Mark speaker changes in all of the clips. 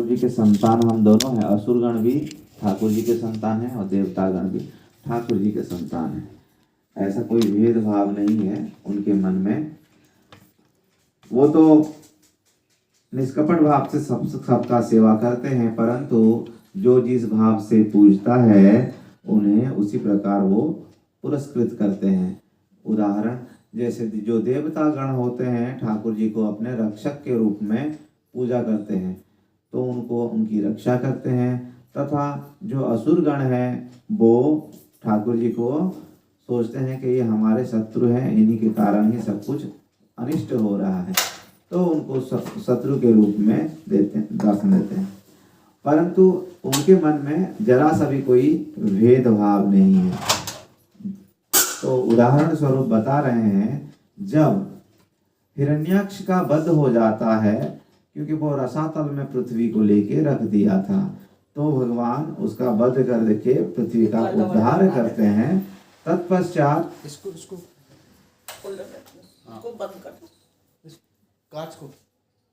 Speaker 1: जी के संतान हम दोनों हैं। असुरगण भी ठाकुर जी के संतान हैं और देवतागण भी ठाकुर जी के संतान हैं। ऐसा कोई भेदभाव नहीं है उनके मन में। वो तो निष्कपट भाव से सबका सेवा करते हैं, परंतु जो जिस भाव से पूजता है उन्हें उसी प्रकार वो पुरस्कृत करते हैं। उदाहरण जैसे जो देवता गण होते हैं ठाकुर जी को अपने रक्षक के रूप में पूजा करते हैं तो उनको उनकी रक्षा करते हैं, तथा जो असुर गण हैं वो ठाकुर जी को सोचते हैं कि ये हमारे शत्रु हैं, इन्हीं के कारण ही सब कुछ अनिष्ट हो रहा है, तो उनको शत्रु के रूप में दर्शन देते हैं। परंतु उनके मन में जरा सा भी कोई भेदभाव नहीं है। तो उदाहरण स्वरूप बता रहे हैं, जब हिरण्याक्ष का वध हो जाता है, क्योंकि वो रसातल में पृथ्वी को लेके रख दिया था, तो भगवान उसका वध कर के पृथ्वी का उद्धार करते हैं। तत्पश्चात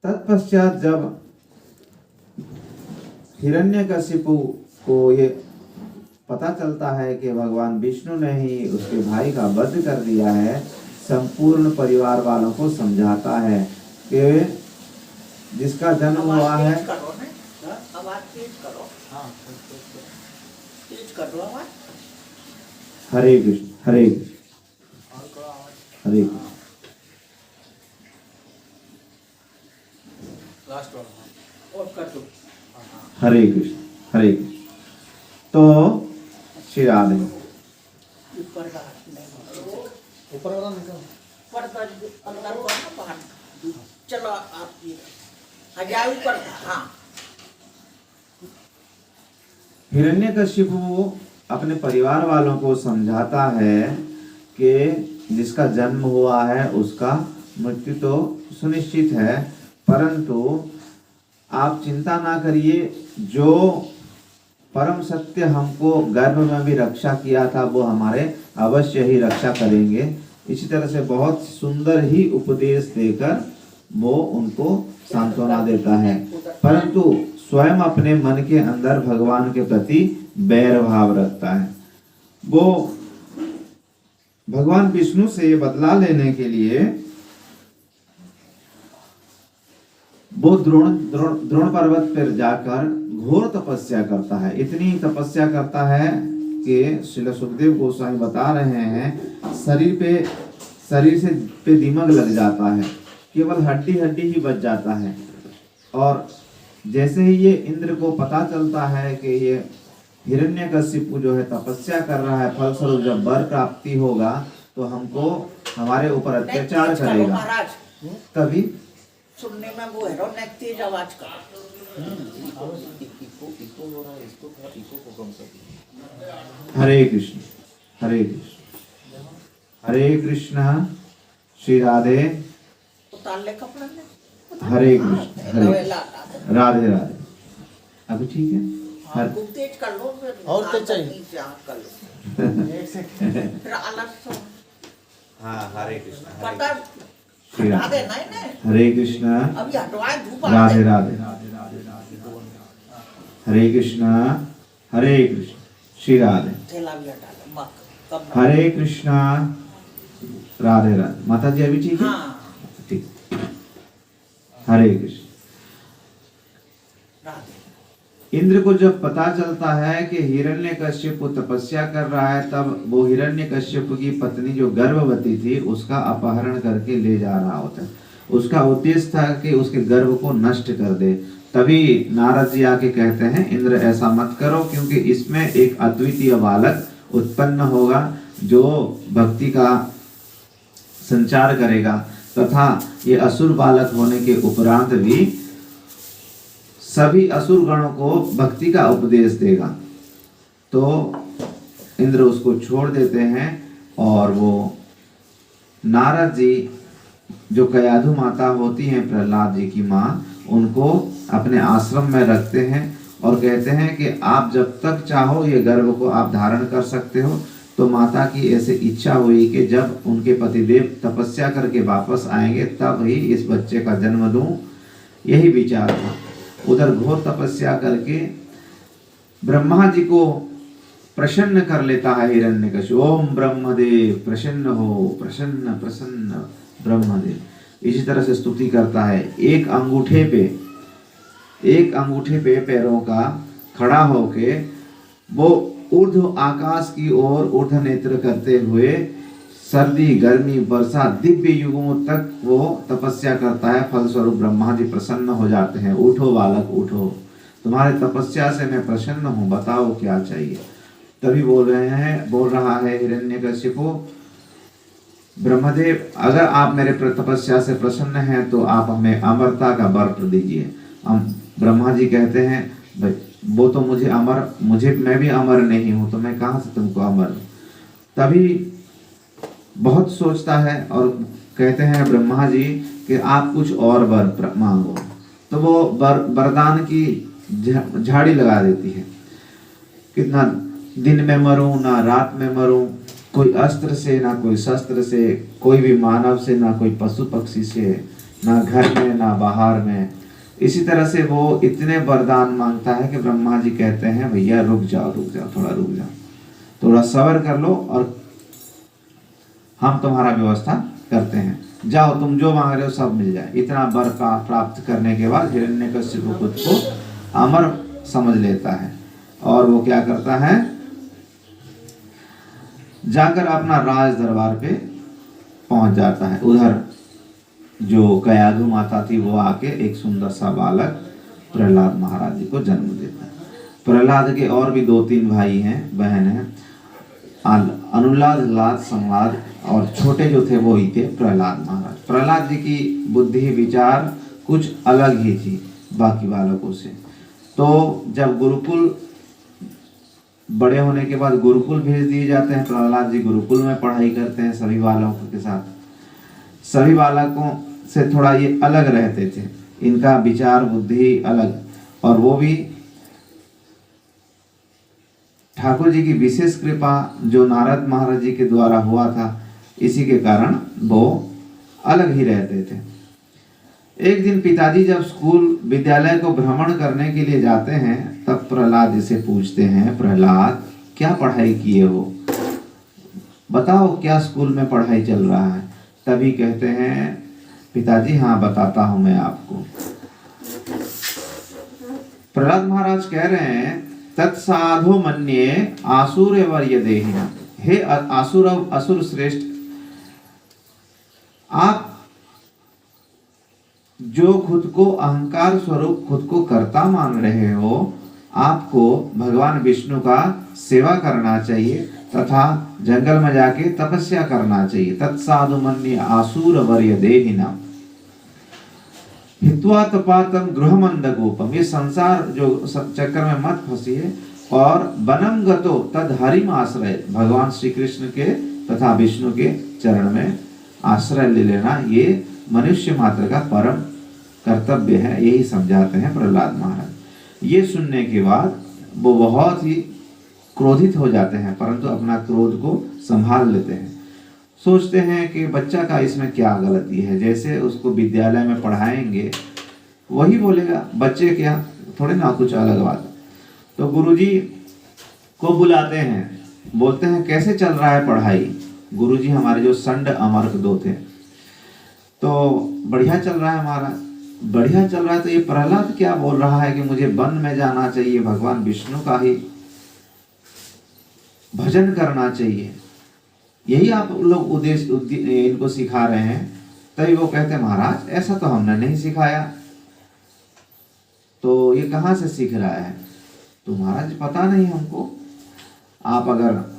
Speaker 1: तत्पश्चात जब हिरण्यकशिपु को ये पता चलता है कि भगवान विष्णु ने ही उसके भाई का वध कर दिया है, संपूर्ण परिवार वालों को समझाता है कि जिसका जन्म हुआ है, हरे कृष्ण हरे कृष्ण हरे कृष्ण। हरे कृष्ण हरे कृष्ण। तो श्री राधे
Speaker 2: चलो आप
Speaker 1: हिरण्यकशिपु अपने परिवार वालों को समझाता है कि जिसका जन्म हुआ है उसका मृत्यु तो सुनिश्चित है, परंतु आप चिंता ना करिए, जो परम सत्य हमको गर्भ में भी रक्षा किया था वो हमारे अवश्य ही रक्षा करेंगे। इसी तरह से बहुत सुंदर ही उपदेश देकर वो उनको सांत्वना देता है, परंतु स्वयं अपने मन के अंदर भगवान के प्रति बैर भाव रखता है। वो भगवान विष्णु से बदला लेने के लिए वो द्रोण पर्वत पर जाकर घोर तपस्या करता है। इतनी तपस्या करता है कि श्रील सुखदेव गोस्वामी बता रहे हैं, शरीर से पे दिमाग लग जाता है, केवल हड्डी हड्डी ही बच जाता है। और जैसे ही ये इंद्र को पता चलता है कि ये हिरण्यकशिपु जो है तपस्या कर रहा है, फलस्वरूप जब वर प्राप्ति होगा तो हमको हमारे ऊपर अत्याचार करेगा, तभी
Speaker 2: सुनने में वो है ना तेज आवाज का।
Speaker 1: हरे कृष्ण हरे कृष्ण हरे कृष्ण। श्री राधे हरे कृष्ण हरे राधे राधे। अभी ठीक है,
Speaker 2: तेज कर लो
Speaker 3: और तेज चाहिए।
Speaker 1: हाँ हरे कृष्ण
Speaker 2: पता
Speaker 1: श्री राधे
Speaker 2: नहीं
Speaker 1: हरे कृष्ण
Speaker 2: अभी हटवाए धूप
Speaker 1: राधे राधे हरे कृष्ण हरे कृष्ण। श्री राधे हरे कृष्ण राधे राधे। माता जी अभी ठीक है? ठीक। हरे कृष्ण। इंद्र को जब पता चलता है कि हिरण्यकश्यप तपस्या कर रहा है, तब वो हिरण्यकश्यप की पत्नी जो गर्भवती थी उसका अपहरण करके ले जा रहा होता है। उसका उद्देश्य था कि उसके गर्भ को नष्ट कर दे। तभी नारद जी आके कहते हैं, इंद्र ऐसा मत करो, क्योंकि इसमें एक अद्वितीय बालक उत्पन्न होगा जो भक्ति का संचार करेगा, तथा ये असुर बालक होने के उपरांत भी सभी असुर गणों को भक्ति का उपदेश देगा। तो इंद्र उसको छोड़ देते हैं और वो नारद जी जो कयाधु माता होती हैं प्रहलाद जी की माँ, उनको अपने आश्रम में रखते हैं और कहते हैं कि आप जब तक चाहो ये गर्भ को आप धारण कर सकते हो। तो माता की ऐसे इच्छा हुई कि जब उनके पतिदेव तपस्या करके वापस आएंगे तब ही इस बच्चे का जन्म दूं, यही विचार था। उधर घोर तपस्या करके ब्रह्मा जी को प्रसन्न कर लेता है हिरण्यकशिपु। ओम ब्रह्मदेव प्रसन्न हो, प्रसन्न प्रसन्न ब्रह्मदेव। इसी तरह से स्तुति करता है। एक अंगूठे पे पैरों का खड़ा होके वो ऊर्ध्व आकाश की ओर ऊर्ध्व नेत्र करते हुए सर्दी गर्मी वर्षा दिव्य युगों तक वो तपस्या करता है। फलस्वरूप ब्रह्मा जी प्रसन्न हो जाते हैं। उठो बालक उठो, तुम्हारे तपस्या से मैं प्रसन्न हूँ, बताओ क्या चाहिए। तभी बोल रहा है हिरण्यकशिपु, ब्रह्मदेव अगर आप मेरे तपस्या से प्रसन्न हैं तो आप हमें अमरता का वर दीजिए। ब्रह्मा जी कहते हैं वो तो मैं भी अमर नहीं हूं, तो मैं कहां से तुमको अमर। तभी बहुत सोचता है और कहते हैं ब्रह्मा जी कि आप कुछ और वर मांगो। तो वो वरदान की झाड़ी लगा देती है। कितना दिन में मरूं ना रात में मरूं, कोई अस्त्र से ना कोई शस्त्र से, कोई भी मानव से ना कोई पशु पक्षी से, ना घर में ना बाहर में। इसी तरह से वो इतने वरदान मांगता है कि ब्रह्मा जी कहते हैं भैया रुक जाओ थोड़ा रुक जाओ, थोड़ा सब्र कर लो और हम तुम्हारा व्यवस्था करते हैं। जाओ तुम जो मांग रहे हो सब मिल जाए। इतना वर प्राप्त करने के बाद हिरण्यकशिपु खुद को अमर समझ लेता है और वो क्या करता है, जाकर अपना राज दरबार पे पहुंच जाता है। उधर जो कयाधु माता थी वो आके एक सुंदर सा बालक प्रहलाद महाराज जी को जन्म देता है। प्रहलाद के और भी 2-3 भाई हैं, बहन हैं, अनुलाद, लाद, संवाद, और छोटे जो थे वो ही थे प्रहलाद महाराज। प्रहलाद जी की बुद्धि विचार कुछ अलग ही थी बाकी बालकों से। तो जब गुरुकुल बड़े होने के बाद गुरुकुल भेज दिए जाते हैं, प्रहलाद जी गुरुकुल में पढ़ाई करते हैं सभी बालकों के साथ। सभी बालकों से थोड़ा ये अलग रहते थे, इनका विचार बुद्धि अलग, और वो भी ठाकुर जी की विशेष कृपा जो नारद महाराज जी के द्वारा हुआ था, इसी के कारण वो अलग ही रहते थे। एक दिन पिताजी जब स्कूल विद्यालय को भ्रमण करने के लिए जाते हैं, तब प्रहलाद जी से पूछते हैं, प्रहलाद क्या पढ़ाई किए हो, बताओ क्या स्कूल में पढ़ाई चल रहा है। तभी कहते हैं पिताजी हाँ बताता हूं मैं आपको। प्रहलाद महाराज कह रहे हैं, तत्साधो मन्ये आसुर वर्य देहिना, हे असुर श्रेष्ठ, आप जो खुद को अहंकार स्वरूप खुद को कर्ता मान रहे हो, आपको भगवान विष्णु का सेवा करना चाहिए तथा जंगल में जाके तपस्या करना चाहिए। तत्साधु मन्ये आसुर वर्य देहिना हित्वा तपातम गृहमंदगोपम, ये संसार जो चक्कर में मत फंसिए और वनम गतो तद हरिम आश्रय, भगवान श्री कृष्ण के तथा विष्णु के चरण में आश्रय ले लेना, ये मनुष्य मात्र का परम कर्तव्य है, यही समझाते हैं प्रहलाद महाराज। ये सुनने के बाद वो बहुत ही क्रोधित हो जाते हैं, परंतु अपना क्रोध को संभाल लेते हैं। सोचते हैं कि बच्चा का इसमें क्या गलती है, जैसे उसको विद्यालय में पढ़ाएंगे वही बोलेगा, बच्चे क्या थोड़े ना कुछ अलग बात। तो गुरुजी को बुलाते हैं, बोलते हैं कैसे चल रहा है पढ़ाई। गुरुजी हमारे जो संड अमर्क 2 थे, तो बढ़िया चल रहा है महाराज, बढ़िया चल रहा है। तो ये प्रहलाद क्या बोल रहा है कि मुझे वन में जाना चाहिए, भगवान विष्णु का ही भजन करना चाहिए, यही आप लोग उद्देश्य इनको सिखा रहे हैं। तभी वो कहते हैं महाराज ऐसा तो हमने नहीं सिखाया, तो ये कहाँ से सीख रहा है। तो महाराज पता नहीं हमको, आप अगर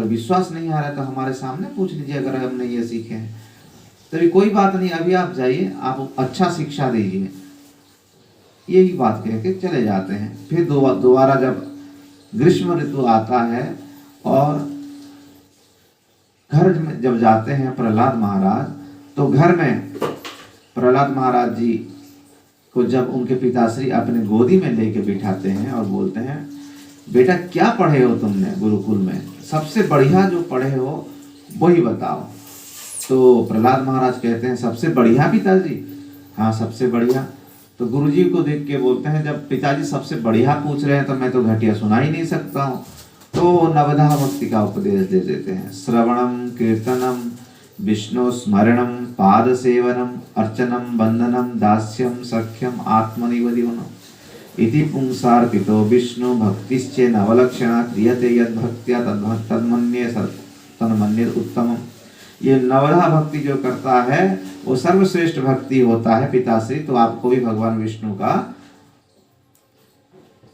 Speaker 1: विश्वास नहीं आ रहा है तो हमारे सामने पूछ लीजिए, अगर हमने ये सीखे हैं। तभी कोई बात नहीं, अभी आप जाइए, आप अच्छा शिक्षा दीजिए, यही बात कह के चले जाते हैं। फिर दोबारा जब ग्रीष्म ऋतु आता है और घर में जब जाते हैं प्रहलाद महाराज, तो घर में प्रहलाद महाराज जी को जब उनके पिताश्री अपने गोदी में लेके बिठाते हैं और बोलते हैं, बेटा क्या पढ़े हो तुमने गुरुकुल में, सबसे बढ़िया जो पढ़े हो वही बताओ। तो प्रहलाद महाराज कहते हैं सबसे बढ़िया पिताजी, हाँ सबसे बढ़िया। तो गुरुजी को देख के बोलते हैं, जब पिताजी सबसे बढ़िया पूछ रहे हैं तो मैं तो घटिया सुना ही नहीं सकता हूँ। तो नवधा भक्ति का उपदेश दे देते हैं। श्रवणम कीर्तनम विष्णु स्मरणम पाद सेवनम अर्चनम बंदनम दास्यम सख्यम आत्मनिवेदनम इति पुंसार्पितो विष्णु भक्तिश्चे नवलक्षणा क्रियते यद भक्त्या तन्मन्ये उत्तमम। ये नवधा भक्ति जो करता है वो सर्वश्रेष्ठ भक्ति होता है पिताश्री। तो आपको भी भगवान विष्णु का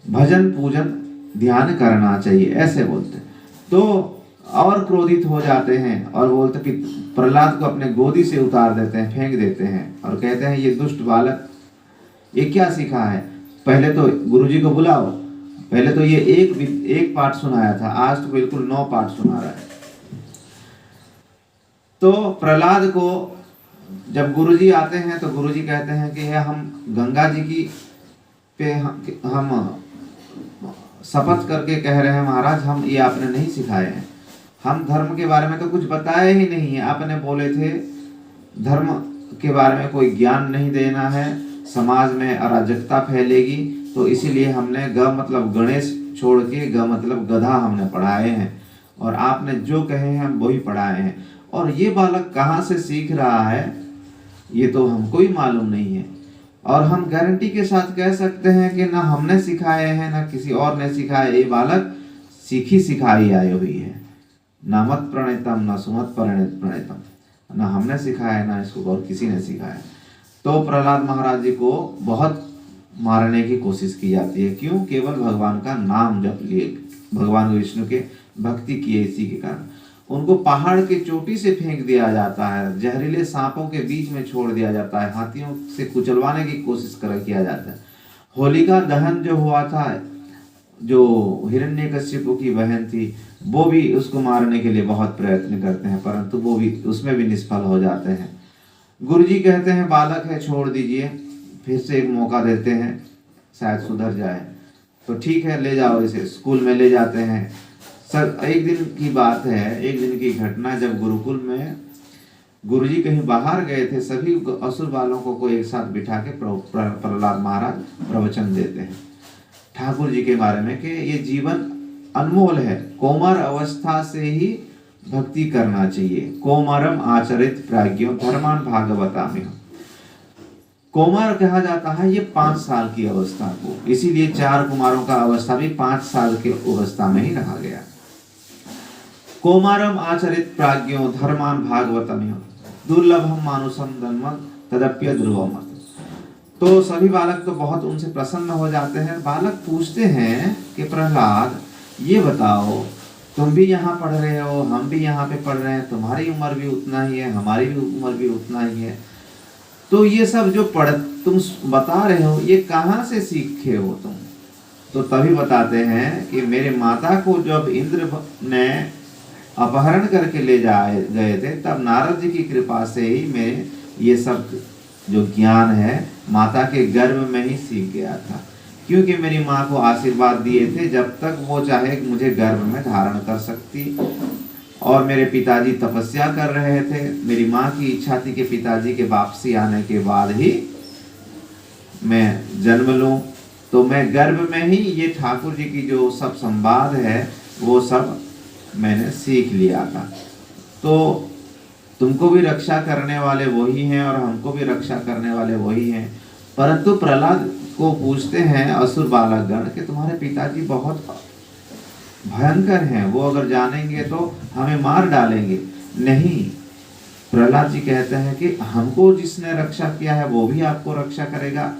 Speaker 1: भजन पूजन ध्यान करना चाहिए, ऐसे बोलते। तो और क्रोधित हो जाते हैं और बोलते कि प्रहलाद को अपने गोदी से उतार देते हैं, फेंक देते हैं और कहते हैं ये दुष्ट बालक, ये क्या सीखा है। पहले तो गुरुजी को बुलाओ, पहले तो ये एक पाठ सुनाया था, आज तो बिल्कुल 9 पाठ सुना रहा है। तो प्रहलाद को जब गुरुजी आते हैं तो गुरुजी कहते हैं कि हम गंगा जी की पे हम शपथ करके कह रहे हैं महाराज, हम ये आपने नहीं सिखाए हैं, हम धर्म के बारे में तो कुछ बताए ही नहीं है। आपने बोले थे धर्म के बारे में कोई ज्ञान नहीं देना है, समाज में अराजकता फैलेगी, तो इसीलिए हमने ग मतलब गणेश छोड़ के ग मतलब गधा हमने पढ़ाए हैं, और आपने जो कहे हैं हम वही पढ़ाए हैं। और ये बालक कहाँ से सीख रहा है ये तो हमको ही मालूम नहीं है। और हम गारंटी के साथ कह सकते हैं कि ना हमने सिखाए हैं ना किसी और ने सिखाया, ये बालक सीखी सिखाई आई हुई है। ना मत प्रणेतम ना सुमत प्रणेतम, ना हमने सिखाया ना इसको और किसी ने सिखाया। तो प्रहलाद महाराज जी को बहुत मारने की कोशिश की जाती है। क्यों? केवल भगवान का नाम जप लिए, भगवान विष्णु के भक्ति किए, इसी के कारण उनको पहाड़ की चोटी से फेंक दिया जाता है, जहरीले सांपों के बीच में छोड़ दिया जाता है, हाथियों से कुचलवाने की कोशिश किया जाता है। होलिका दहन जो हुआ था, जो हिरण्यकश्यप की बहन थी, वो भी उसको मारने के लिए बहुत प्रयत्न करते हैं, परंतु वो भी उसमें भी निष्फल हो जाते हैं। गुरुजी कहते हैं बालक है छोड़ दीजिए, फिर से एक मौका देते हैं, शायद सुधर जाए। तो ठीक है ले जाओ, इसे स्कूल में ले जाते हैं। सर एक दिन की बात है, एक दिन की घटना, जब गुरुकुल में गुरुजी कहीं बाहर गए थे, सभी असुर बालकों को एक साथ बिठा के प्रहलाद महाराज प्रवचन देते हैं ठाकुर जी के बारे में कि ये जीवन अनमोल है, कोमर अवस्था से ही भक्ति करना चाहिए। कोमरम आचरित प्राज्ञो धर्मान भागवतामिह। कोमर कहा जाता है ये 5 साल की अवस्था को, इसीलिए 4 कुमारों का अवस्था भी 5 साल के अवस्था में ही रखा गया। कोमारम आचरित प्राज्ञो धर्मान भागवतमिह दुर्लभम मानुषम जन्म तदप्य ध्रुवम। तो सभी बालक तो बहुत उनसे प्रसन्न हो जाते हैं। बालक पूछते हैं कि प्रहलाद ये बताओ, तुम भी यहाँ पढ़ रहे हो, हम भी यहाँ पे पढ़ रहे हैं, तुम्हारी उम्र भी उतना ही है, हमारी भी उम्र भी उतना ही है, तो ये सब जो तुम बता रहे हो ये कहाँ से सीखे हो तुम? तो तभी बताते हैं कि मेरे माता को जब इंद्र ने अपहरण करके ले गए थे, तब नारद जी की कृपा से ही मैं ये सब जो ज्ञान है माता के गर्भ में ही सीख गया था। क्योंकि मेरी माँ को आशीर्वाद दिए थे, जब तक वो चाहे मुझे गर्भ में धारण कर सकती, और मेरे पिताजी तपस्या कर रहे थे। मेरी माँ की इच्छा थी कि पिताजी के वापसी आने के बाद ही मैं जन्म लूं, तो मैं गर्भ में ही ये ठाकुर जी की जो सब संवाद है वो सब मैंने सीख लिया था। तो तुमको भी रक्षा करने वाले वही हैं और हमको भी रक्षा करने वाले वही हैं। परंतु प्रहलाद को पूछते हैं असुर बालकगण कि तुम्हारे पिताजी बहुत भयंकर हैं, वो अगर जानेंगे तो हमें मार डालेंगे। नहीं, प्रहलाद जी कहते हैं कि हमको जिसने रक्षा किया है वो भी आपको रक्षा करेगा,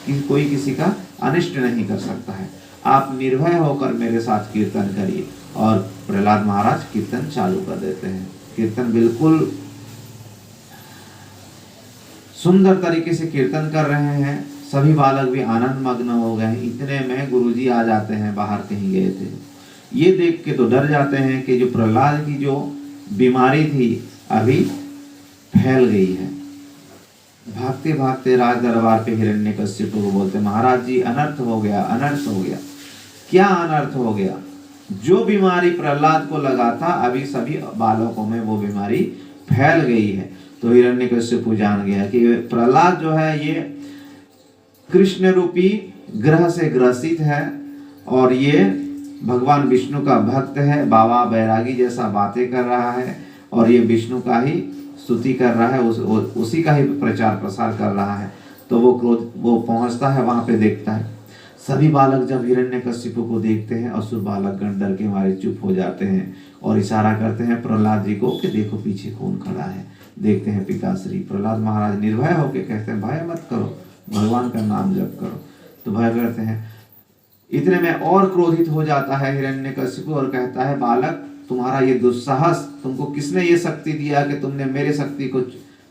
Speaker 1: कि कोई किसी का अनिष्ट नहीं कर सकता है। आप निर्भय होकर मेरे साथ कीर्तन करिए। और प्रहलाद महाराज कीर्तन चालू कर देते हैं। कीर्तन बिल्कुल सुंदर तरीके से कीर्तन कर रहे हैं। सभी बालक भी आनंद मग्न हो गए। इतने में गुरुजी आ जाते हैं, बाहर कहीं गए थे। ये देख के तो डर जाते हैं कि जो प्रहलाद की जो बीमारी थी अभी फैल गई है। भागते भागते राज दरबार पे हिरण्यकश्यप को बोलते, महाराज जी अनर्थ हो गया, अनर्थ हो गया। क्या अनर्थ हो गया? जो बीमारी प्रहलाद को लगा था अभी सभी बालकों में वो बीमारी फैल गई है। तो हिरण्यकश्यप जान गया कि प्रहलाद जो है ये कृष्ण रूपी ग्रह से ग्रसित है और ये भगवान विष्णु का भक्त है, बाबा बैरागी जैसा बातें कर रहा है और ये विष्णु का ही स्तुति कर रहा है, उसी का ही प्रचार प्रसार कर रहा है। तो वो पहुंचता है वहां पे, देखता है सभी बालक जब हिरण्यकशिपु को देखते हैं, असुर बालक गण डर के मारे चुप हो जाते हैं और इशारा करते हैं प्रहलाद जी को कि देखो पीछे कौन खड़ा है। देखते हैं पिताश्री प्रहलाद महाराज निर्भय होकर कहते हैं भय मत करो, भगवान का नाम जप करो। तो भय करते हैं। इतने में और क्रोधित हो जाता है हिरण्यकशिपु और कहता है बालक तुम्हारा ये दुस्साहस, तुमको किसने ये शक्ति दिया कि तुमने मेरे शक्ति को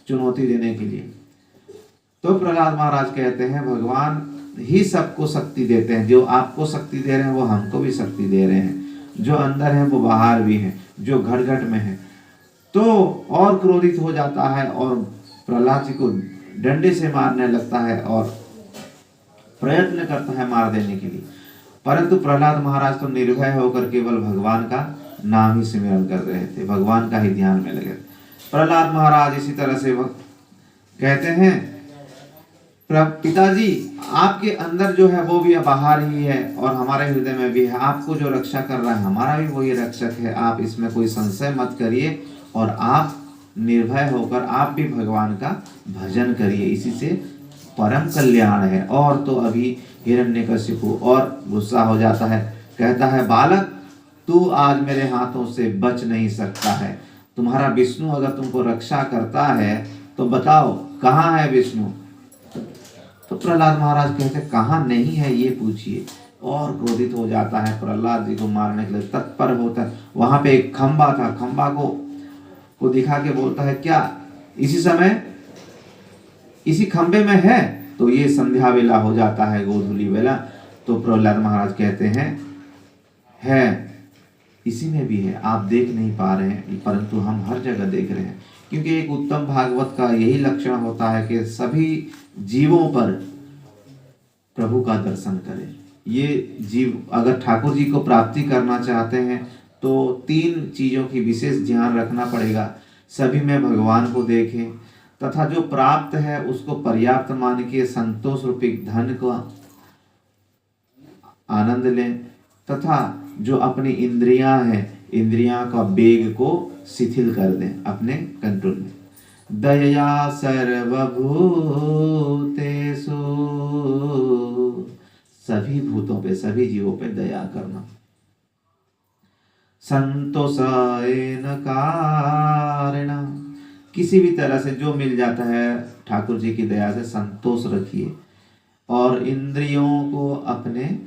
Speaker 1: चुनौती देने के लिए। तो प्रहलाद महाराज कहते हैं भगवान ही सबको शक्ति देते हैं, जो आपको शक्ति दे रहे हैं वो हमको भी शक्ति दे रहे हैं, जो अंदर है वो बाहर भी है, जो घट घट में है। तो और क्रोधित हो जाता है और प्रहलाद जी को डंडे से मारने लगता है और प्रयत्न करता है मार देने के लिए। परंतु प्रहलाद महाराज तो निर्भय होकर केवल भगवान का नाम ही सिमरन कर रहे थे, भगवान का ही ध्यान में लगे। प्रहलाद महाराज इसी तरह से कहते हैं पिताजी आपके अंदर जो है वो भी बाहर ही है और हमारे हृदय में भी है, आपको जो रक्षा कर रहा है हमारा भी वही रक्षक है, आप इसमें कोई संशय मत करिए और आप निर्भय होकर आप भी भगवान का भजन करिए, इसी से परम कल्याण है। और तो अभी हिरण्यकशिपु और गुस्सा हो जाता है, कहता है बालक तू आज मेरे हाथों से बच नहीं सकता है, तुम्हारा विष्णु अगर तुमको रक्षा करता है तो बताओ कहाँ है विष्णु। तो प्रहलाद महाराज कहते कहाँ नहीं है ये पूछिए, और क्रोधित हो जाता है, प्रहलाद जी को मारने के लिए तत्पर होता है। वहां पे एक खंबा था, खंबा को दिखा के बोलता है क्या इसी समय इसी खंबे में है। तो ये संध्या वेला हो जाता है, गोधूली वेला। तो प्रहलाद महाराज कहते हैं है इसी में भी है, आप देख नहीं पा रहे हैं परंतु हम हर जगह देख रहे हैं। क्योंकि एक उत्तम भागवत का यही लक्षण होता है कि सभी जीवों पर प्रभु का दर्शन करें। ये जीव अगर ठाकुर जी को प्राप्ति करना चाहते हैं तो 3 चीजों की विशेष ध्यान रखना पड़ेगा। सभी में भगवान को देखें तथा जो प्राप्त है उसको पर्याप्त मान के संतोष रूपी धन को आनंद लें तथा जो अपनी इंद्रियां हैं, इंद्रियां का वेग को शिथिल कर दें अपने कंट्रोल में। दया सर्वभूतेषु, सभी भूतों पे सभी जीवों पे दया करना। संतोषेन कारेण, किसी भी तरह से जो मिल जाता है ठाकुर जी की दया से संतोष रखिए और इंद्रियों को अपने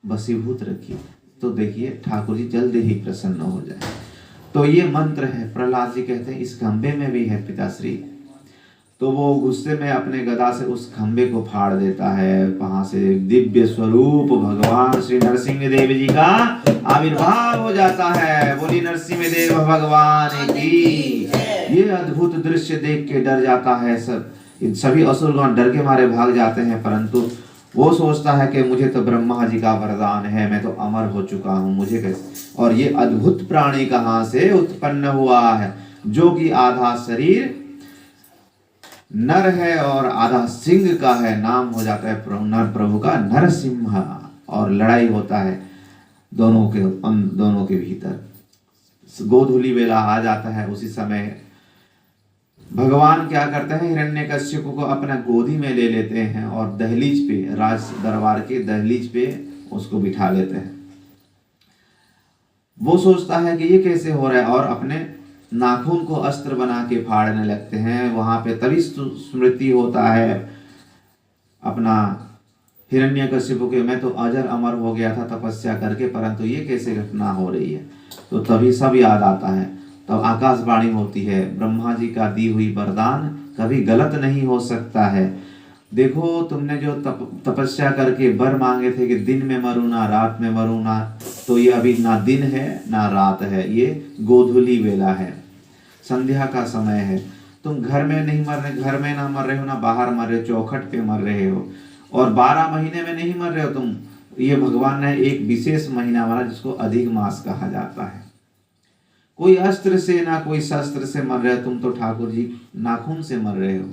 Speaker 1: वशीभूत रखिए। तो देखिए ठाकुर जी जल्द ही प्रसन्न हो जाए। तो ये मंत्र है। प्रहलाद जी कहते हैं इस खंबे में भी है पिताश्री। तो वो गुस्से में अपने गदा से उस खंबे को फाड़ देता है। वहां से दिव्य स्वरूप भगवान श्री नरसिंह देव जी का आविर्भाव हो जाता है। बोली नरसिंह देव भगवान की। ये अद्भुत दृश्य देख के डर जाता है सभी असुरगण डर के मारे भाग जाते हैं। परंतु वो सोचता है कि मुझे तो ब्रह्मा जी का वरदान है, मैं तो अमर हो चुका हूँ, मुझे कैसे। और ये अद्भुत प्राणी कहाँ से उत्पन्न हुआ है, जो कि आधा शरीर नर है और आधा सिंह का है। नाम हो जाता है प्रभु का नरसिंह। और लड़ाई होता है दोनों के भीतर। गोधूली वेला आ जाता है। उसी समय भगवान क्या करते हैं, हिरण्यकश्यप को अपना गोदी में ले लेते हैं और दहलीज पे, राज दरबार के दहलीज पे उसको बिठा लेते हैं। वो सोचता है कि ये कैसे हो रहा है और अपने नाखून को अस्त्र बना के फाड़ने लगते हैं। वहां पे तभी स्मृति होता है अपना हिरण्यकश्यप के, मैं तो अजर अमर हो गया था तपस्या करके, परंतु ये कैसे घटना हो रही है। तो तभी सब याद आता है। तब आकाशवाणी होती है, ब्रह्मा जी का दी हुई वरदान कभी गलत नहीं हो सकता है। देखो तुमने जो तपस्या करके वर मांगे थे कि दिन में मरूं ना रात में मरूं ना, तो ये अभी ना दिन है ना रात है, ये गोधूली वेला है, संध्या का समय है। तुम घर में नहीं मर रहे, घर में ना मर रहे हो ना बाहर मर रहे हो, चौखट पे मर रहे हो। और 12 महीने में नहीं मर रहे हो तुम, ये भगवान ने एक विशेष महीना माना जिसको अधिक मास कहा जाता है। कोई अस्त्र से ना कोई शस्त्र से मर रहे हो तुम, तो ठाकुर जी नाखून से मर रहे हो।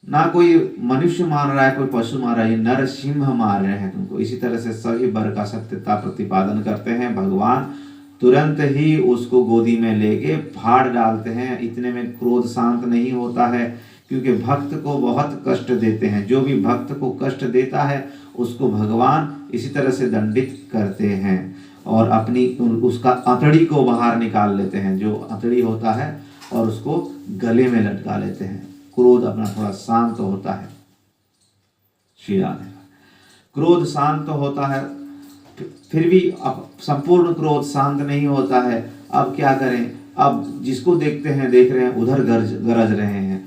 Speaker 1: ना कोई मनुष्य मार रहा है, कोई पशु मार रहा है, ये नरसिंह मार रहे हैं तुमको। इसी तरह से सभी वर का सत्यता प्रतिपादन करते हैं। भगवान तुरंत ही उसको गोदी में लेके फाड़ डालते हैं। इतने में क्रोध शांत नहीं होता है, क्योंकि भक्त को बहुत कष्ट देते हैं। जो भी भक्त को कष्ट देता है उसको भगवान इसी तरह से दंडित करते हैं और अपनी उसका अतड़ी को बाहर निकाल लेते हैं, जो अतड़ी होता है, और उसको गले में लटका लेते हैं। क्रोध अपना थोड़ा शांत होता है। श्री राधे। क्रोध शांत होता है, फिर भी अब संपूर्ण क्रोध शांत नहीं होता है। अब क्या करें? अब जिसको देखते हैं, देख रहे हैं, उधर गरज रहे हैं।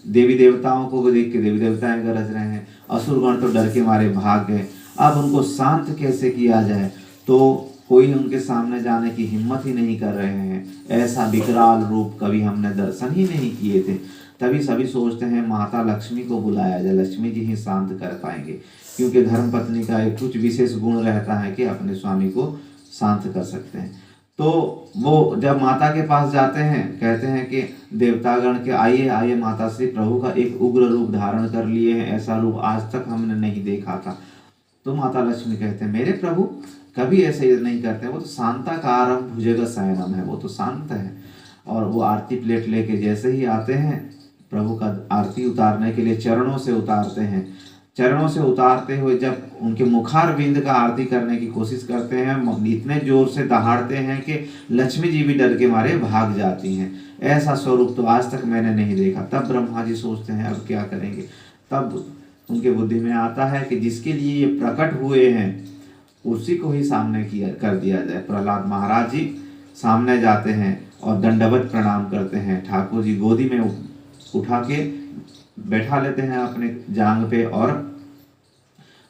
Speaker 1: देवी देवताओं को देख के देवी देवताएं गरज रहे हैं। असुरगण तो डर के मारे भाग गए। अब उनको शांत कैसे किया जाए? तो कोई उनके सामने जाने की हिम्मत ही नहीं कर रहे हैं। ऐसा विकराल रूप कभी हमने दर्शन ही नहीं किए थे। तभी सभी सोचते हैं माता लक्ष्मी को बुलाया जाए, लक्ष्मी जी ही शांत कर पाएंगे, क्योंकि धर्म पत्नी का एक कुछ विशेष गुण रहता है कि अपने स्वामी को शांत कर सकते हैं। तो वो जब माता के पास जाते हैं, कहते हैं कि देवतागण के आइए आइए माता श्री, प्रभु का एक उग्र रूप धारण कर लिए हैं, ऐसा रूप आज तक हमने नहीं देखा था। तो माता लक्ष्मी कहते हैं मेरे प्रभु कभी ऐसे नहीं करते, वो तो शांताकारम भुजग शयनम है, वो तो शांत है। और वो आरती प्लेट लेके जैसे ही आते हैं, प्रभु का आरती उतारने के लिए चरणों से उतारते हैं। चरणों से उतारते हुए जब उनके मुखार बिंद का आरती करने की कोशिश करते हैं, इतने जोर से दहाड़ते हैं कि लक्ष्मी जी भी डर के मारे भाग जाती हैं। ऐसा स्वरूप तो आज तक मैंने नहीं देखा। तब ब्रह्मा जी सोचते हैं अब क्या करेंगे। तब उनके बुद्धि में आता है कि जिसके लिए ये प्रकट हुए हैं उसी को ही सामने कर दिया जाए। प्रहलाद महाराज जी सामने जाते हैं और दंडवत प्रणाम करते हैं। ठाकुर जी गोदी में उठा के बैठा लेते हैं अपने जांग पे और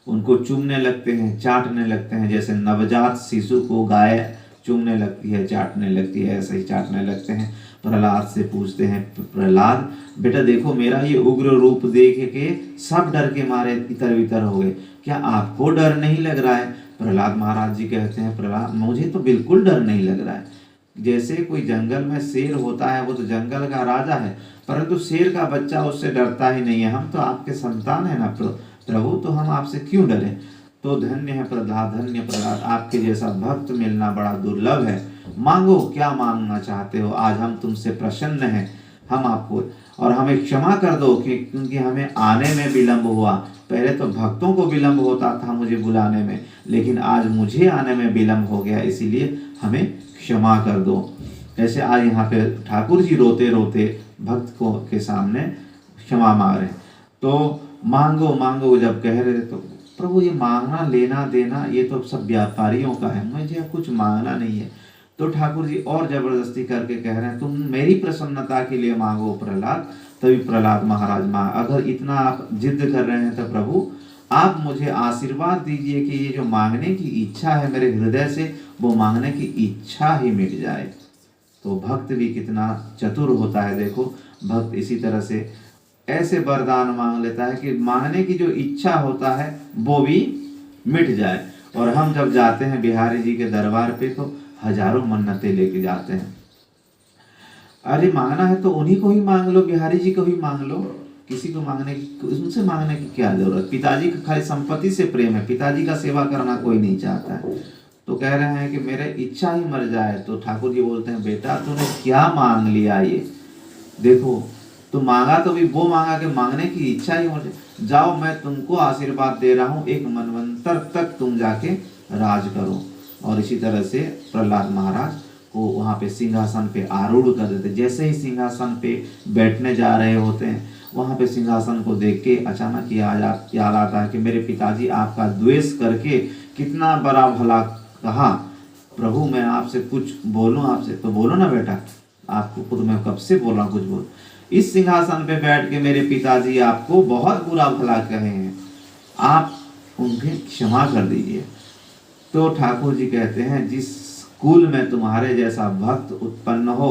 Speaker 1: उनको चूमने लगते हैं, चाटने लगते हैं। जैसे नवजात शिशु को गाय चूमने लगती है, चाटने लगती है, ऐसे ही चाटने लगते हैं। प्रहलाद से पूछते हैं, प्रहलाद बेटा देखो मेरा ये उग्र रूप देख के सब डर के मारे इतर बितर हो गए, क्या आपको डर नहीं लग रहा है? प्रहलाद महाराज जी कहते हैं, प्रहलाद मुझे तो बिल्कुल डर नहीं लग रहा है। जैसे कोई जंगल में शेर होता है, वो तो जंगल का राजा है, परंतु शेर का बच्चा उससे डरता ही नहीं है। हम तो आपके संतान है ना प्रभु, तो हम आपसे क्यों डरें? तो धन्य है प्रहलाद, धन्य प्रहलाद, आपके जैसा भक्त मिलना बड़ा दुर्लभ है। मांगो, क्या मांगना चाहते हो? आज हम तुमसे प्रसन्न हैं। हम आपको और हमें क्षमा कर दो क्योंकि हमें आने में विलंब हुआ। पहले तो भक्तों को विलंब होता था मुझे बुलाने में, लेकिन आज मुझे आने में विलंब हो गया, इसीलिए हमें क्षमा कर दो। जैसे आज यहाँ पे ठाकुर जी रोते रोते भक्त को के सामने क्षमा मांग रहे हैं। तो मांगो मांगो जब कह रहे तो प्रभु ये मांगना लेना देना ये तो सब व्यापारियों का है, मुझे कुछ मांगना नहीं है। तो ठाकुर जी और जबरदस्ती करके कह रहे हैं तुम मेरी प्रसन्नता के लिए मांगो प्रहलाद। तभी प्रहलाद महाराज मांग, अगर इतना आप जिद कर रहे हैं तो प्रभु आप मुझे आशीर्वाद दीजिए कि ये जो मांगने की इच्छा है मेरे हृदय से, वो मांगने की इच्छा ही मिट जाए। तो भक्त भी कितना चतुर होता है, देखो भक्त इसी तरह से ऐसे वरदान मांग लेता है कि मांगने की जो इच्छा होता है वो भी मिट जाए। और हम जब जाते हैं बिहारी जी के दरबार पे तो हजारों मन्नतें लेके जाते हैं। अरे मांगना है तो उन्हीं को ही मांग लो, बिहारी जी को ही मांग लो, किसी को मांगने की उनसे मांगने की क्या जरूरत? पिताजी का खाली संपत्ति से प्रेम है, पिताजी का सेवा करना कोई नहीं चाहता है। तो कह रहे हैं कि मेरे इच्छा ही मर जाए। तो ठाकुर जी बोलते हैं बेटा तूने क्या मांग लिया? ये देखो तो मांगा तो भी वो मांगा कि मांगने की इच्छा ही मर जाए। जाओ मैं तुमको आशीर्वाद दे रहा हूँ, एक मनवंतर तक तुम जाके राज करो। और इसी तरह से प्रहलाद महाराज को वहाँ पे सिंहासन पे आरूढ़ कर देते। जैसे ही सिंहासन पे बैठने जा रहे होते हैं, वहाँ पे सिंहासन को देख के अचानक याद आता है कि मेरे पिताजी आपका द्वेष करके कितना बड़ा भला कहा। प्रभु मैं आपसे कुछ बोलूं आपसे, तो बोलो ना बेटा, आपको खुद मैं कब से बोल रहा हूँ कुछ बोल। इस सिंहासन पे बैठ के मेरे पिताजी आपको बहुत बुरा भला कहे हैं, आप उन्हें क्षमा कर दीजिए। तो ठाकुर जी कहते हैं जिस कुल में तुम्हारे जैसा भक्त उत्पन्न हो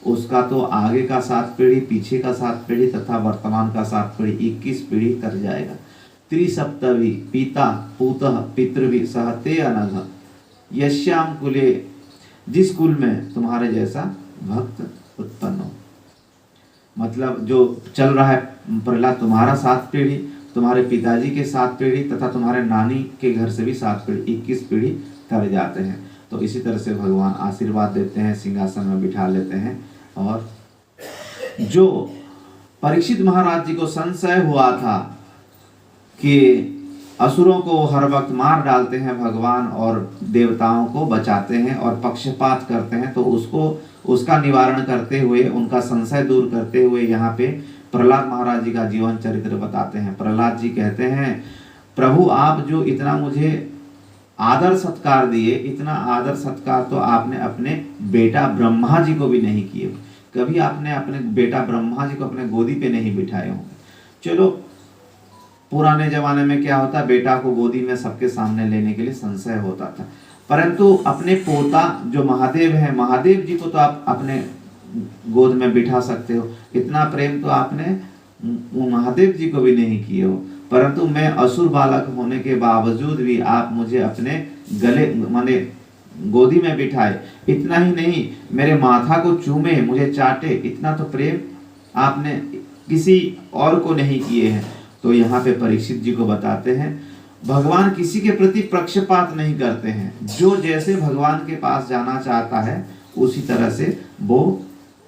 Speaker 1: उसका तो आगे का 7 पीढ़ी, पीछे का 7 पीढ़ी तथा वर्तमान का 7 पीढ़ी, 21 पीढ़ी तर जाएगा। त्रिसप्तवी पिता पूतः पितृभि सहते अनघ यश्याम कुले, जिस कुल में तुम्हारे जैसा भक्त उत्पन्न हो। मतलब जो चल रहा है प्रहलाद तुम्हारा 7 पीढ़ी, तुम्हारे पिताजी के 7 पीढ़ी तथा तुम्हारे नानी के घर से भी 7 पीढ़ी, 21 पीढ़ी तर जाते हैं। तो इसी तरह से भगवान आशीर्वाद देते हैं, सिंहासन में बिठा लेते हैं। और जो परीक्षित महाराज जी को संशय हुआ था कि असुरों को हर वक्त मार डालते हैं भगवान और देवताओं को बचाते हैं और पक्षपात करते हैं, तो उसका निवारण करते हुए, उनका संशय दूर करते हुए यहाँ पे प्रहलाद महाराज जी का जीवन चरित्र बताते हैं। प्रहलाद जी कहते हैं, प्रभु आप जो इतना मुझे आदर सत्कार दिए, इतना आदर सत्कार तो आपने अपने बेटा ब्रह्मा जी को भी नहीं किए। कभी आपने अपने बेटा ब्रह्मा जी को अपने गोदी पे नहीं बिठाए होंगे। चलो पुराने जमाने में क्या होता, बेटा को गोदी में सबके सामने लेने के लिए संशय होता था, परंतु अपने पोता जो महादेव है, महादेव जी को तो आप अपने गोद में बिठा सकते हो। इतना प्रेम तो आपने महादेव जी को भी नहीं किए हो, परंतु मैं असुर बालक होने के बावजूद भी आप मुझे अपने गले माने गोदी में बिठाए। इतना ही नहीं, मेरे माथा को चूमे, मुझे चाटे, इतना तो प्रेम आपने किसी और को नहीं किए हैं। तो यहाँ पे परीक्षित जी को बताते हैं, भगवान किसी के प्रति पक्षपात नहीं करते हैं। जो जैसे भगवान के पास जाना चाहता है उसी तरह से वो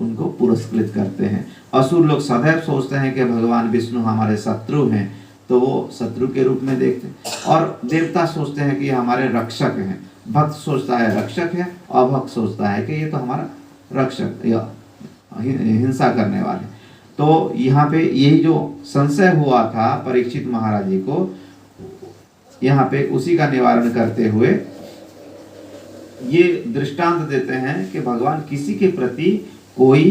Speaker 1: उनको पुरस्कृत करते हैं। असुर लोग सदैव सोचते हैं कि भगवान विष्णु हमारे शत्रु हैं, तो वो शत्रु के रूप में देखते हैं, और देवता सोचते हैं कि हमारे रक्षक हैं। भक्त सोचता है रक्षक है, और भक्त सोचता है कि ये तो हमारा रक्षक या हिंसा करने वाले। तो यहाँ पे यही जो संशय हुआ था परीक्षित महाराज जी को, यहाँ पे उसी का निवारण करते हुए ये दृष्टांत देते हैं कि भगवान किसी के प्रति कोई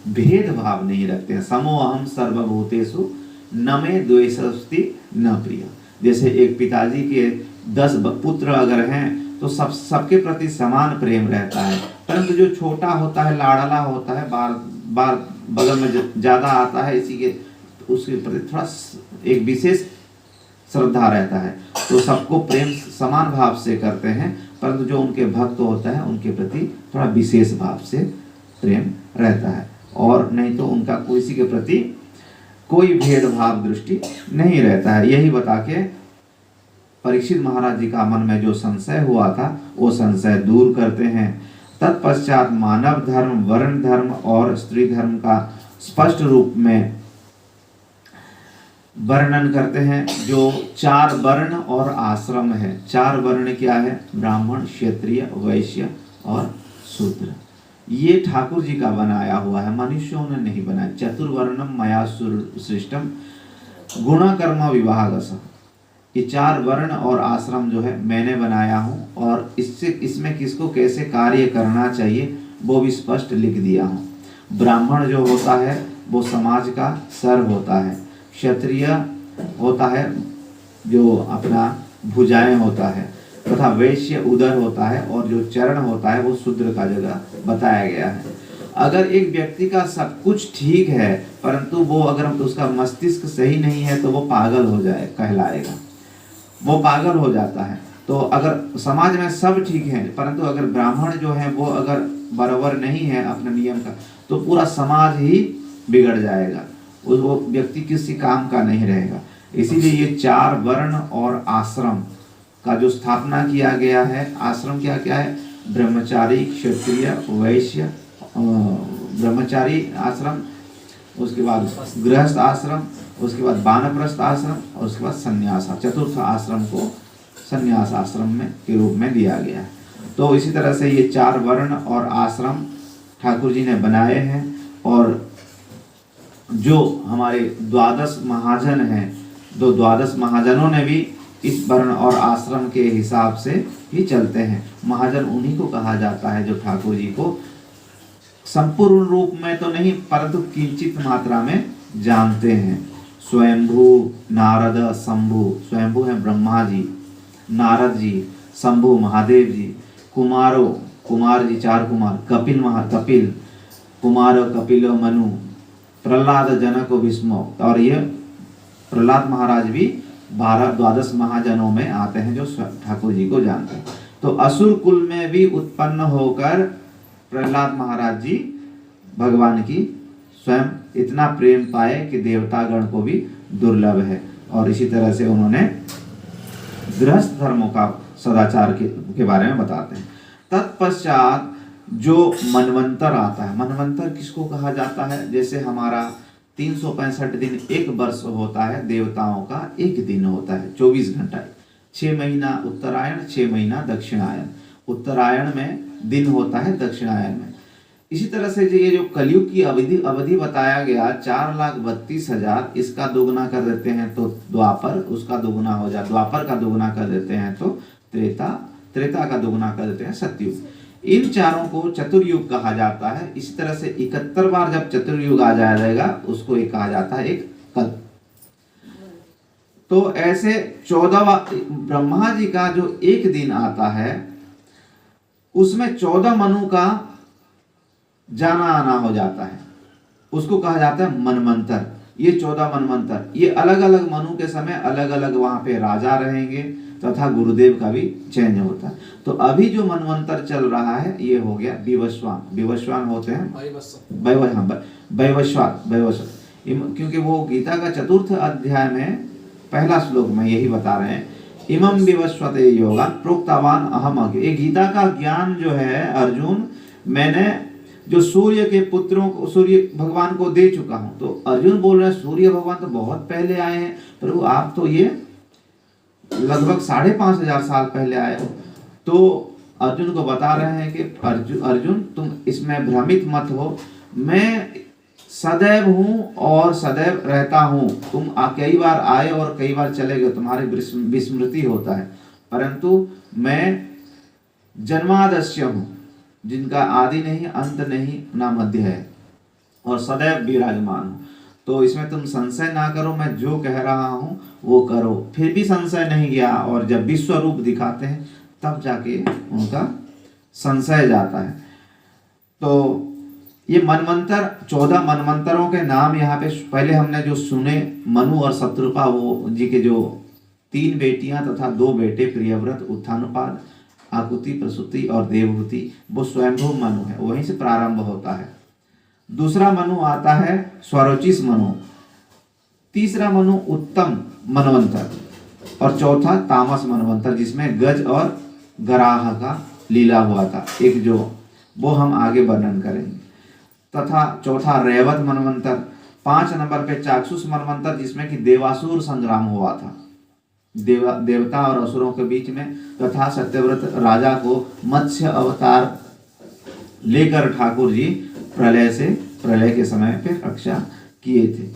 Speaker 1: भेदभाव नहीं रखते हैं। समोहम सर्वभूतेषु न मे द्वेषस्ति न प्रिय। जैसे एक पिताजी के 10 पुत्र अगर हैं तो सबके प्रति समान प्रेम रहता है, परंतु जो छोटा होता है, लाड़ला होता है, बार बगल में ज्यादा आता है, इसी के उसके प्रति थोड़ा एक विशेष श्रद्धा रहता है। तो सबको प्रेम समान भाव से करते हैं, परंतु जो उनके भक्त होता है उनके प्रति थोड़ा विशेष भाव से प्रेम रहता है, और नहीं तो उनका किसी के प्रति कोई भेदभाव दृष्टि नहीं रहता है। यही बता के परीक्षित महाराज जी का मन में जो संशय हुआ था वो संशय दूर करते हैं। तत्पश्चात मानव धर्म, वर्ण धर्म और स्त्री धर्म का स्पष्ट रूप में वर्णन करते हैं। जो 4 वर्ण और आश्रम है, 4 वर्ण क्या है, ब्राह्मण, क्षत्रिय, वैश्य और शूद्र। ये ठाकुर जी का बनाया हुआ है, मनुष्यों ने नहीं बनाया। चतुर्वर्णम मया सृष्टम गुण कर्म विभागस। ये 4 वर्ण और आश्रम जो है मैंने बनाया हूँ, और इसमें किसको कैसे कार्य करना चाहिए वो भी स्पष्ट लिख दिया हूँ। ब्राह्मण जो होता है वो समाज का सर होता है, क्षत्रिय होता है जो अपना भुजाएं होता है, तथा वैश्य उदर होता है, और जो चरण होता है वो शूद्र का जगह बताया गया है। अगर एक व्यक्ति का सब कुछ ठीक है परंतु वो अगर उसका मस्तिष्क सही नहीं है तो वो पागल हो जाए कहलाएगा, वो पागल हो जाता है। तो अगर समाज में सब ठीक है परंतु अगर ब्राह्मण जो है वो अगर बराबर नहीं है अपने नियम का, तो पूरा समाज ही बिगड़ जाएगा, वो व्यक्ति किसी काम का नहीं रहेगा। इसीलिए ये 4 वर्ण और आश्रम का जो स्थापना किया गया है, आश्रम क्या क्या है, ब्रह्मचारी, क्षत्रिय, वैश्य, ब्रह्मचारी आश्रम, उसके बाद गृहस्थ आश्रम, उसके बाद वानप्रस्थ आश्रम, और उसके बाद संन्यास। चतुर्थ आश्रम को संन्यास आश्रम में के रूप में दिया गया है। तो इसी तरह से ये 4 वर्ण और आश्रम ठाकुर जी ने बनाए हैं, और जो हमारे 12 महाजन हैं, तो 12 महाजनों ने भी इस वर्ण और आश्रम के हिसाब से ही चलते हैं। महाजन उन्हीं को कहा जाता है जो ठाकुर जी को संपूर्ण रूप में तो नहीं परंतु किंचित मात्रा में जानते हैं। स्वयंभू, नारद, शंभु। स्वयंभू है ब्रह्मा जी, नारद जी, शंभु महादेव जी, कुमारो, कुमार जी 4 कुमार, कपिल, कुमारो, कपिलो, मनु, प्रहलाद, जनक, भीष्म। और ये प्रहलाद महाराज भी 12 महाजनों में आते हैं जो ठाकुर जी को जानते हैं। तो असुर कुल में भी उत्पन्न होकर प्रहलाद महाराज जी भगवान की स्वयं इतना प्रेम पाए कि देवतागण को भी दुर्लभ है। और इसी तरह से उन्होंने गृहस्थ धर्मों का सदाचार के बारे में बताते हैं। तत्पश्चात जो मनवंतर आता है, मनवंतर किसको कहा जाता है? जैसे हमारा 365 दिन एक वर्ष होता है, देवताओं का एक दिन होता है 24 घंटा। 6 महीना उत्तरायण, 6 महीना दक्षिणायन। उत्तरायण में दिन होता है, दक्षिणायन में। इसी तरह से ये जो कलयुग की अवधि बताया गया 4,32,000, इसका दोगुना कर देते हैं तो द्वापर, उसका दोगुना हो जाए, द्वापर का दोगुना कर देते हैं तो त्रेता, त्रेता का दोगुना कर देते हैं सतयुग। इन चारों को चतुर्युग कहा जाता है। इसी तरह से 71 बार जब चतुर्युग आ जाएगा उसको एक कहा जाता है एक कल्प। तो ऐसे 14वां ब्रह्मा जी का जो एक दिन आता है उसमें 14 मनु का जाना आना हो जाता है, उसको कहा जाता है मनवंतर। ये 14 मनवंतर, ये अलग अलग मनु के समय अलग अलग वहां पे राजा रहेंगे तथा गुरुदेव का भी चयन होता है। तो अभी जो मनवंतर चल रहा है ये हो गया विवस्वान। विवस्वान होते हैं वैवस्वान, क्योंकि वो गीता का 4th अध्याय में पहला श्लोक में यही बता रहे हैं, इमं विवस्वते योगा प्रोक्तवान अहम अग्नि। ये गीता का ज्ञान जो है अर्जुन, मैंने जो सूर्य के पुत्रों को, सूर्य भगवान को दे चुका हूं। तो अर्जुन बोल रहे हैं सूर्य भगवान तो बहुत पहले आए हैं प्रभु, आप तो ये लगभग 5,500 साल पहले आए हो। तो अर्जुन को बता रहे हैं कि अर्जुन तुम इसमें भ्रमित मत हो, मैं सदैव हूं और सदैव रहता हूं। तुम कई बार आए और कई बार चले गए, तुम्हारी विस्मृति होता है, परंतु मैं जन्मादस्य हूं, जिनका आदि नहीं, अंत नहीं, ना मध्य है, और सदैव विराजमान हूं। तो इसमें तुम संशय ना करो, मैं जो कह रहा हूं वो करो। फिर भी संशय नहीं गया, और जब विश्व रूप दिखाते हैं तब जाके उनका संशय जाता है। तो ये मनवंतर, 14 मनवंतरों के नाम यहाँ पे पहले हमने जो सुने, मनु और शत्रुपा वो जी के जो 3 बेटियां तथा 2 बेटे, प्रियव्रत, उत्थानपाद, आकुति, प्रसूति और देवहूति, वो स्वयंभू मनु है, वहीं से प्रारंभ होता है। दूसरा मनु आता है स्वरोचिष मनु, तीसरा मनु उत्तम मनवंतर, और चौथा तामस मनवंतर जिसमें गज और गराह का लीला हुआ था एक, जो वो हम आगे वर्णन करेंगे। तथा चौथा रेवत मनवंतर, 5 नंबर पे चाक्षुष मनवंतर जिसमें कि देवासुर संग्राम हुआ था, देवता और असुरों के बीच में, तथा सत्यव्रत राजा को मत्स्य अवतार लेकर ठाकुर जी प्रलय के समय पे रक्षा किए थे।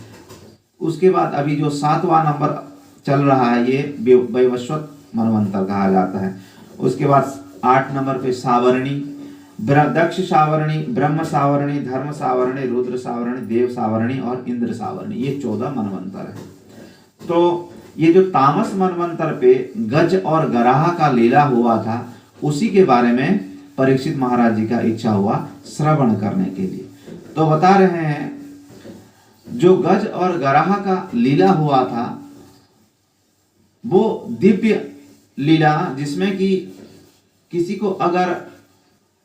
Speaker 1: उसके बाद अभी जो 7वां नंबर चल रहा है ये वैवस्वत मनवंतर कहा जाता है। उसके बाद 8 नंबर पे सावरणी, दक्ष सावरणी, ब्रह्म सावरणी, धर्म सावरणी, रुद्र सावरणी, देव सावरणी और इंद्र सावरणी, ये 14 मनवंतर है। तो ये जो तामस मनवंतर पे गज और गराह का लीला हुआ था, उसी के बारे में परीक्षित महाराज जी का इच्छा हुआ श्रवण करने के लिए। तो बता रहे हैं जो गज और गराह का लीला हुआ था वो दिव्य लीला, जिसमें कि किसी को अगर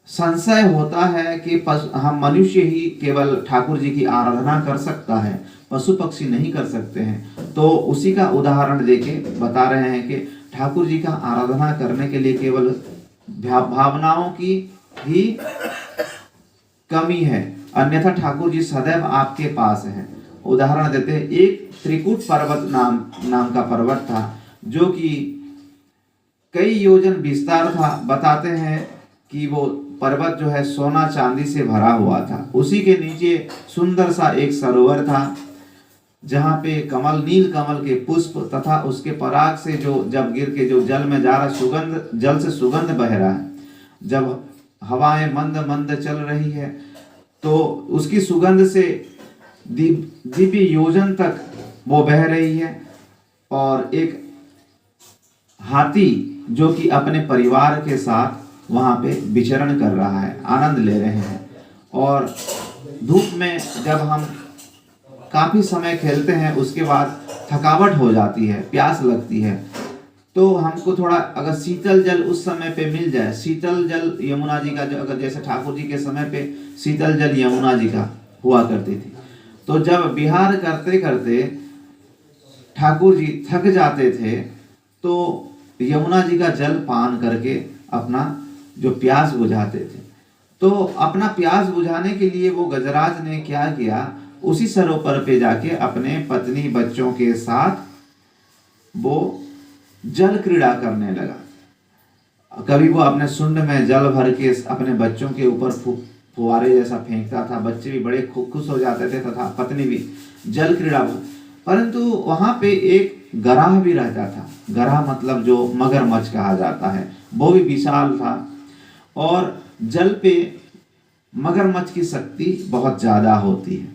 Speaker 1: संशय होता है कि हम मनुष्य ही केवल ठाकुर जी की आराधना कर सकता है, पशु पक्षी नहीं कर सकते हैं, तो उसी का उदाहरण देके बता रहे हैं कि ठाकुर जी का आराधना करने के लिए केवल भावनाओं की ही कमी है, अन्यथा ठाकुर जी सदैव आपके पास है। उदाहरण देते हैं, एक त्रिकूट पर्वत नाम का पर्वत था जो कि कई योजन विस्तार था। बताते हैं कि वो पर्वत जो है सोना चांदी से भरा हुआ था। उसी के नीचे सुंदर सा एक सरोवर था जहाँ पे कमल, नील कमल के पुष्प तथा उसके पराग से जो जब गिर के जो जल में जा रहा सुगंध, जल से सुगंध बह रहा है, जब हवाएं मंद मंद चल रही है तो उसकी सुगंध से दिव्य योजन तक वो बह रही है। और एक हाथी जो कि अपने परिवार के साथ वहाँ पे विचरण कर रहा है, आनंद ले रहे हैं। और धूप में जब हम काफ़ी समय खेलते हैं उसके बाद थकावट हो जाती है, प्यास लगती है, तो हमको थोड़ा अगर शीतल जल उस समय पे मिल जाए, शीतल जल यमुना जी का, जो अगर जैसे ठाकुर जी के समय पे शीतल जल यमुना जी का हुआ करती थी, तो जब विहार करते करते ठाकुर जी थक जाते थे तो यमुना जी का जल पान करके अपना जो प्यास बुझाते थे। तो अपना प्यास बुझाने के लिए वो गजराज ने क्या किया, उसी सरोवर पे जाके अपने पत्नी बच्चों के साथ वो जल क्रीड़ा करने लगा। कभी वो अपने सुंड में जल भर के अपने बच्चों के ऊपर फुवारे जैसा फेंकता था, बच्चे भी बड़े खुश हो जाते थे तथा पत्नी भी जल क्रीड़ा। परंतु वहां पे एक गराह भी रहता था। गराह मतलब जो मगरमच्छ कहा जाता है, वो भी विशाल था और जल पे मगरमच्छ की शक्ति बहुत ज्यादा होती है।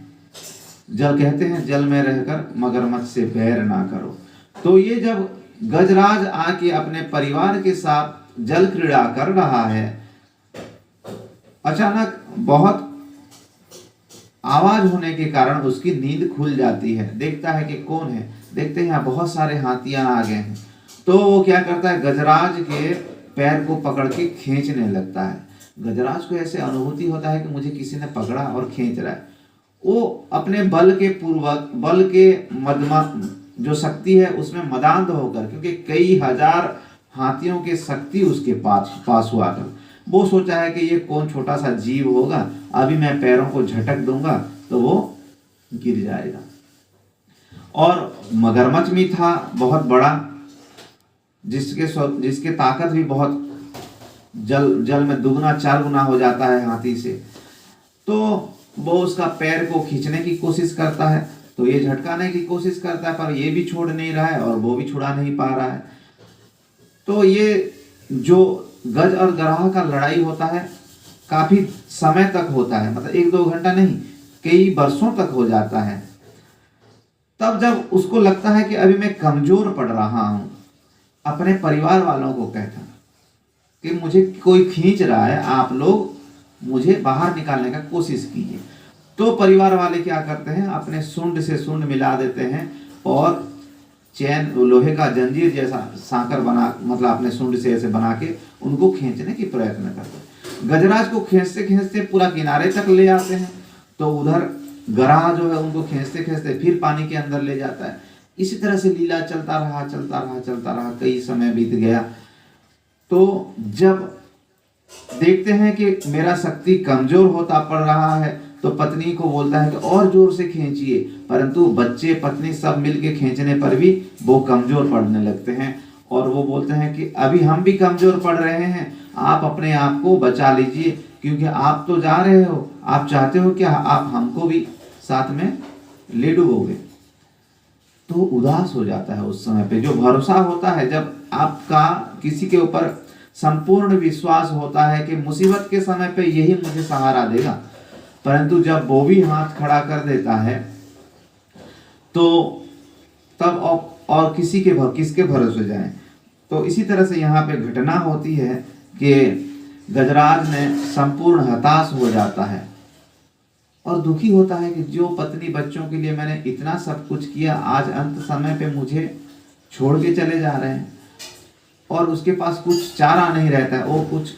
Speaker 1: जल कहते हैं जल में रहकर मगरमच्छ से बैर ना करो। तो ये जब गजराज आके अपने परिवार के साथ जल क्रीड़ा कर रहा है, अचानक बहुत आवाज होने के कारण उसकी नींद खुल जाती है। देखता है कि कौन है, देखते हैं यहाँ बहुत सारे हाथियां आ गए हैं। तो वो क्या करता है, गजराज के पैर को पकड़ के खींचने लगता है। गजराज को ऐसे अनुभूति होता है कि मुझे किसी ने पकड़ा और खींच रहा है। वो अपने बल के पूर्वक, बल के मदमा जो शक्ति है उसमें मदांध होकर, क्योंकि कई हजार हाथियों की शक्ति उसके पास हुआ था, वो सोचा है कि ये कौन छोटा सा जीव होगा, अभी मैं पैरों को झटक दूंगा तो वो गिर जाएगा। और मगरमच्छ भी था बहुत बड़ा, जिसके ताकत भी बहुत जल में दुगना 4 गुना हो जाता है हाथी से। तो वो उसका पैर को खींचने की कोशिश करता है, तो ये झटकाने की कोशिश करता है, पर ये भी छोड़ नहीं रहा है और वो भी छुड़ा नहीं पा रहा है। तो ये जो गज और गराह का लड़ाई होता है काफी समय तक होता है, मतलब 1-2 घंटा नहीं, कई वर्षों तक हो जाता है। तब जब उसको लगता है कि अभी मैं कमजोर पड़ रहा हूं, अपने परिवार वालों को कहता कि मुझे कोई खींच रहा है, आप लोग मुझे बाहर निकालने का कोशिश कीजिए। तो परिवार वाले क्या करते हैं, अपने सुंड से सुंड मिला देते हैं और चैन, लोहे का जंजीर जैसा सांकर बना, मतलब अपने सुंड से ऐसे बना के उनको खींचने की प्रयत्न करते हैं। गजराज को खींचते खींचते पूरा किनारे तक ले आते हैं, तो उधर गराह जो है उनको खींचते खींचते फिर पानी के अंदर ले जाता है। इसी तरह से लीला चलता रहा, कई समय बीत गया। तो जब देखते हैं कि मेरा शक्ति कमजोर होता पड़ रहा है, तो पत्नी को बोलता है कि और जोर से खींचिए, परंतु बच्चे पत्नी सब मिलके खींचने पर भी वो कमजोर पड़ने लगते हैं और वो बोलते हैं कि अभी हम भी कमजोर पड़ रहे हैं, आप अपने आप को बचा लीजिए, क्योंकि आप तो जा रहे हो, आप चाहते हो कि आप हमको भी साथ में ले डूबोगे। तो उदास हो जाता है उस समय पे। जो भरोसा होता है, जब आपका किसी के ऊपर संपूर्ण विश्वास होता है कि मुसीबत के समय पे यही मुझे सहारा देगा, परंतु जब वो भी हाथ खड़ा कर देता है तो तब और किसके भरोसे जाएं। तो इसी तरह से यहाँ पे घटना होती है कि गजराज ने संपूर्ण हताश हो जाता है और दुखी होता है कि जो पत्नी बच्चों के लिए मैंने इतना सब कुछ किया, आज अंत समय पे मुझे छोड़ के चले जा रहे हैं और उसके पास कुछ चारा नहीं रहता है। वो कुछ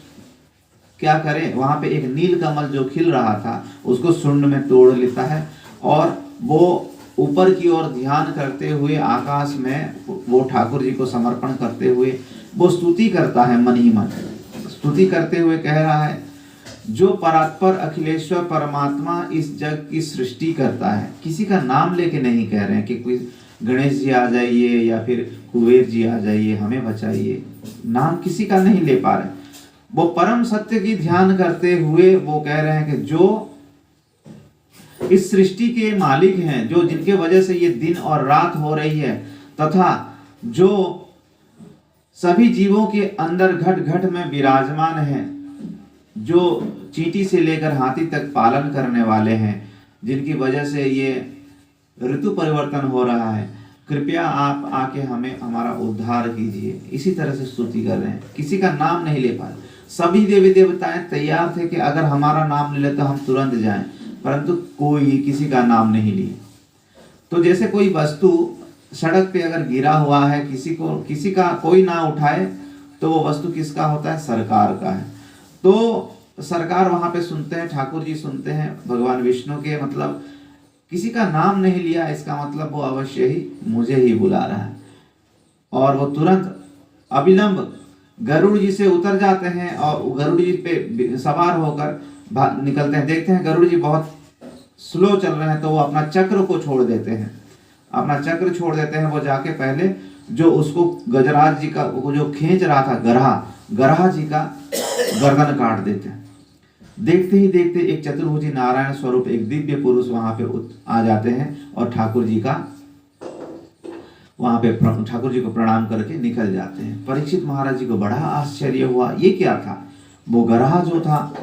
Speaker 1: क्या करे, वहां पे एक नील कमल जो खिल रहा था उसको सुंड में तोड़ लेता है और वो ऊपर की ओर ध्यान करते हुए आकाश में वो ठाकुर जी को समर्पण करते हुए वो स्तुति करता है, मन ही मन स्तुति करते हुए कह रहा है, जो परात्पर अखिलेश्वर परमात्मा इस जग की सृष्टि करता है। किसी का नाम लेके नहीं कह रहे हैं कि कोई गणेश जी आ जाइए या फिर कुबेर जी आ जाइए, हमें बचाइए, नाम किसी का नहीं ले पा रहे। वो परम सत्य की ध्यान करते हुए वो कह रहे हैं कि जो इस सृष्टि के मालिक हैं, जो जिनके वजह से ये दिन और रात हो रही है, तथा जो सभी जीवों के अंदर घट घट में विराजमान है, जो चींटी से लेकर हाथी तक पालन करने वाले हैं, जिनकी वजह से ये ऋतु परिवर्तन हो रहा है, कृपया आप आके हमें हमारा उद्धार कीजिए। इसी तरह से स्तुति कर रहे हैं, किसी का नाम नहीं ले पा रहे। सभी देवी देवताएं तैयार थे कि अगर हमारा नाम ले ले तो हम तुरंत जाएं, परंतु कोई किसी का नाम नहीं लिए। तो जैसे कोई वस्तु सड़क पे अगर गिरा हुआ है, किसी का कोई ना उठाए, तो वो वस्तु किसका होता है, सरकार का है। तो सरकार वहां पे सुनते हैं, ठाकुर जी सुनते हैं भगवान विष्णु के, मतलब किसी का नाम नहीं लिया, इसका मतलब वो अवश्य ही मुझे ही बुला रहा है। और वो तुरंत अविलंब गरुड़ जी से उतर जाते हैं और गरुड़ जी पे सवार होकर निकलते हैं। देखते हैं गरुड़ जी बहुत स्लो चल रहे हैं, तो वो अपना चक्र को छोड़ देते हैं, अपना चक्र छोड़ देते हैं। वो जाके पहले जो उसको गजराज जी का वो जो खींच रहा था गरहा जी का गर्दन काट देते हैं। देखते ही देखते एक चतुर्भुजी नारायण स्वरूप एक दिव्य पुरुष वहां पे आ जाते हैं और ठाकुर जी को प्रणाम करके निकल जाते हैं। परीक्षित महाराज जी को बड़ा आश्चर्य हुआ, ये क्या था? वो गरहा जो था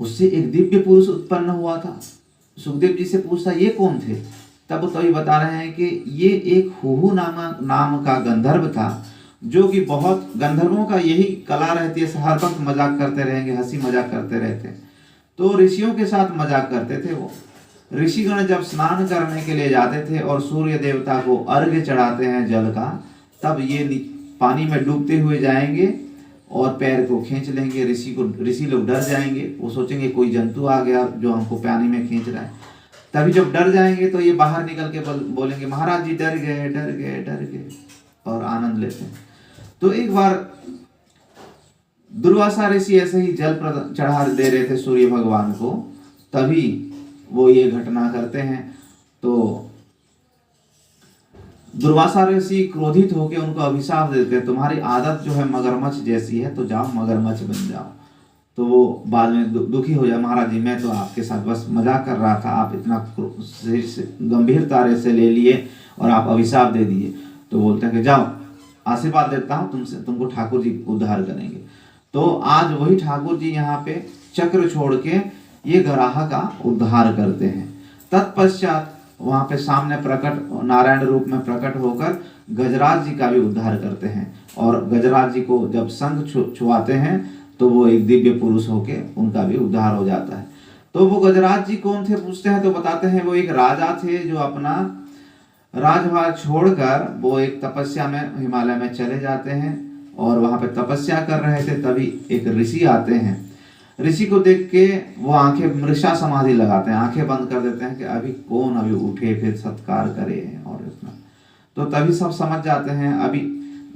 Speaker 1: उससे एक दिव्य पुरुष उत्पन्न हुआ था। सुखदेव जी से पूछा ये कौन थे? तब तभी बता रहे हैं कि ये एक हुहु नाम का गंधर्व था, जो कि बहुत गंधर्वों का यही कला रहती है, हर वक्त मजाक करते रहेंगे, हंसी मजाक करते रहते हैं। तो ऋषियों के साथ मजाक करते थे वो। ऋषिगण जब स्नान करने के लिए जाते थे और सूर्य देवता को अर्घ्य चढ़ाते हैं जल का, तब ये पानी में डूबते हुए जाएंगे और पैर को खींच लेंगे। ऋषि लोग डर जाएंगे, वो सोचेंगे कोई जंतु आ गया जो हमको पानी में खींच रहा है। तभी जब डर जाएंगे तो ये बाहर निकल के बोलेंगे महाराज जी डर गए डर गए डर गए, और आनंद लेते हैं। तो एक बार दुर्वासा ऋषि ऐसे ही जल चढ़ा दे रहे थे सूर्य भगवान को, तभी वो ये घटना करते हैं। तो दुर्वासा ऋषि क्रोधित होकर उनको अभिशाप देते हैं, तुम्हारी आदत जो है मगरमच्छ जैसी है, तो जाओ मगरमच्छ बन जाओ। तो वो बाद में दुखी हो जाए, महाराज जी मैं तो आपके साथ बस मजाक कर रहा था, आप इतना गंभीरता से ले लिए और आप अभिशाप दे दिए। तो बोलते हैं कि जाओ आशीर्वाद देता हूँ तुमको ठाकुर जी उद्धार करेंगे। तो आज वही ठाकुर जी यहाँ पे चक्र छोड़ के ये गराहा का उद्धार करते हैं। तत्पश्चात वहां पे सामने प्रकट नारायण रूप में प्रकट होकर गजराज जी का भी उद्धार करते हैं। और गजराज जी को जब संग छुआते हैं तो वो एक दिव्य पुरुष होके उनका भी उद्धार हो जाता है। तो वो गजराज जी कौन थे पूछते हैं तो बताते हैं वो एक राजा थे जो अपना राजभार छोड़कर वो एक तपस्या में हिमालय में चले जाते हैं और वहां पे तपस्या कर रहे थे। तभी एक ऋषि आते हैं, ऋषि को देख के वो आंखें मृषा समाधि लगाते हैं, आंखें बंद कर देते हैं कि अभी कौन अभी उठे फिर सत्कार करे और इतना। तो तभी सब समझ जाते हैं अभी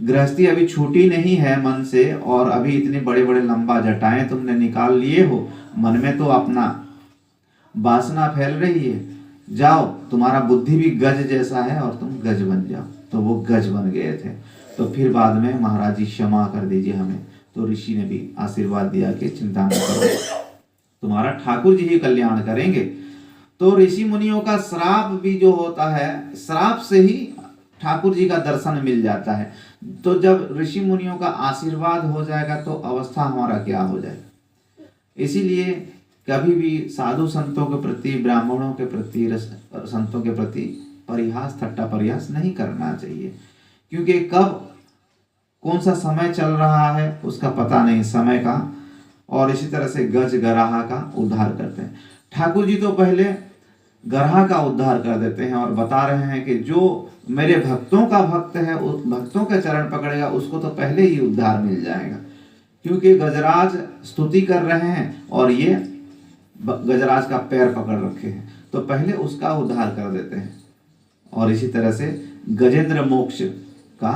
Speaker 1: गृहस्थी अभी छूटी नहीं है मन से, और अभी इतने बड़े बड़े लंबा जटाएं तुमने निकाल लिए हो, मन में तो अपना वासना फैल रही है, जाओ तुम्हारा बुद्धि भी गज जैसा है और तुम गज बन जाओ। तो वो गज बन गए थे। तो फिर बाद में महाराज जी क्षमा कर दीजिए हमें। तो ऋषि ने भी आशीर्वाद दिया कि चिंता न करो, तुम्हारा ठाकुर जी ही कल्याण करेंगे। तो ऋषि मुनियों का श्राप भी जो होता है, श्राप से ही ठाकुर जी का दर्शन मिल जाता है। तो जब ऋषि मुनियों का आशीर्वाद हो जाएगा तो अवस्था हमारा क्या हो जाएगा। इसीलिए कभी भी साधु संतों के प्रति, ब्राह्मणों के प्रति, संतों के प्रति परिहास, ठट्टा परिहास नहीं करना चाहिए, क्योंकि कब कौन सा समय चल रहा है उसका पता नहीं समय का। और इसी तरह से गज गराहा का उद्धार करते हैं। ठाकुर जी तो पहले गराहा का उद्धार कर देते हैं और बता रहे हैं कि जो मेरे भक्तों का भक्त है, उस भक्तों के चरण पकड़ेगा उसको तो पहले ही उद्धार मिल जाएगा, क्योंकि गजराज स्तुति कर रहे हैं और ये गजराज का पैर पकड़ रखे हैं, तो पहले उसका उद्धार कर देते हैं। और इसी तरह से गजेंद्र मोक्ष का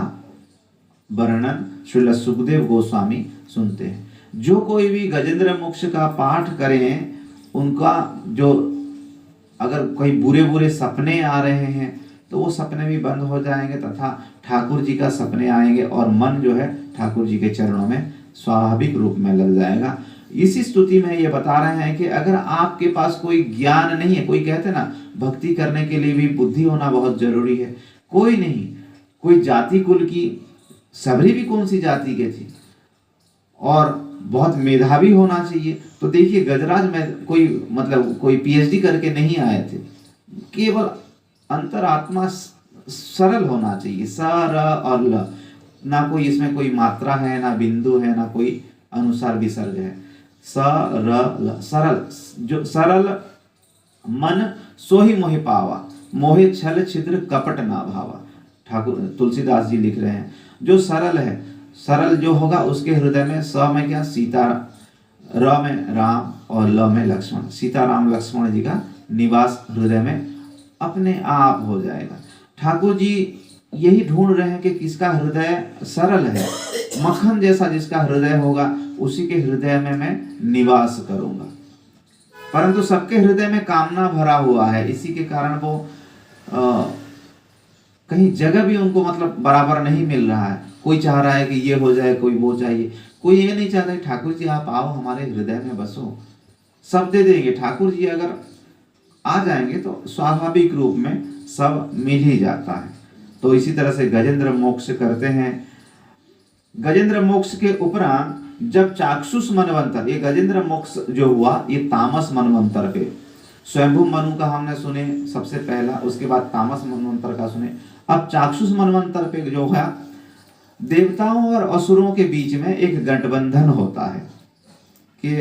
Speaker 1: वर्णन श्रील सुखदेव गोस्वामी सुनते हैं। जो कोई भी गजेंद्र मोक्ष का पाठ करें, उनका जो अगर कोई बुरे बुरे सपने आ रहे हैं तो वो सपने भी बंद हो जाएंगे तथा ठाकुर जी का सपने आएंगे और मन जो है ठाकुर जी के चरणों में स्वाभाविक रूप में लग जाएगा। इसी स्तुति में ये बता रहे हैं कि अगर आपके पास कोई ज्ञान नहीं है, कोई कहते ना भक्ति करने के लिए भी बुद्धि होना बहुत जरूरी है, कोई नहीं, कोई जाति कुल की, सबरी भी कौन सी जाति के थी, और बहुत मेधावी होना चाहिए। तो देखिए गजराज में कोई पीएचडी करके नहीं आए थे, केवल अंतरात्मा सरल होना चाहिए, स र और ल, ना कोई इसमें कोई मात्रा है, ना बिंदु है, ना कोई अनुसार विसर्ग है, स र ल, सरल। जो सरल मन सो ही मोहि पावा, मोहे छल छिद्र कपट ना भावा। ठाकुर तुलसीदास जी लिख रहे हैं जो सरल है, सरल जो होगा उसके हृदय में स में क्या, सीता, र में राम और ल में लक्ष्मण, सीता राम लक्ष्मण जी का निवास हृदय में अपने आप हो जाएगा। ठाकुर जी यही ढूंढ रहे हैं कि किसका हृदय सरल है, मक्खन जैसा जिसका हृदय होगा उसी के हृदय में मैं निवास करूंगा। परंतु सबके हृदय में कामना भरा हुआ है, इसी के कारण वो कहीं जगह भी उनको मतलब बराबर नहीं मिल रहा है। कोई चाह रहा है कि ये हो जाए, कोई वो चाहिए, कोई ये नहीं चाहता ठाकुर जी आप आओ हमारे हृदय में बसो, सब दे देंगे। ठाकुर जी अगर आ जाएंगे तो स्वाभाविक रूप में सब मिल ही जाता है। तो इसी तरह से गजेंद्र मोक्ष करते हैं। गजेंद्र मोक्ष के उपरांत जब चाक्षुष मनवंतर, ये गजेंद्र मोक्ष जो हुआ ये तामस मनवंतर पे, स्वयंभू मनु का हमने सुने सबसे पहला, उसके बाद तामस मनवंतर का सुने। अब चाक्षुष मनवंतर पे जो है देवताओं और असुरों के बीच में एक गठबंधन होता है कि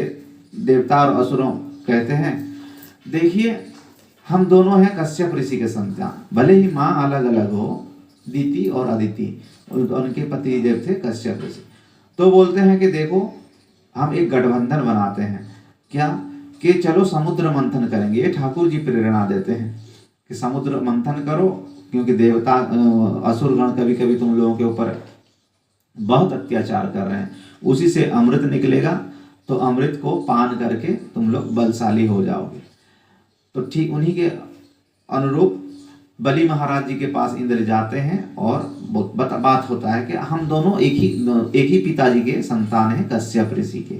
Speaker 1: देवता और असुरों कहते हैं देखिए हम दोनों हैं कश्यप ऋषि के संतान, भले ही माँ अलग अलग हो, दीति और अदिति, उनके पति देव थे कश्यप ऋषि। तो बोलते हैं कि देखो हम एक गठबंधन बनाते हैं, क्या कि चलो समुद्र मंथन करेंगे। ये ठाकुर जी प्रेरणा देते हैं कि समुद्र मंथन करो, क्योंकि देवता असुरगण कभी कभी तुम लोगों के ऊपर बहुत अत्याचार कर रहे हैं, उसी से अमृत निकलेगा, तो अमृत को पान करके तुम लोग बलशाली हो जाओगे। तो ठीक उन्हीं के अनुरूप बलि महाराज जी के पास इंद्र जाते हैं और बात होता है कि हम दोनों एक ही पिताजी के संतान हैं कश्यप ऋषि के,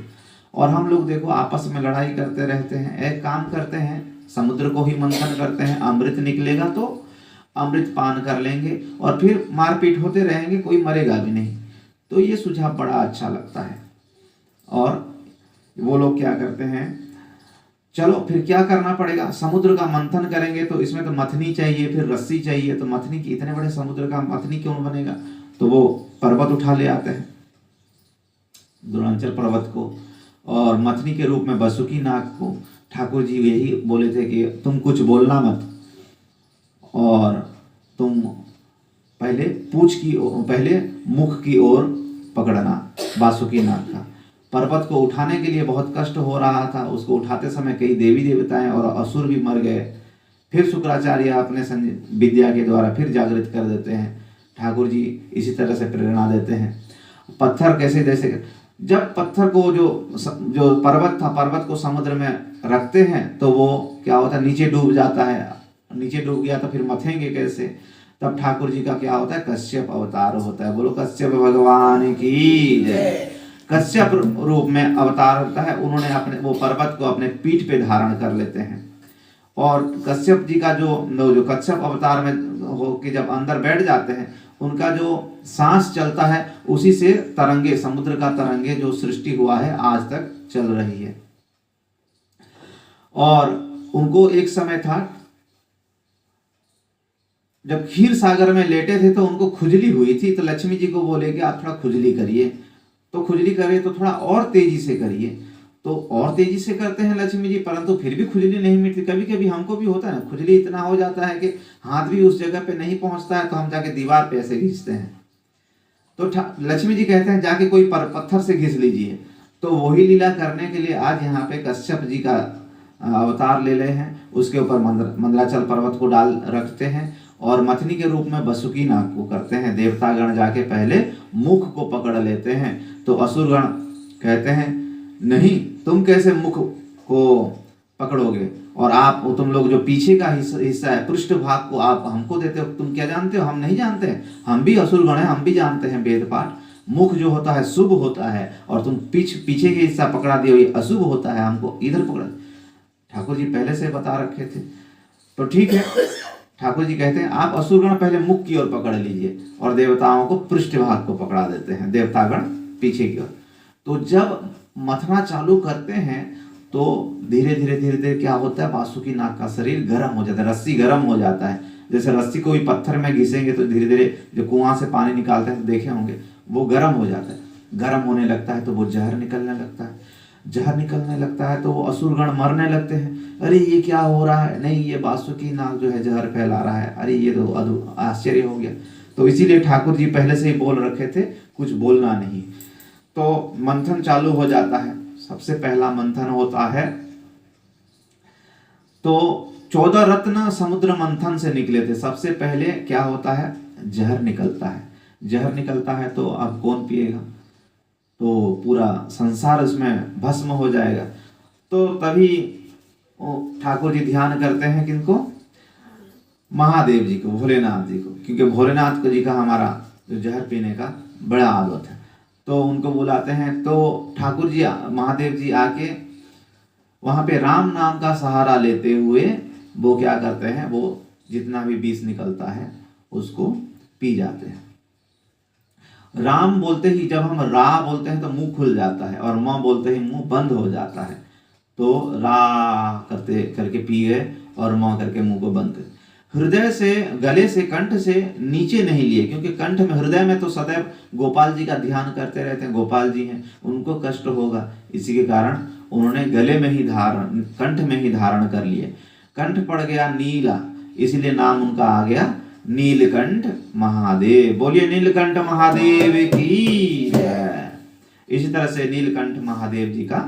Speaker 1: और हम लोग देखो आपस में लड़ाई करते रहते हैं। एक काम करते हैं समुद्र को ही मंथन करते हैं, अमृत निकलेगा तो अमृत पान कर लेंगे और फिर मारपीट होते रहेंगे, कोई मरेगा भी नहीं। तो ये सुझाव बड़ा अच्छा लगता है। और वो लोग क्या करते हैं, चलो फिर क्या करना पड़ेगा, समुद्र का मंथन करेंगे तो इसमें तो मथनी चाहिए, फिर रस्सी चाहिए, तो मथनी की इतने बड़े समुद्र का मथनी क्यों बनेगा, तो वो पर्वत उठा ले आते हैं द्रोणाचल पर्वत को, और मथनी के रूप में वासुकी नाग को। ठाकुर जी यही बोले थे कि तुम कुछ बोलना मत, और तुम पहले मुख की ओर पकड़ना वासुकी नाग का। पर्वत को उठाने के लिए बहुत कष्ट हो रहा था, उसको उठाते समय कई देवी देवताएं और असुर भी मर गए। फिर शुक्राचार्य अपने विद्या के द्वारा फिर जागृत कर देते हैं। ठाकुर जी इसी तरह से प्रेरणा देते हैं। पत्थर कैसे, जैसे जब पत्थर को जो पर्वत था, पर्वत को समुद्र में रखते हैं तो वो क्या होता है, नीचे डूब जाता है। नीचे डूब गया तो फिर मथेंगे कैसे, तब ठाकुर जी का क्या होता है, कश्यप अवतार होता है। बोलो कश्यप भगवान की जय। कश्यप रूप में अवतार होता है, उन्होंने अपने वो पर्वत को अपने पीठ पे धारण कर लेते हैं। और कश्यप जी का जो कश्यप अवतार में हो के जब अंदर बैठ जाते हैं, उनका जो सांस चलता है उसी से तरंगे, समुद्र का तरंगे जो सृष्टि हुआ है आज तक चल रही है। और उनको एक समय था जब क्षीर सागर में लेटे थे तो उनको खुजली हुई थी, तो लक्ष्मी जी को बोले कि आप थोड़ा खुजली करिए। तो खुजली करे तो थोड़ा और तेजी से करिए, तो और तेजी से करते हैं लक्ष्मी जी, परंतु फिर भी खुजली नहीं मिटती। कभी कभी हमको भी होता है ना, खुजली इतना हो जाता है कि हाथ भी उस जगह पे नहीं पहुंचता है, तो हम जाके दीवार पे ऐसे घिसते हैं। तो लक्ष्मी जी कहते हैं जाके कोई पत्थर से घिस लीजिए। तो वही लीला करने के लिए आज यहाँ पे कश्यप जी का अवतार ले रहे हैं, उसके ऊपर मंदराचल पर्वत को डाल रखते हैं और मथनी के रूप में वासुकी नाग को करते हैं। देवतागण जाके पहले मुख को पकड़ लेते हैं, तो असुरगण कहते हैं नहीं, तुम कैसे मुख को पकड़ोगे, और आप तुम लोग जो पीछे का हिस्सा है, पृष्ठ भाग को आप हमको देते हो, तुम क्या जानते हो, हम नहीं जानते हैं, हम भी असुरगण हैं, हम भी जानते हैं वेद पाठ। मुख जो होता है शुभ होता है, और तुम पीछे के हिस्सा पकड़ा दिए, ये अशुभ होता है, हमको इधर पकड़ा। ठाकुर जी पहले से बता रखे थे। तो ठीक है, ठाकुर जी कहते हैं आप असुरगण पहले मुख की ओर पकड़ लीजिए और देवताओं को पृष्ठ भाग को पकड़ा देते हैं, देवतागण पीछे की ओर। तो जब मथना चालू करते हैं तो धीरे धीरे क्या होता है, वासुकी नाग का शरीर गर्म हो जाता है, रस्सी गर्म हो जाता है। जैसे रस्सी को भी पत्थर में घिसेंगे तो धीरे धीरे जो कुआं से पानी निकालते हैं तो देखे होंगे, वो गर्म हो जाता है। गर्म होने लगता है तो वो जहर निकलने लगता है, जहर निकलने लगता है तो वो असुरगण मरने लगते हैं। अरे ये क्या हो रहा है, नहीं ये वासुकी नाग जो है जहर फैला रहा है, अरे ये तो आश्चर्य हो गया। तो इसीलिए ठाकुर जी पहले से ही बोल रखे थे कुछ बोलना नहीं। तो मंथन चालू हो जाता है। सबसे पहला मंथन होता है तो 14 रत्न समुद्र मंथन से निकले थे। सबसे पहले क्या होता है, जहर निकलता है। जहर निकलता है तो अब कौन पिएगा, तो पूरा संसार उसमें भस्म हो जाएगा। तो तभी ठाकुर जी ध्यान करते हैं किनको, महादेव जी को, भोलेनाथ जी को, क्योंकि भोलेनाथ जी का हमारा जो जहर पीने का बड़ा आदत है। तो उनको बुलाते हैं। तो ठाकुर जी, महादेव जी आके वहां पे राम नाम का सहारा लेते हुए वो क्या करते हैं, वो जितना भी विष निकलता है उसको पी जाते हैं। राम बोलते ही, जब हम रा बोलते हैं तो मुंह खुल जाता है, और माँ बोलते ही मुंह बंद हो जाता है। तो रा करते करके पिए और माँ करके मुंह को बंद कर, हृदय से, गले से, कंठ से नीचे नहीं लिए, क्योंकि कंठ में, हृदय में तो सदैव गोपाल जी का ध्यान करते रहते हैं, गोपाल जी हैं, उनको कष्ट होगा, इसी के कारण उन्होंने गले में ही धारण, कंठ में ही धारण कर लिए। कंठ पड़ गया नीला, इसलिए नाम उनका आ गया नीलकंठ महादेव। बोलिए नीलकंठ महादेव की जय। इसी तरह से नीलकंठ महादेव जी का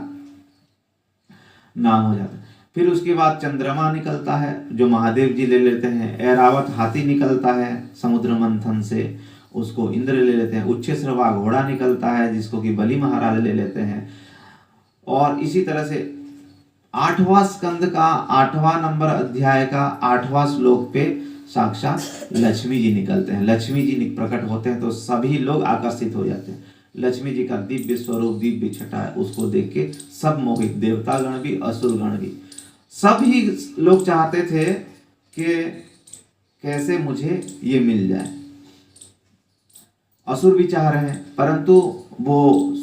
Speaker 1: नाम हो जाता है। फिर उसके बाद चंद्रमा निकलता है, जो महादेव जी ले लेते हैं। ऐरावत हाथी निकलता है समुद्र मंथन से, उसको इंद्र ले लेते हैं। उच्छ्रवा घोड़ा निकलता है, जिसको कि बलि महाराज ले लेते हैं। और इसी तरह से 8वां स्कंद का 8वां नंबर अध्याय का 8वां श्लोक पे साक्षात लक्ष्मी जी निकलते हैं। लक्ष्मी जी प्रकट होते हैं तो सभी लोग आकर्षित हो जाते हैं। लक्ष्मी जी का दिव्य स्वरूप, दिव्य छटा है, उसको देख के सब मोहित, देवतागण भी, असुरगण भी, सभी लोग चाहते थे कि कैसे मुझे ये मिल जाए। असुर भी चाह रहे हैं, परंतु वो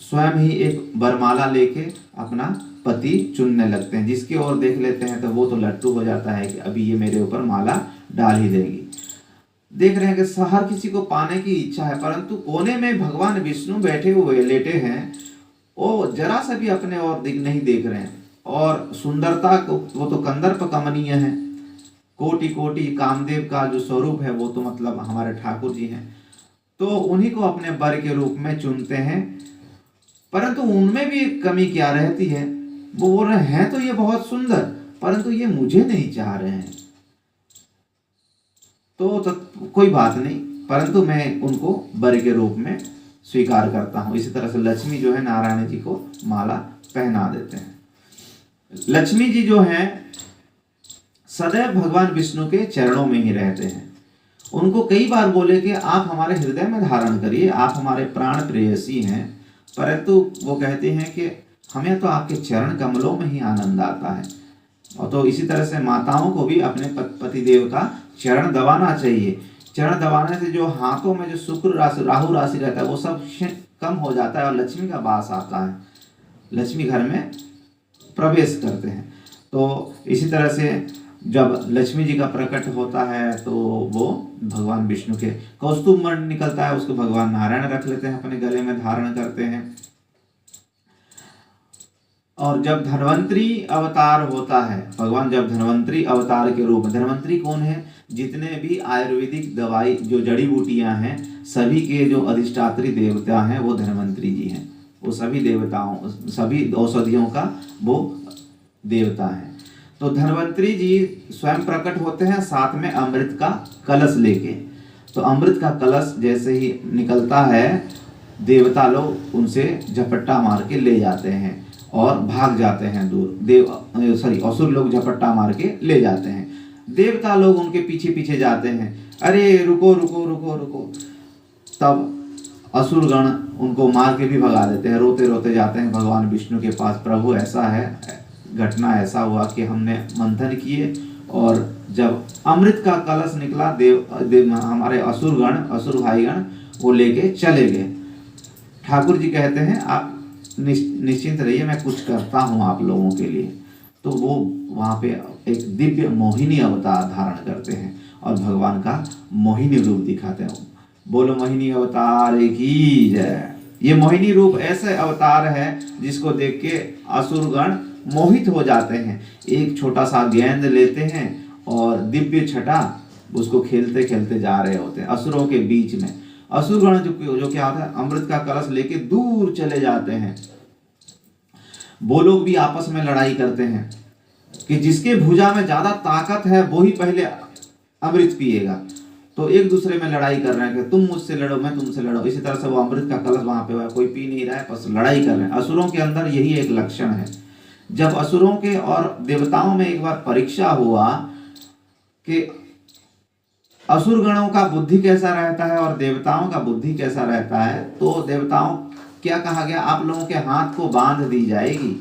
Speaker 1: स्वयं ही एक वरमाला लेके अपना पति चुनने लगते हैं। जिसकी ओर देख लेते हैं तो वो तो लट्टू हो जाता है कि अभी ये मेरे ऊपर माला डाल ही देगी। देख रहे हैं कि हर किसी को पाने की इच्छा है, परंतु कोने में भगवान विष्णु बैठे हुए, लेटे हैं, वो जरा सा भी अपने ओर नहीं देख रहे हैं। और सुंदरता को, वो तो कंदर्प कमनीय है, कोटि कोटि कामदेव का जो स्वरूप है वो तो मतलब हमारे ठाकुर जी हैं। तो उन्हीं को अपने वर के रूप में चुनते हैं, परंतु उनमें भी एक कमी क्या रहती है, वो बोल रहे हैं तो ये बहुत सुंदर, परंतु ये मुझे नहीं चाह रहे हैं। तो कोई बात नहीं, परंतु मैं उनको वर के रूप में स्वीकार करता हूं। इसी तरह से लक्ष्मी जो है नारायण जी को माला पहना देते हैं। लक्ष्मी जी जो हैं सदैव भगवान विष्णु के चरणों में ही रहते हैं। उनको कई बार बोले कि आप हमारे हृदय में धारण करिए, आप हमारे प्राण प्रेयसी हैं, परंतु वो कहते हैं कि हमें तो आपके चरण कमलों में ही आनंद आता है। और तो इसी तरह से माताओं को भी अपने पतिदेव का चरण दबाना चाहिए। चरण दबाने से जो हाथों में जो शुक्र राशि, राहु राशि रहता है, वो सब कम हो जाता है और लक्ष्मी का वास आता है, लक्ष्मी घर में प्रवेश करते हैं। तो इसी तरह से जब लक्ष्मी जी का प्रकट होता है तो वो भगवान विष्णु के कौस्तुभ मणि निकलता है, उसको भगवान नारायण रख लेते हैं, अपने गले में धारण करते हैं। और जब धन्वंतरी अवतार होता है, भगवान जब धन्वंतरी अवतार के रूप में, धन्वंतरी कौन है, जितने भी आयुर्वेदिक दवाई जो जड़ी बूटियां हैं, सभी के जो अधिष्ठात्री देवता हैं वो धन्वंतरी जी हैं। वो सभी देवताओं, सभी औषधियों का वो देवता है। तो धन्वंतरी जी स्वयं प्रकट होते हैं, साथ में अमृत का कलश लेके। तो अमृत का कलश जैसे ही निकलता है, देवता लोग उनसे झपट्टा मार के ले जाते हैं और भाग जाते हैं दूर। असुर लोग झपट्टा मार के ले जाते हैं, देवता लोग उनके पीछे पीछे जाते हैं, अरे रुको रुको रुको रुको। तब असुरगण उनको मार के भी भगा देते हैं, रोते रोते जाते हैं भगवान विष्णु के पास, प्रभु ऐसा है, घटना ऐसा हुआ कि हमने मंथन किए और जब अमृत का कलश निकला, हमारे असुरगण, असुर भाईगण वो लेके चले गए। ठाकुर जी कहते हैं आप निश्चिंत रहिए, मैं कुछ करता हूँ आप लोगों के लिए। तो वो वहाँ पे एक दिव्य मोहिनी अवतार धारण करते हैं और भगवान का मोहिनी रूप दिखाते हैं। बोलो मोहिनी अवतार की जय। ये मोहिनी रूप ऐसे अवतार है जिसको देख के असुरगण मोहित हो जाते हैं। एक छोटा सा गेंद लेते हैं और दिव्य छटा उसको खेलते खेलते जा रहे होते हैं असुरों के बीच में। असुरगण जो क्या होता है, अमृत का कलश लेके दूर चले जाते हैं। वो लोग भी आपस में लड़ाई करते हैं। कि जिसके भुजा में ज्यादा ताकत है वो ही पहले अमृत पिएगा। तो एक दूसरे में लड़ाई कर रहे हैं कि तुम मुझसे लड़ो मैं तुमसे लड़ो, इसी तरह से वो अमृत का कलश वहां पे हुआ, कोई पी नहीं रहा है, बस लड़ाई कर रहे हैं। असुरों के अंदर यही एक लक्षण है। जब असुरों के और देवताओं में एक बार परीक्षा हुआ कि असुर गणों का बुद्धि कैसा रहता है और देवताओं का बुद्धि कैसा रहता है, तो देवताओं क्या कहा गया, आप लोगों के हाथ को बांध दी जाएगी,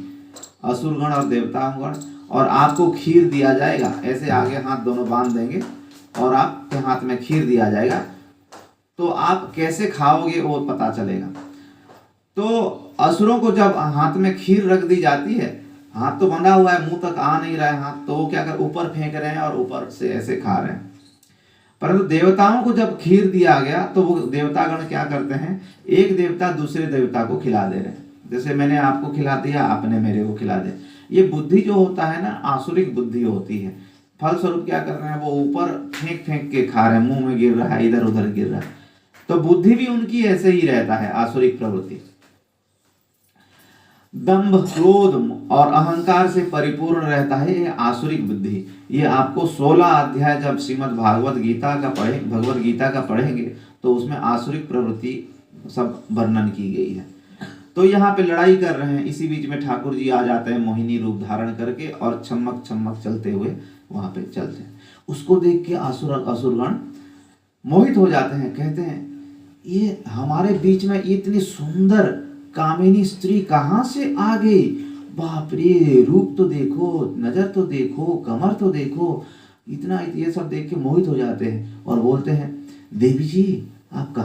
Speaker 1: असुरगण और देवतागण, और आपको खीर दिया जाएगा। ऐसे आगे हाथ दोनों बांध देंगे और आपके हाथ में खीर दिया जाएगा, तो आप कैसे खाओगे वो पता चलेगा। तो असुरों को जब हाथ में खीर रख दी जाती है, हाथ तो बंधा हुआ है, मुंह तक आ नहीं रहा है हाथ, तो वो क्या कर ऊपर फेंक रहे हैं और ऊपर से ऐसे खा रहे हैं। परंतु देवताओं को जब खीर दिया गया तो वो देवतागण क्या करते हैं, एक देवता दूसरे देवता को खिला दे रहे हैं। जैसे मैंने आपको खिला दिया, आपने मेरे को खिला दे। ये बुद्धि जो होता है ना, आसुरिक बुद्धि होती है। फलस्वरूप क्या कर रहे हैं, वो ऊपर फेंक फेंक के खा रहे हैं, मुंह में गिर रहा है, इधर उधर गिर रहा है। तो बुद्धि भी उनकी ऐसे ही रहता है, आसुरिक प्रवृत्ति। दंभ, क्रोध और अहंकार से परिपूर्ण रहता है ये आसुरिक बुद्धि। ये आपको 16 अध्याय जब श्रीमद् भगवद गीता का पढ़ेंगे तो उसमें आसुरिक प्रवृत्ति सब वर्णन की गई है। तो यहाँ पे लड़ाई कर रहे हैं, इसी बीच में ठाकुर जी आ जाते हैं मोहिनी रूप धारण करके और चमक चमक चलते हुए वहां पे चलते हैं। उसको देख के असुरगण मोहित हो जाते हैं, कहते हैं ये हमारे बीच में इतनी सुंदर कामिनी स्त्री कहाँ से आ गई, बाप रे, रूप तो देखो, नजर तो देखो, कमर तो देखो, इतना ये सब देख के मोहित हो जाते हैं और बोलते हैं देवी जी आपका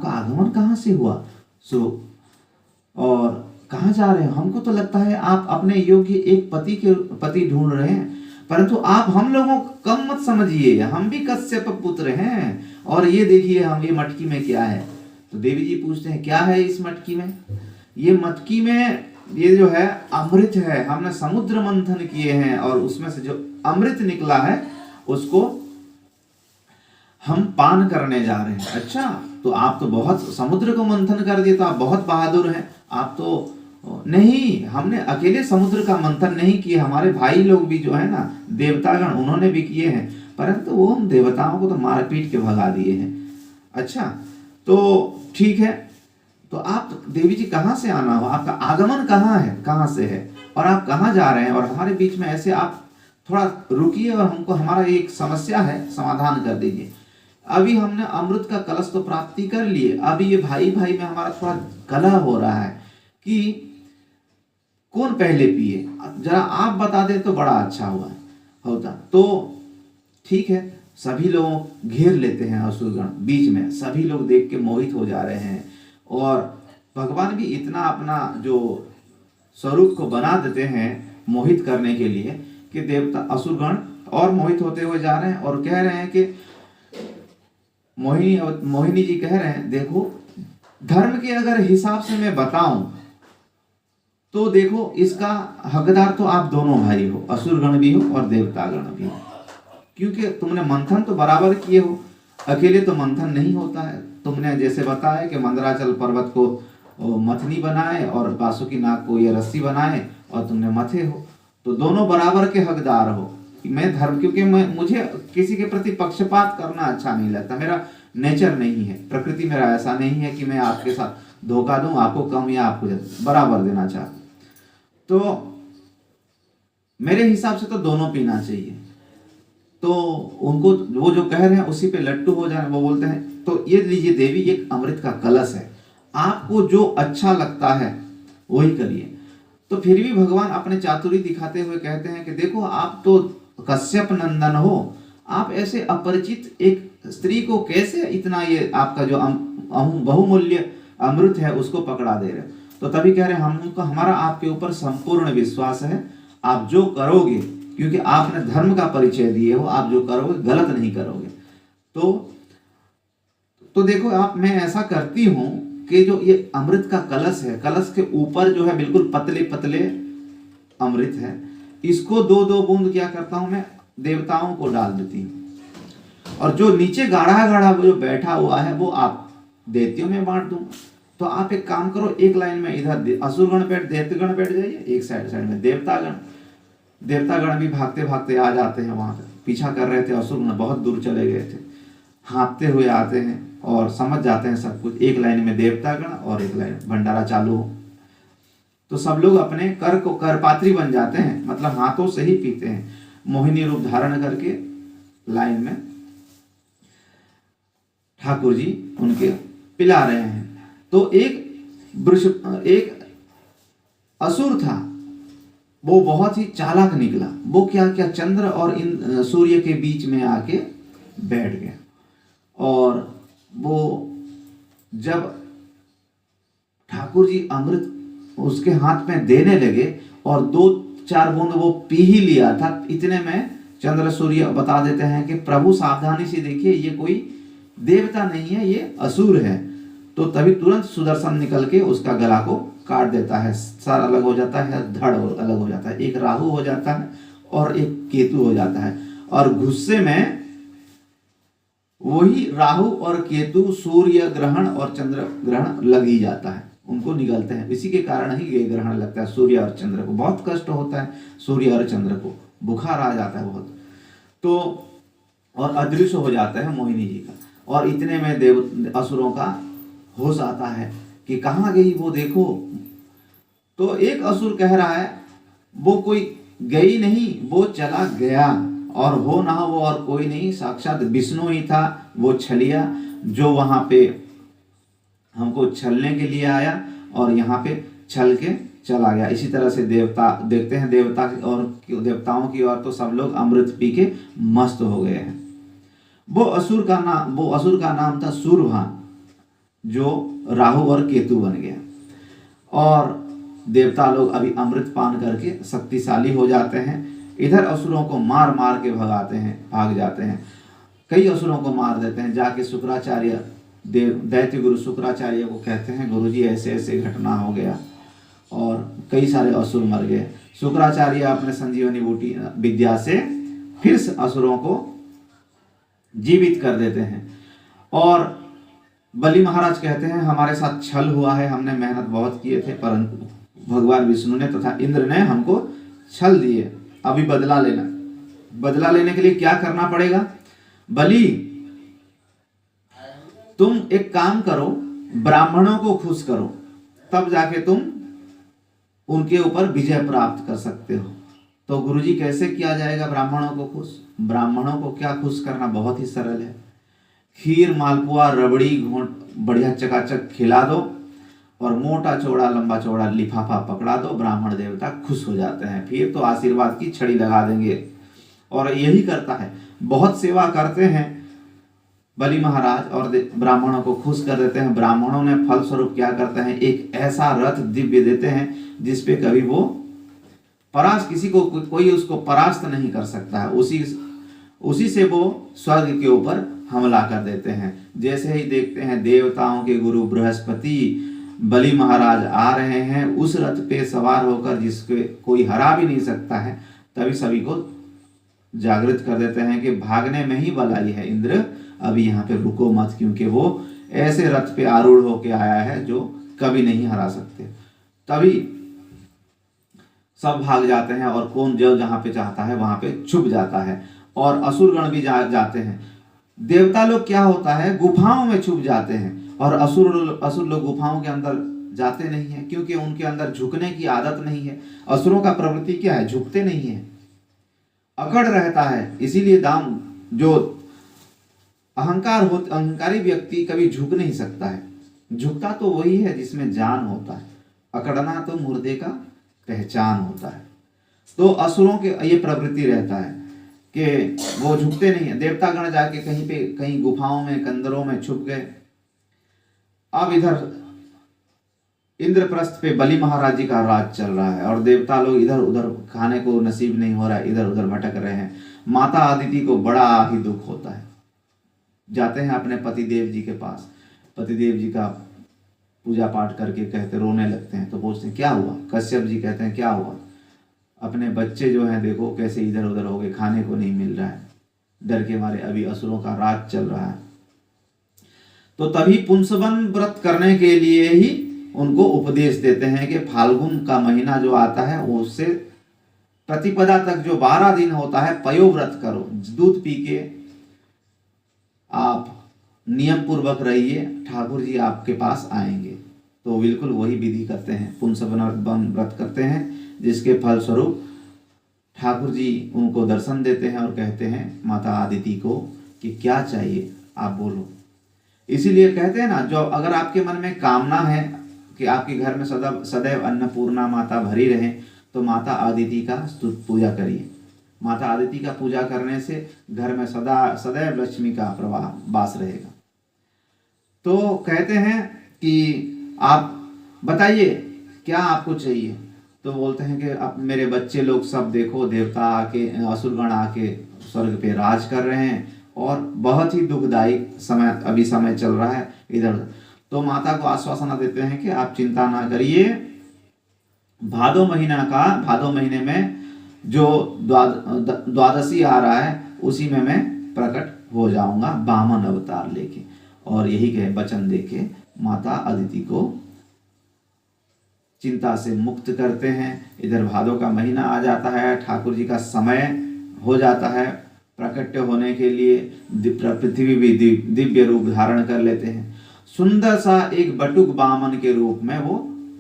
Speaker 1: आगमन कहाँ से हुआ, सो और कहाँ जा रहे हो, हमको तो लगता है आप अपने योग्य एक पति ढूंढ रहे हैं, परंतु आप हम लोगों को कम मत समझिए, हम भी कश्यप पुत्र हैं, और ये देखिए हम ये मटकी में क्या है। तो देवी जी पूछते हैं क्या है इस मटकी में, ये मटकी में ये जो है अमृत है, हमने समुद्र मंथन किए हैं और उसमें से जो अमृत निकला है उसको हम पान करने जा रहे हैं। अच्छा, तो आप तो बहुत समुद्र को मंथन कर दिए, तो आप बहुत बहादुर हैं। आप तो नहीं, हमने अकेले समुद्र का मंथन नहीं किए, हमारे भाई लोग भी जो है ना देवतागण, उन्होंने भी किए हैं, परंतु वो हम देवताओं को तो मार पीट के भगा दिए हैं। अच्छा, तो ठीक है, तो आप देवी जी कहाँ से आना हो, आपका आगमन कहाँ है, कहाँ से है और आप कहाँ जा रहे हैं, और हमारे बीच में ऐसे आप थोड़ा रुकिए और हमको हमारा एक समस्या है समाधान कर दीजिए। अभी हमने अमृत का कलश तो प्राप्ति कर लिए, अभी ये भाई भाई में हमारा थोड़ा कलह हो रहा है कि कौन पहले पिए, जरा आप बता दे तो बड़ा अच्छा होता। तो ठीक है, सभी लोग घेर लेते हैं असुरगण, बीच में सभी लोग देख के मोहित हो जा रहे हैं, और भगवान भी इतना अपना जो स्वरूप को बना देते हैं मोहित करने के लिए कि देवता असुरगण और मोहित होते हुए जा रहे हैं और कह रहे हैं कि मोहिनी जी कह रहे हैं देखो, धर्म के अगर हिसाब से मैं बताऊं तो देखो इसका हकदार तो आप दोनों भाई हो, असुरगण भी हो और देवतागण भी हो, क्योंकि तुमने मंथन तो बराबर किए हो, अकेले तो मंथन नहीं होता है। तुमने जैसे बताया कि मंदराचल पर्वत को मथनी बनाए और बासुकी नाग को ये रस्सी बनाए और तुमने मथे हो, तो दोनों बराबर के हकदार हो। मैं धर्म, क्योंकि मुझे किसी के प्रति पक्षपात करना अच्छा नहीं लगता, मेरा नेचर नहीं है, प्रकृति मेरा ऐसा नहीं है कि मैं आपके साथ धोखा दूं, आपको कम या आपको बराबर देना चाहता। तो मेरे हिसाब से तो दोनों पीना चाहिए। तो उनको वो जो कह रहे हैं उसी पे लट्टू हो जाए, वो बोलते हैं तो ये लीजिए देवी, एक अमृत का कलश है, आपको जो अच्छा लगता है वही करिए। तो फिर भी भगवान अपने चातुरी दिखाते हुए कहते हैं कि देखो आप तो कश्यप नंदन हो, आप ऐसे अपरिचित एक स्त्री को कैसे इतना ये आपका जो बहुमूल्य अमृत है उसको पकड़ा दे रहे हो। तो तभी कह रहे हैं हमको, हमारा आपके ऊपर संपूर्ण विश्वास है, आप जो करोगे, क्योंकि आपने धर्म का परिचय दिए हो, आप जो करोगे गलत नहीं करोगे। तो देखो आप, मैं ऐसा करती हूं कि जो ये अमृत का कलश है, कलश के ऊपर जो है बिल्कुल पतले पतले अमृत है, इसको 2-2 बूंद क्या करता हूं मैं देवताओं को डाल देती हूँ, और जो नीचे गाढ़ा गाढ़ा जो बैठा हुआ है वो आप दैत्यों में बांट दूंगा। तो आप एक काम करो, एक लाइन में इधर असुरगण बैठ, दैत्यगण बैठ जाइए, एक साइड में देवतागण, देवतागण भी भागते भागते आ जाते हैं वहां पे, पीछा कर रहे थे असुर, बहुत दूर चले गए थे, हाँपते हुए आते हैं और समझ जाते हैं सब कुछ। एक लाइन में देवतागण और एक लाइन भंडारा चालू हो, तो सब लोग अपने कर को करपात्री बन जाते हैं, मतलब हाथों से ही पीते हैं, मोहिनी रूप धारण करके लाइन में ठाकुर जी उनके पिला रहे हैं। तो एक असुर था, वो बहुत ही चालाक निकला। वो क्या क्या चंद्र और सूर्य के बीच में आके बैठ गया, और वो जब ठाकुर जी अमृत उसके हाथ में देने लगे और 2-4 बूंद वो पी ही लिया था, इतने में चंद्र सूर्य बता देते हैं कि प्रभु सावधानी से देखिए, ये कोई देवता नहीं है, ये असुर है। तो तभी तुरंत सुदर्शन निकल के उसका गला को काट देता है, सर अलग हो जाता है, धड़ अलग हो जाता है, एक राहु हो जाता है और एक केतु हो जाता है। और गुस्से में वही राहु और केतु सूर्य ग्रहण और चंद्र ग्रहण लग ही जाता है, उनको निगलते हैं। इसी के कारण ही ये ग्रहण लगता है। सूर्य और चंद्र को बहुत कष्ट होता है, सूर्य और चंद्र को बुखार आ जाता है बहुत, तो और अदृश्य हो जाता है मोहिनी जी का। और इतने में असुरों का होश आता है कि कहाँ गई वो, देखो। तो एक असुर कह रहा है वो कोई गई नहीं, वो चला गया, और हो ना हो वो और कोई नहीं, साक्षात विष्णु ही था, वो छलिया जो वहां पे हमको छलने के लिए आया और यहाँ पे छल के चला गया। इसी तरह से देवता देखते हैं, देवताओं की ओर तो सब लोग अमृत पी के मस्त हो गए हैं। वो असुर का नाम था सूरभान, जो राहु और केतु बन गया। और देवता लोग अभी अमृत पान करके शक्तिशाली हो जाते हैं। इधर असुरों को मार मार के भाग जाते हैं, कई असुरों को मार देते हैं। जाके शुक्राचार्य दैत्य गुरु शुक्राचार्य को कहते हैं, गुरुजी ऐसे ऐसे घटना हो गया और कई सारे असुर मर गए। शुक्राचार्य अपने संजीवनी बूटी विद्या से फिर असुरों को जीवित कर देते हैं। और बलि महाराज कहते हैं हमारे साथ छल हुआ है, हमने मेहनत बहुत किए थे, परंतु भगवान विष्णु ने तथा इंद्र ने हमको छल दिए। अभी बदला लेने के लिए क्या करना पड़ेगा? बलि तुम एक काम करो, ब्राह्मणों को खुश करो, तब जाके तुम उनके ऊपर विजय प्राप्त कर सकते हो। तो गुरुजी कैसे किया जाएगा ब्राह्मणों को खुश? ब्राह्मणों को क्या खुश करना, बहुत ही सरल है। खीर, मालपुआ, रबड़ी बढ़िया चकाचक खिला दो और मोटा चौड़ा लंबा चौड़ा लिफाफा पकड़ा दो, ब्राह्मण देवता खुश हो जाते हैं। फिर तो आशीर्वाद की छड़ी लगा देंगे। और यही करता है, बहुत सेवा करते हैं बलि महाराज और ब्राह्मणों को खुश कर देते हैं। ब्राह्मणों ने फल स्वरूप क्या करते हैं, एक ऐसा रथ दिव्य देते हैं जिसपे कभी वो किसी को कोई उसको परास्त नहीं कर सकता है। उसी से वो स्वर्ग के ऊपर हमला कर देते हैं। जैसे ही देखते हैं देवताओं के गुरु बृहस्पति बलि महाराज आ रहे हैं उस रथ पे सवार होकर, जिसके कोई हरा भी नहीं सकता है, तभी सभी को जागृत कर देते हैं कि भागने में ही भलाई है इंद्र, अभी यहाँ पे रुको मत, क्योंकि वो ऐसे रथ पे आरूढ़ होके आया है जो कभी नहीं हरा सकते। तभी सब भाग जाते हैं और कौन जो जहां पे चाहता है वहां पे छुप जाता है। और असुरगण भी जाते हैं। देवता लोग क्या होता है, गुफाओं में छुप जाते हैं, और असुर लोग गुफाओं के अंदर जाते नहीं है, क्योंकि उनके अंदर झुकने की आदत नहीं है। असुरों का प्रवृत्ति क्या है, झुकते नहीं है, अकड़ रहता है। इसीलिए जो अहंकारी व्यक्ति कभी झुक नहीं सकता है। झुकता तो वही है जिसमें जान होता है, अकड़ना तो मुर्दे का पहचान होता है। तो असुरों के ये प्रवृत्ति रहता है कि वो झुकते नहीं है। देवतागण जाके कहीं गुफाओं में कंदरों में छुप गए। अब इधर इंद्रप्रस्थ पे बलि महाराज जी का राज चल रहा है और देवता लोग इधर उधर, खाने को नसीब नहीं हो रहा है, इधर उधर भटक रहे हैं। माता अदिति को बड़ा ही दुख होता है। जाते हैं अपने पतिदेव जी के पास, पतिदेव जी का पूजा पाठ करके कहते, रोने लगते हैं। तो पूछते हैं क्या हुआ? कश्यप जी कहते हैं क्या हुआ? अपने बच्चे जो हैं देखो कैसे इधर उधर हो गए, खाने को नहीं मिल रहा है, डर के मारे अभी असुरों का राज चल रहा है। तो तभी पुंसवन व्रत करने के लिए ही उनको उपदेश देते हैं कि फाल्गुन का महीना जो आता है उससे प्रतिपदा तक जो 12 दिन होता है पयोव्रत करो, दूध पी के आप नियम पूर्वक रहिए, ठाकुर जी आपके पास आएंगे। तो बिल्कुल वही विधि करते हैं, पुंसवन व्रत करते हैं, जिसके फलस्वरूप ठाकुर जी उनको दर्शन देते हैं और कहते हैं माता आदिति को कि क्या चाहिए आप बोलो। इसीलिए कहते हैं ना, जो अगर आपके मन में कामना है कि आपके घर में सदैव अन्नपूर्णा माता भरी रहे, तो माता आदिति का पूजा करिए। माता आदिति का पूजा करने से घर में सदैव लक्ष्मी का प्रवाह वास रहेगा। तो कहते हैं कि आप बताइए क्या आपको चाहिए। तो बोलते हैं कि अब मेरे बच्चे लोग सब देखो, देवता आके, असुरगण आके स्वर्ग पे राज कर रहे हैं और बहुत ही दुखदायी समय चल रहा है इधर। तो माता को आश्वासन देते हैं कि आप चिंता ना करिए, भादो महीने में जो द्वादशी आ रहा है उसी में मैं प्रकट हो जाऊंगा वामन अवतार लेके। और यही कहे वचन देके माता अदिति को चिंता से मुक्त करते हैं। इधर भादो का महीना आ जाता है, ठाकुर जी का समय हो जाता है प्रकट होने के लिए। पृथ्वी भी दिव्य रूप धारण कर लेते हैं, सुंदर सा एक बटुक वामन के रूप में वो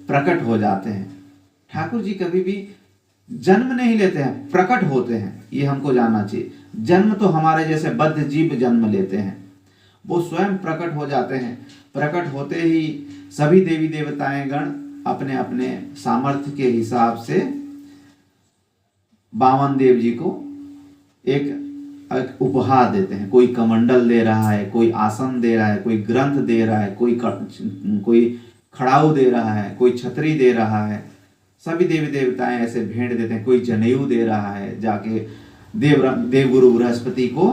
Speaker 1: प्रकट हो जाते हैं। ठाकुर जी कभी भी जन्म नहीं लेते हैं, प्रकट होते हैं, ये हमको जानना चाहिए। जन्म तो हमारे जैसे बद्ध जीव जन्म लेते हैं, वो स्वयं प्रकट हो जाते हैं। प्रकट होते ही सभी देवी देवताएं गण अपने अपने सामर्थ्य के हिसाब से वामन देव जी को एक उपहार देते हैं। कोई कमंडल दे रहा है, कोई आसन दे रहा है, कोई ग्रंथ दे रहा है, कोई खड़ाऊ दे रहा है, कोई छतरी दे रहा है। सभी देवी देवताएं ऐसे भेंट देते हैं। कोई जनेऊ दे रहा है, जाके देवगुरु बृहस्पति को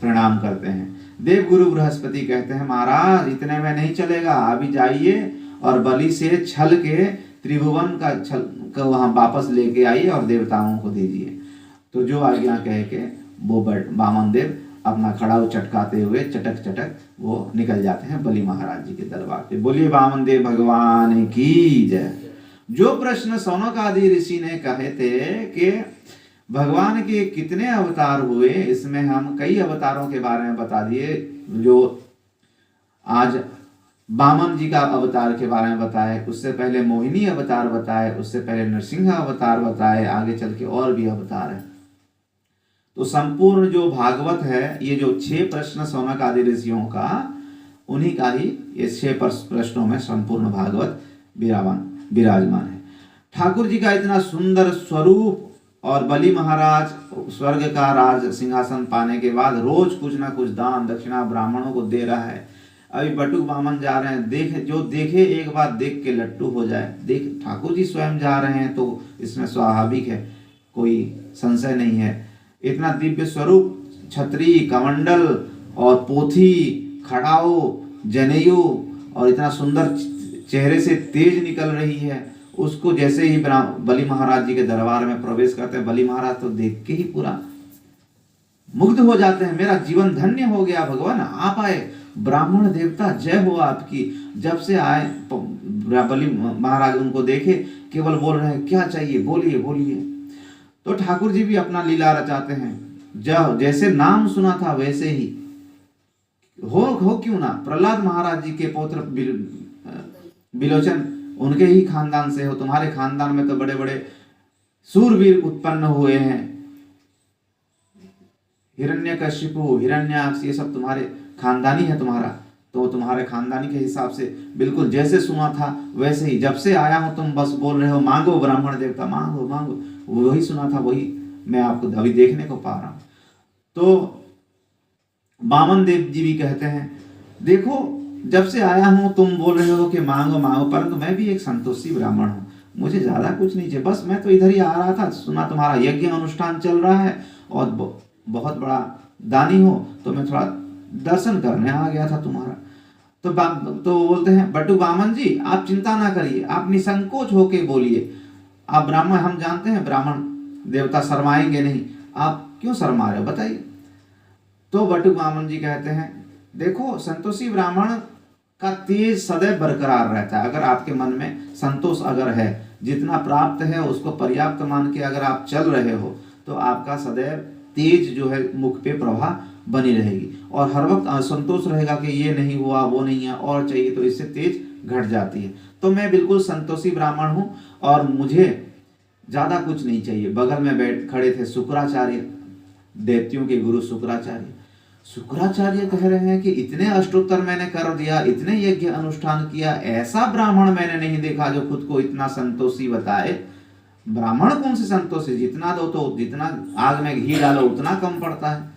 Speaker 1: प्रणाम करते हैं। देवगुरु बृहस्पति कहते हैं महाराज इतने में नहीं चलेगा, अभी जाइए और बलि से छल के त्रिभुवन का छल का वहां वापस लेके आइए और देवताओं को दीजिए। तो जो आज्ञा कह के वो वामन देव अपना खड़ाऊ चटकाते हुए चटक चटक वो निकल जाते हैं बलि महाराज जी के दरबार पे। बोलिए वामन देव भगवान की जय। जो प्रश्न सौनक आदि ऋषि ने कहे थे कि भगवान के कितने अवतार हुए, इसमें हम कई अवतारों के बारे में बता दिए। जो आज वामन जी का अवतार के बारे में बताए, उससे पहले मोहिनी अवतार बताए, उससे पहले नरसिंह अवतार बताए, आगे चल के और भी अवतार है। तो संपूर्ण जो भागवत है, ये जो 6 प्रश्न सौनक आदि ऋषियों का, उन्हीं का ही ये 6 प्रश्नों में संपूर्ण भागवत विराजमान है। ठाकुर जी का इतना सुंदर स्वरूप, और बलि महाराज स्वर्ग का राज सिंहासन पाने के बाद रोज कुछ ना कुछ दान दक्षिणा ब्राह्मणों को दे रहा है। अभी बटुक वामन जा रहे हैं, जो देखे एक बार देख के लट्टू हो जाए। देख ठाकुर जी स्वयं जा रहे हैं तो इसमें स्वाभाविक है, कोई संशय नहीं है। इतना दिव्य स्वरूप, छतरी, कमंडल और पोथी, खड़ाऊ, जनेऊ और इतना सुंदर चेहरे से तेज निकल रही है। उसको जैसे ही बलि महाराज जी के दरबार में प्रवेश करते हैं, बलि महाराज तो देख के ही पूरा मुग्ध हो जाते हैं। मेरा जीवन धन्य हो गया, भगवान आप आए, ब्राह्मण देवता जय हो आपकी। जब से आए बलि महाराज उनको देखे केवल बोल रहे हैं क्या चाहिए बोलिए बोलिए। तो ठाकुर जी भी अपना लीला रचाते हैं। जैसे नाम सुना था वैसे ही हो क्यों ना, प्रहलाद महाराज जी के पौत्र बिलोचन उनके ही खानदान से हो। तुम्हारे खानदान में तो बड़े बड़े सूरवीर उत्पन्न हुए हैं, हिरण्यकशिपु, हिरण्याक्ष, ये सब तुम्हारे खानदानी है तुम्हारा। तो तुम्हारे खानदानी के हिसाब से बिल्कुल जैसे सुना था वैसे ही, जब से आया हूं तुम बस बोल रहे हो मांगो ब्राह्मण देवता, मांगो मांगो, वही सुना था वही मैं आपको अभी देखने को पा रहा हूं। तो वामन देव जी भी कहते हैं देखो जब से आया हूं तुम बोल रहे हो कि मांगो मांगो, परंतु मैं भी एक संतोषी ब्राह्मण हूं, मुझे ज्यादा कुछ नहीं चाहिए। बस मैं तो इधर ही आ रहा था, सुना तुम्हारा यज्ञ अनुष्ठान चल रहा है और बहुत बड़ा दानी हो, तो मैं थोड़ा दर्शन करने आ गया था तुम्हारा। तो बोलते हैं बटू वामन जी आप चिंता ना करिए, आप निसंकोच होके बोलिए। आप ब्राह्मण, हम जानते हैं ब्राह्मण देवता शर्माएंगे नहीं, आप क्यों शर्मा रहे हो बताइए। तो बटू वामन जी कहते हैं देखो संतोषी ब्राह्मण का तेज सदैव बरकरार रहता है। अगर आपके मन में संतोष अगर है, जितना प्राप्त है उसको पर्याप्त मान के अगर आप चल रहे हो, तो आपका सदैव तेज जो है मुख पे प्रभा बनी रहेगी। और हर वक्त असंतोष रहेगा कि ये नहीं हुआ, वो नहीं है, और चाहिए, तो इससे तेज घट जाती है। तो मैं बिल्कुल संतोषी ब्राह्मण हूँ और मुझे ज्यादा कुछ नहीं चाहिए। बगल में बैठ खड़े थे शुक्राचार्य, दैत्यों के गुरु शुक्राचार्य। शुक्राचार्य कह रहे हैं कि इतने अष्टोत्तर मैंने कर दिया, इतने यज्ञ अनुष्ठान किया, ऐसा ब्राह्मण मैंने नहीं देखा जो खुद को इतना संतोषी बताए। ब्राह्मण कौन से संतोषी, जितना दो तो जितना आग में घी डालो उतना कम पड़ता है।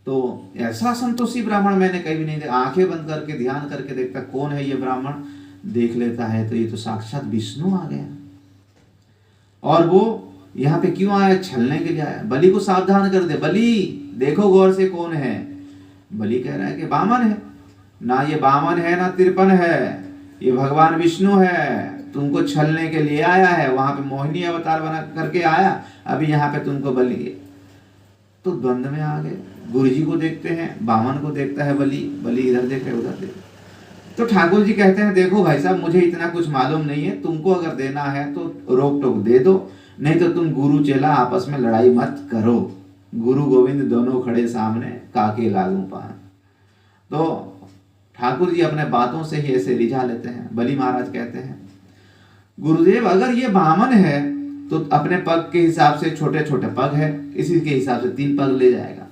Speaker 1: तो ऐसा संतोषी ब्राह्मण मैंने कभी नहीं देखा। आंखें बंद करके ध्यान करके देखता कौन है ये ब्राह्मण, देख लेता है तो ये तो साक्षात विष्णु आ गया। और वो यहाँ पे क्यों आया? छलने के लिए आया। बलि को सावधान कर दे, बलि देखो गौर से कौन है। बलि कह रहा है कि बामन है। ना ये बामन है ना तिरपन है, ये भगवान विष्णु है, तुमको छलने के लिए आया है। वहां पे मोहिनी अवतार बना करके आया, अभी यहाँ पे तुमको बलि। तो द्वंद्व में आ गए। गुरु जी को देखते हैं, बामन को देखता है बलि, बलि इधर देखे उधर देखे। तो ठाकुर जी कहते हैं देखो भाई साहब, मुझे इतना कुछ मालूम नहीं है, तुमको अगर देना है तो रोक टोक दे दो, नहीं तो तुम गुरु चेला आपस में लड़ाई मत करो। गुरु गोविंद दोनों खड़े सामने, काके लागू पान। तो ठाकुर जी अपने बातों से ही ऐसे रिझा लेते हैं। बलि महाराज कहते हैं गुरुदेव अगर ये बामन है तो अपने पग के हिसाब से छोटे छोटे पग है, इसी के हिसाब से 3 पग ले जाएगा।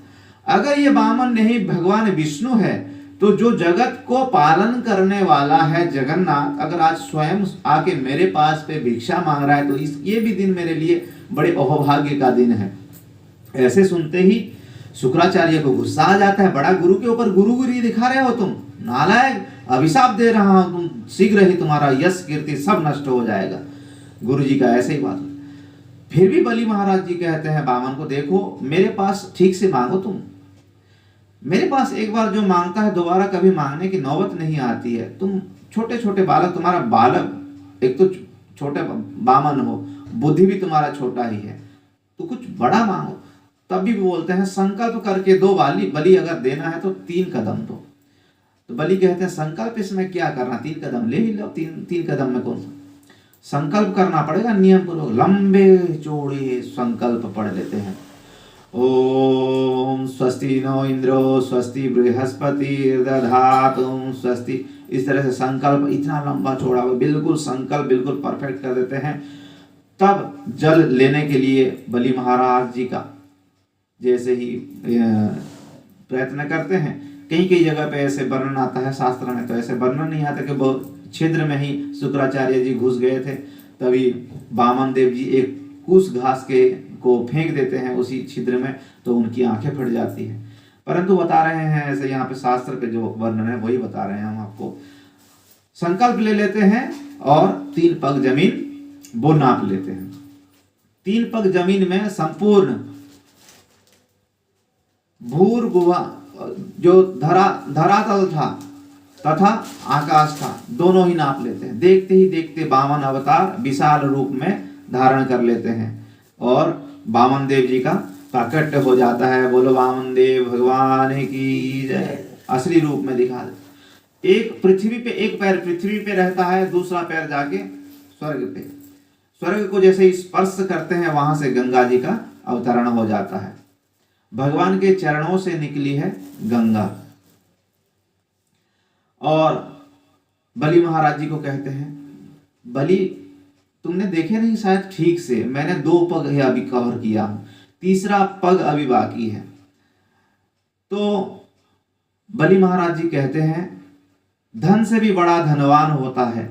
Speaker 1: अगर ये बामन नहीं भगवान विष्णु है तो जो जगत को पालन करने वाला है जगन्नाथ, अगर आज स्वयं आके मेरे पास पे भिक्षा मांग रहा है तो ये भी दिन मेरे लिए बड़े अहोभाग्य का दिन है। ऐसे सुनते ही शुक्राचार्य को गुस्सा आ जाता है। बड़ा गुरु के ऊपर गुरुगिरी दिखा रहे हो तुम, नालायक, अभिशाप दे रहा हूं तुम, शीघ्र ही तुम्हारा यश कीर्ति सब नष्ट हो जाएगा। गुरु जी का ऐसे ही बात। फिर भी बलि महाराज जी कहते हैं बामन को, देखो मेरे पास ठीक से मांगो तुम, मेरे पास एक बार जो मांगता है दोबारा कभी मांगने की नौबत नहीं आती है। तुम छोटे छोटे बालक, तुम्हारा बालक एक तो छोटे बामन हो, बुद्धि भी तुम्हारा छोटा ही है, तो कुछ बड़ा मांगो। तब भी बोलते हैं संकल्प करके दो बलि, अगर देना है तो 3 कदम दो। तो बलि कहते हैं संकल्प इसमें क्या करना, 3 कदम ले ही लो। 3 कदम में कौन सा संकल्प करना पड़ेगा? नियम पूर्वक लंबे चौड़े संकल्प पढ़ लेते हैं। ओम स्वस्ति नो इंद्रो स्वस्ति बृहस्पति दधातु स्वस्ति। इस तरह से संकल्प इतना लंबा चौड़ा, बिल्कुल संकल्प बिल्कुल परफेक्ट कर देते हैं। तब जल लेने के लिए बलि महाराज जी का जैसे ही प्रयत्न करते हैं। कई कई जगह पे ऐसे वर्णन आता है, शास्त्र में तो ऐसे वर्णन नहीं आता कि बहुत छिद्र में ही शुक्राचार्य जी घुस गए थे। तभी वामन देव जी एक कूस घास के को फेंक देते हैं उसी छिद्र में, तो उनकी आंखें फट जाती है। परंतु बता रहे हैं ऐसे, यहाँ पे शास्त्र पे जो वर्णन है वही बता रहे हैं हम आपको। संकल्प ले लेते हैं और 3 पग जमीन वो नाप लेते हैं। 3 पग जमीन में संपूर्ण भूर्भुवा जो धरातल था तथा आकाश था, दोनों ही नाप लेते हैं। देखते ही देखते वामन अवतार विशाल रूप में धारण कर लेते हैं और वामन देव जी का प्राकट्य हो जाता है। बोलो वामन देव भगवान की जय। असली रूप में दिखा दे। एक पृथ्वी पे, एक पैर पृथ्वी पे रहता है, दूसरा पैर जाके स्वर्ग पे। स्वर्ग को जैसे स्पर्श करते हैं वहां से गंगा जी का अवतरण हो जाता है। भगवान के चरणों से निकली है गंगा। और बलि महाराज जी को कहते हैं बलि तुमने देखे नहीं शायद ठीक से, मैंने 2 पग ही अभी कवर किया हूं, 3रा पग अभी बाकी है। तो बलि महाराज जी कहते हैं धन से भी बड़ा धनवान होता है,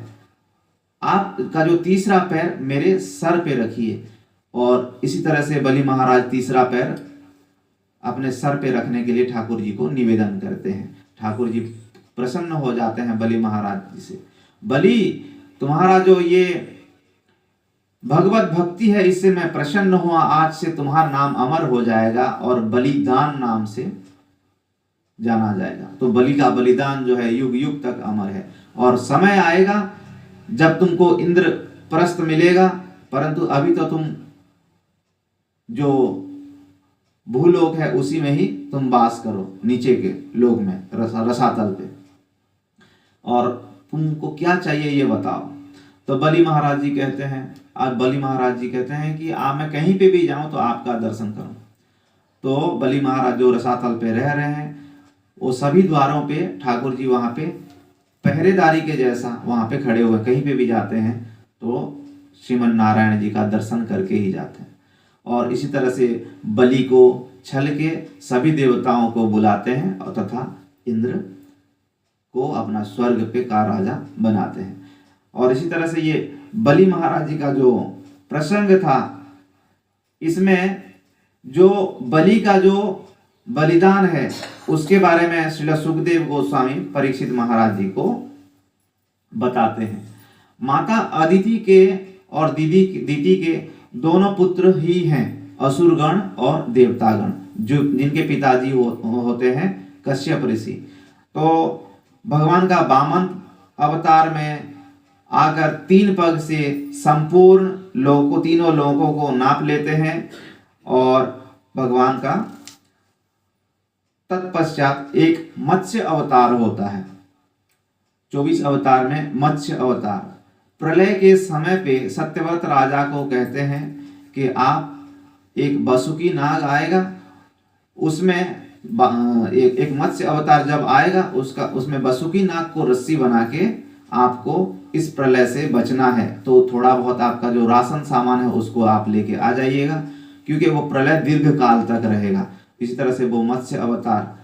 Speaker 1: आपका जो 3रा पैर मेरे सर पे रखिए। और इसी तरह से बलि महाराज 3रा पैर अपने सर पे रखने के लिए ठाकुर जी को निवेदन करते हैं। ठाकुर जी प्रसन्न हो जाते हैं बलि महाराज जी से। बलि तुम्हारा जो ये भगवत भक्ति है इससे मैं प्रसन्न हुआ, आज से तुम्हारा नाम अमर हो जाएगा और बलिदान नाम से जाना जाएगा। तो बलि का बलिदान जो है युग युग तक अमर है। और समय आएगा जब तुमको इंद्र प्रस्थ मिलेगा, परंतु अभी तो तुम जो भूलोक है उसी में ही तुम वास करो, नीचे के लोक में, रसातल पे। और तुमको क्या चाहिए ये बताओ। तो बलि महाराज जी कहते हैं, आज बलि महाराज जी कहते हैं कि मैं कहीं पे भी जाऊं तो आपका दर्शन करूं। तो बलि महाराज जो रसातल पे रह रहे हैं, वो सभी द्वारों पे ठाकुर जी वहां पे पहरेदारी के जैसा वहां पे खड़े हुए, कहीं पे भी जाते हैं तो श्रीमन नारायण जी का दर्शन करके ही जाते हैं। और इसी तरह से बलि को छल के सभी देवताओं को बुलाते हैं और तथा इंद्र को अपना स्वर्ग पे का राजा बनाते हैं। और इसी तरह से ये बलि महाराज जी का जो प्रसंग था, इसमें जो बलि का जो बलिदान है उसके बारे में श्रील सुखदेव गोस्वामी परीक्षित महाराज जी को बताते हैं। माता अदिति के और दीदी के दोनों पुत्र ही हैं, असुरगण और देवतागण, जो जिनके पिताजी होते हैं कश्यप ऋषि। तो भगवान का वामन अवतार में आकर 3 पग से संपूर्ण लोगों, तीनों लोगों को नाप लेते हैं और भगवान का तत्पश्चात एक मत्स्य अवतार होता है। 24 अवतार में मत्स्य अवतार। प्रलय के समय पे सत्यव्रत राजा को कहते हैं कि आप एक वसुकी नाग आएगा, उसमें एक मत्स्य अवतार जब आएगा उसमें वसुकी नाग को रस्सी बना के आपको इस प्रलय से बचना है। तो थोड़ा बहुत आपका जो राशन सामान है उसको आप लेके आ जाइएगा, क्योंकि वो प्रलय दीर्घ काल तक रहेगा। इसी तरह से वो मत्स्य अवतार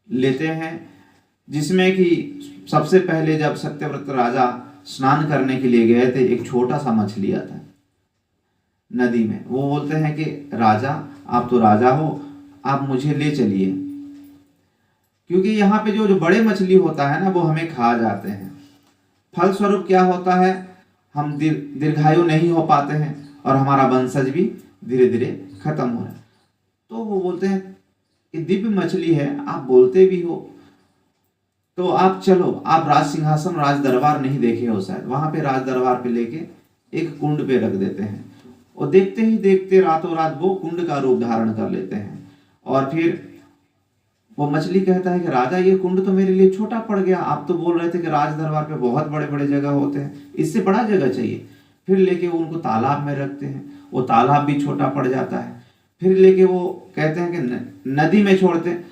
Speaker 1: लेते हैं, जिसमें कि सबसे पहले जब सत्यव्रत राजा स्नान करने के लिए गए थे, एक छोटा सा मछली आता है नदी में। वो बोलते हैं कि राजा, आप तो राजा हो, आप मुझे ले चलिए, क्योंकि यहाँ पे जो बड़े मछली होता है ना, वो हमें खा जाते हैं। फलस्वरूप क्या होता है, हम दीर्घायु नहीं हो पाते हैं और हमारा वंशज भी धीरे धीरे खत्म हो रहा है। तो वो बोलते हैं कि दिव्य मछली है, आप बोलते भी हो तो आप चलो, आप राज सिंहासन राज दरबार नहीं देखे हो शायद, वहां पे राज दरबार पे लेके एक कुंड पे रख देते हैं और देखते ही देखते रातों रात वो कुंड का रूप धारण कर लेते हैं। और फिर वो मछली कहता है कि राजा, ये कुंड तो मेरे लिए छोटा पड़ गया, आप तो बोल रहे थे कि राज दरबार पे बहुत बड़े बड़े जगह होते हैं, इससे बड़ा जगह चाहिए। फिर लेके वो उनको तालाब में रखते हैं, वो तालाब भी छोटा पड़ जाता है। फिर लेके वो कहते हैं कि नदी में छोड़ते हैं,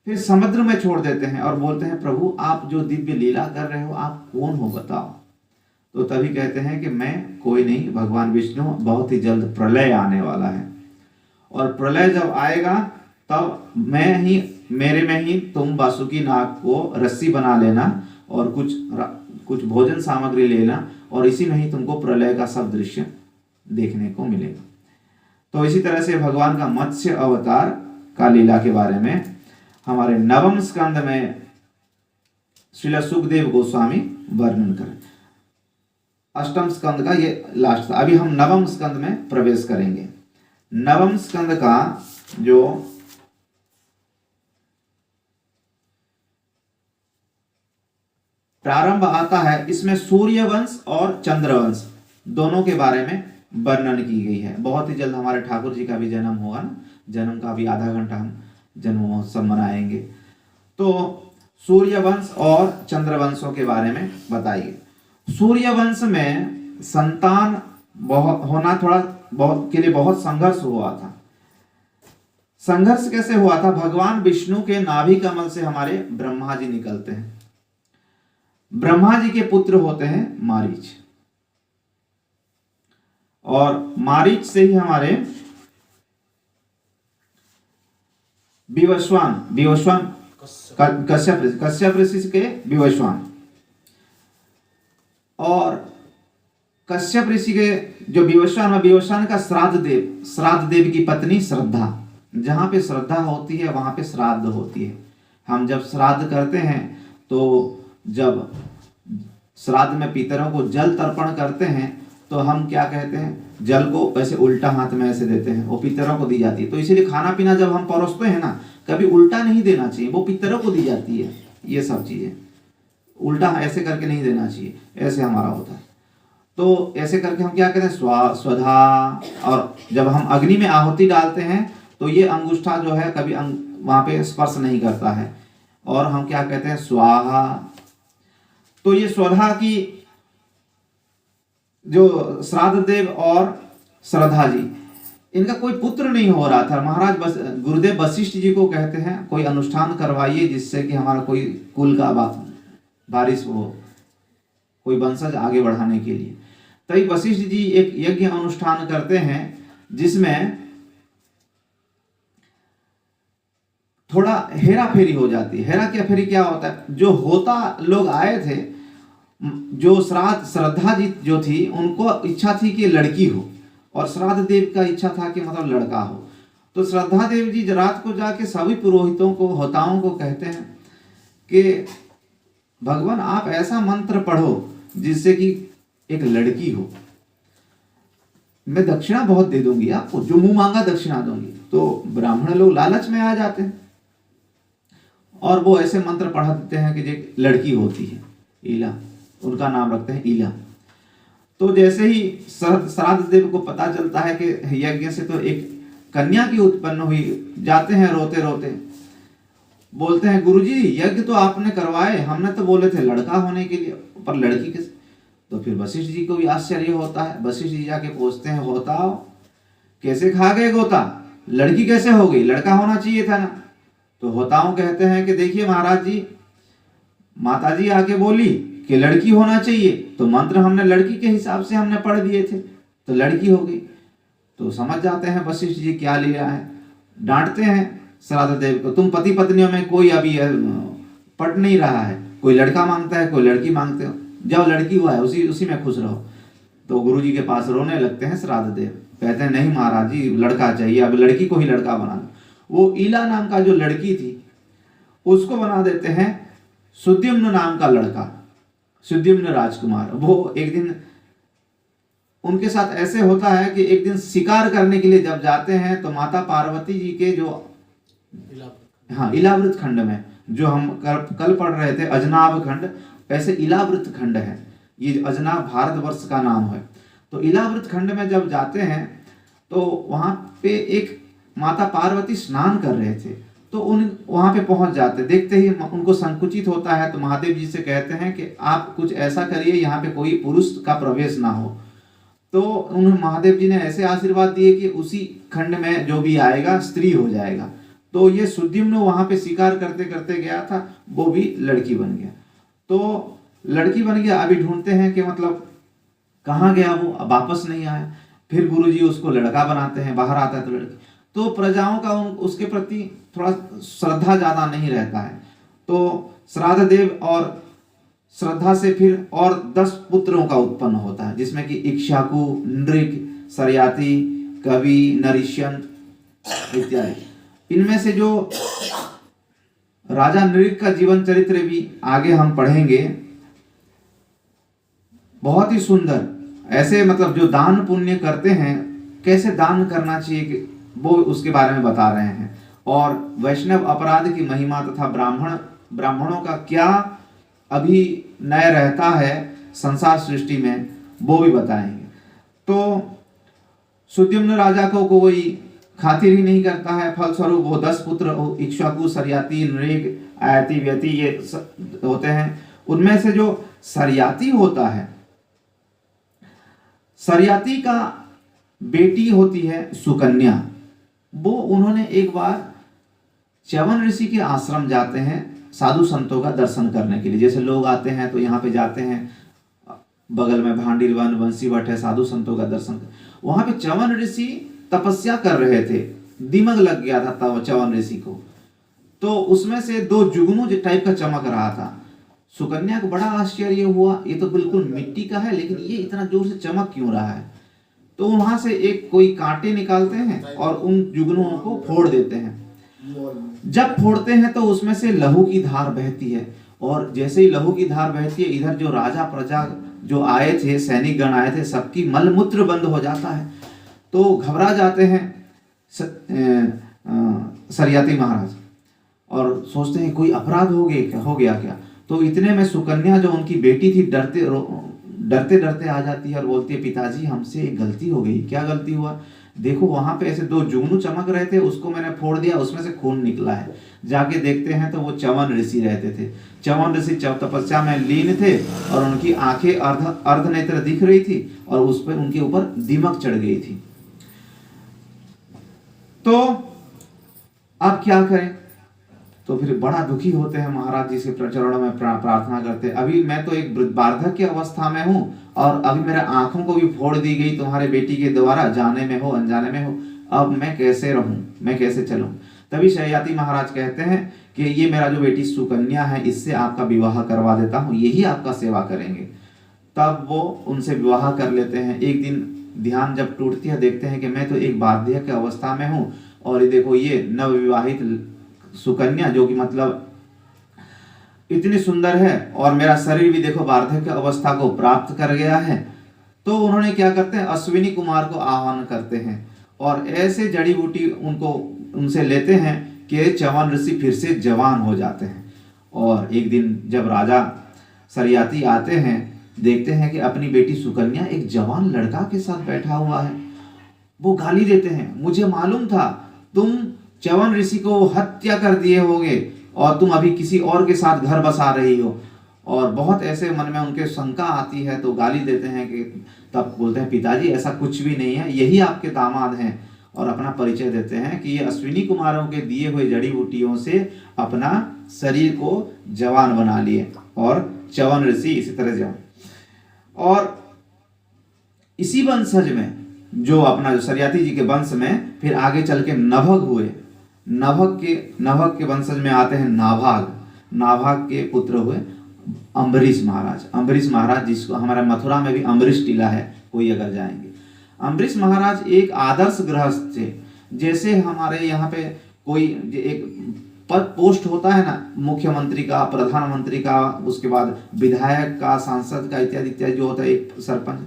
Speaker 1: फिर समुद्र में छोड़ देते हैं और बोलते हैं प्रभु, आप जो दिव्य लीला कर रहे हो, आप कौन हो बताओ। तो तभी कहते हैं कि मैं कोई नहीं, भगवान विष्णु, बहुत ही जल्द प्रलय आने वाला है और प्रलय जब आएगा तब मेरे में ही तुम वासुकी नाग को रस्सी बना लेना और कुछ भोजन सामग्री लेना और इसी में ही तुमको प्रलय का सब दृश्य देखने को मिलेगा। तो इसी तरह से भगवान का मत्स्य अवतार का लीला के बारे में हमारे 9वें स्कंद में श्रील सुखदेव गोस्वामी वर्णन करें। 8वें स्कंद का ये लास्ट था। अभी हम 9वें स्कंद में प्रवेश करेंगे। 9वें स्कंद का जो प्रारंभ आता है, इसमें सूर्यवंश और चंद्रवंश दोनों के बारे में वर्णन की गई है। बहुत ही जल्द हमारे ठाकुर जी का भी जन्म होगा ना, जन्म का भी आधा घंटा हम जन्म महोत्सव मनाएंगे। तो सूर्यवंश और चंद्रवंशों के बारे में बताइए। सूर्यवंश में संतान होना के लिए बहुत संघर्ष हुआ था। संघर्ष कैसे हुआ था? भगवान विष्णु के नाभि कमल से हमारे ब्रह्मा जी निकलते हैं। ब्रह्मा जी के पुत्र होते हैं मारीच, और मारीच से ही हमारे विवस्वान कश्यप ऋषि के विवस्वान, और कश्यप ऋषि के जो विवस्वान का श्राद्ध देव की पत्नी श्रद्धा। जहां पे श्रद्धा होती है वहां पे श्राद्ध होती है। हम जब श्राद्ध करते हैं तो जब श्राद्ध में पितरों को जल तर्पण करते हैं तो हम क्या कहते हैं, जल को ऐसे उल्टा हाथ में ऐसे देते हैं, वो पितरों को दी जाती है। तो इसीलिए खाना पीना जब हम परोसते हैं ना, कभी उल्टा नहीं देना चाहिए, वो पितरों को दी जाती है। ये सब चीजें उल्टा ऐसे करके नहीं देना चाहिए, ऐसे हमारा होता है। तो ऐसे करके हम क्या कहते हैं, स्वधा। और जब हम अग्नि में आहुति डालते हैं तो ये अंगुष्ठा जो है कभी वहां पे स्पर्श नहीं करता है, और हम क्या कहते हैं, स्वाहा। तो ये स्वधा की जो श्राद्ध देव और श्रद्धा जी, इनका कोई पुत्र नहीं हो रहा था। महाराज गुरुदेव वशिष्ठ जी को कहते हैं कोई अनुष्ठान करवाइए जिससे कि हमारा कोई कुल का वारिस हो, कोई वंशज आगे बढ़ाने के लिए। तभी वशिष्ठ जी एक यज्ञ अनुष्ठान करते हैं जिसमें थोड़ा हेरा फेरी हो जाती है। हेरा क्या फेरी क्या होता है, जो होता लोग आए थे, जो श्रद्धा जी जो थी उनको इच्छा थी कि लड़की हो, और श्राद्ध देव का इच्छा था कि मतलब लड़का हो। तो श्रद्धा देव जी रात को जाके सभी पुरोहितों को, होताओं को कहते हैं कि भगवान आप ऐसा मंत्र पढ़ो जिससे कि एक लड़की हो, मैं दक्षिणा बहुत दे दूंगी आपको, जो मुंह मांगा दक्षिणा दूंगी। तो ब्राह्मण लोग लालच में आ जाते हैं और वो ऐसे मंत्र पढ़ा देते हैं कि जो लड़की होती है, ईला, उनका नाम रखते हैं ईला। तो जैसे ही श्राद्ध देव को पता चलता है कि यज्ञ से तो एक कन्या की उत्पन्न हुई, जाते हैं रोते रोते, बोलते हैं गुरुजी यज्ञ तो आपने करवाए, हमने तो बोले थे लड़का होने के लिए, पर लड़की कैसे। तो फिर वशिष्ठ जी को भी आश्चर्य होता है। वशिष्ठ जी जाके पूछते हैं होता कैसे खा गए गोता, लड़की कैसे हो गई, लड़का होना चाहिए था ना। तो होताओं कहते हैं कि देखिए महाराज जी, माताजी आके बोली कि लड़की होना चाहिए, तो मंत्र हमने लड़की के हिसाब से हमने पढ़ दिए थे, तो लड़की हो गई। तो समझ जाते हैं वशिष्ठ जी क्या लिया है, डांटते हैं श्राद्ध देव को, तुम पति पत्नियों में कोई अभी पट नहीं रहा है, कोई लड़का मांगता है, कोई लड़की मांगते हो, जब लड़की हुआ है उसी में खुश रहो। तो गुरु जी के पास रोने लगते हैं श्राद्ध देव, कहते हैं नहीं महाराज जी लड़का चाहिए, अब लड़की को ही लड़का बना दो। वो ईला नाम का जो लड़की थी उसको बना देते हैं सुद्युम्न नाम का लड़का, सुद्युम्न राजकुमार। वो एक दिन उनके साथ ऐसे होता है कि एक दिन शिकार करने के लिए जब जाते हैं तो माता पार्वती जी के जो इलावृत खंड में, जो हम कल पढ़ रहे थे अजनाब खंड, ऐसे इलावृत खंड है, ये अजनाब भारतवर्ष का नाम है। तो इलावृत खंड में जब जाते हैं तो वहां पे एक माता पार्वती स्नान कर रहे थे, तो वहां पे पहुंच जाते, देखते ही उनको संकुचित होता है, तो महादेव जी से कहते हैं कि आप कुछ ऐसा करिए यहाँ पे कोई पुरुष का प्रवेश ना हो। तो उन्हें महादेव जी ने ऐसे आशीर्वाद दिए कि उसी खंड में जो भी आएगा स्त्री हो जाएगा। तो ये सुद्युम्न वहां पे शिकार करते करते गया था, वो भी लड़की बन गया। तो लड़की बन गया, अभी ढूंढते हैं कि मतलब कहाँ गया वो, अब वापस नहीं आया। फिर गुरुजी उसको लड़का बनाते हैं, बाहर आता है तो लड़की। तो प्रजाओं का उसके प्रति थोड़ा श्रद्धा ज्यादा नहीं रहता है। तो श्राद्ध देव और श्रद्धा से फिर और 10 पुत्रों का उत्पन्न होता है, जिसमें कि इक्ष्वाकु, नृग, सरयाति, कवि, नरिष्यंत इत्यादि। इनमें से जो राजा नृग का जीवन चरित्र भी आगे हम पढ़ेंगे, बहुत ही सुंदर। ऐसे मतलब जो दान पुण्य करते हैं, कैसे दान करना चाहिए वो उसके बारे में बता रहे हैं। और वैष्णव अपराध की महिमा तथा ब्राह्मणों का क्या अभिनय रहता है संसार सृष्टि में, वो भी बताएंगे। तो सुद्युम्न राजा को कोई खातिर ही नहीं करता है, फलस्वरूप वो 10 पुत्र इक्ष्वाकु, सरयाति, नृग, आयति, व्यति ये होते हैं। उनमें से जो सरयाति होता है, सरयाति का बेटी होती है सुकन्या। वो उन्होंने एक बार च्यवन ऋषि के आश्रम जाते हैं साधु संतों का दर्शन करने के लिए। जैसे लोग आते हैं तो यहाँ पे जाते हैं, बगल में भांडील वन, बंसीवट है, साधु संतों का दर्शन। वहां पे च्यवन ऋषि तपस्या कर रहे थे, दिमक लग गया था तब च्यवन ऋषि को। तो उसमें से 2 जुगनू टाइप का चमक रहा था। सुकन्या को बड़ा आश्चर्य हुआ, ये तो बिल्कुल मिट्टी का है, लेकिन ये इतना जोर से चमक क्यों रहा है। तो वहां से एक कोई कांटे निकालते हैं और उन जुगनुओं को फोड़ देते हैं। जब फोड़ते हैं तो उसमें से लहू की धार बहती है, और जैसे ही लहू की धार बहती है, इधर जो राजा प्रजा जो आए थे, सैनिक गण आए थे, सबकी मलमूत्र बंद हो जाता है। तो घबरा जाते हैं सरयाति महाराज और सोचते हैं कोई अपराध हो गया क्या। तो इतने में सुकन्या जो उनकी बेटी थी डरते डरते आ जाती है और बोलती है पिताजी हमसे एक गलती हो गई। क्या गलती हुआ? देखो वहां पे ऐसे दो जुगनू चमक रहे थे, उसको मैंने फोड़ दिया, उसमें से खून निकला है। जाके देखते हैं तो वो च्यवन ऋषि रहते थे। च्यवन ऋषि तपस्या में लीन थे और उनकी आंखें अर्ध नेत्र दिख रही थी और उस पर उनके ऊपर दीमक चढ़ गई थी। तो अब क्या करें? तो फिर बड़ा दुखी होते हैं, महाराज जी से चरणों में प्रार्थना करते हैं। अभी मैं तो एक वार्धक्य अवस्था में हूं और अभी मेरे आंखों को भी फोड़ दी गई तुम्हारे बेटी के द्वारा, जाने में हो अनजाने में हो। अब मैं कैसे रहूं, मैं कैसे चलूं? तभी शययाति महाराज कहते हैं कि ये मेरा जो बेटी सुकन्या है, इससे आपका विवाह करवा देता हूं, यही आपका सेवा करेंगे। तब वो उनसे विवाह कर लेते हैं। एक दिन ध्यान जब टूटती है, देखते हैं कि मैं तो एक वार्धक्य अवस्था में हूं और ये देखो ये नवविवाहित सुकन्या जो कि मतलब इतनी सुंदर है और मेरा शरीर भी देखो वार्धक्य अवस्था को प्राप्त कर गया है। तो उन्होंने क्या करते हैं, अश्विनी कुमार को आह्वान करते हैं और ऐसे जड़ी बूटी उनसे लेते हैं कि च्यवन ऋषि फिर से जवान हो जाते हैं। और एक दिन जब राजा शययाति आते हैं, देखते हैं कि अपनी बेटी सुकन्या एक जवान लड़का के साथ बैठा हुआ है। वो गाली देते हैं, मुझे मालूम था तुम च्यवन ऋषि को हत्या कर दिए होगे और तुम अभी किसी और के साथ घर बसा रही हो। और बहुत ऐसे मन में उनके शंका आती है, तो गाली देते हैं कि तब बोलते हैं पिताजी ऐसा कुछ भी नहीं है, यही आपके दामाद हैं। और अपना परिचय देते हैं कि ये अश्विनी कुमारों के दिए हुए जड़ी बूटियों से अपना शरीर को जवान बना लिए और च्यवन ऋषि इसी तरह जवान। और इसी वंशज में जो अपना जो शययाति जी के वंश में फिर आगे चल के नभग हुए। नभग के वंशज में आते हैं नाभाग। नाभाग के पुत्र हुए अम्बरीश महाराज। अम्बरीश महाराज जिसको हमारे मथुरा में भी अम्बरीश टीला है, कोई अगर जाएंगे। अम्बरीश महाराज एक आदर्श गृहस्थ थे। जैसे हमारे यहाँ पे कोई एक पद पोस्ट होता है ना, मुख्यमंत्री का, प्रधानमंत्री का, उसके बाद विधायक का, सांसद का, इत्यादि इत्यादि जो होता है, एक सरपंच।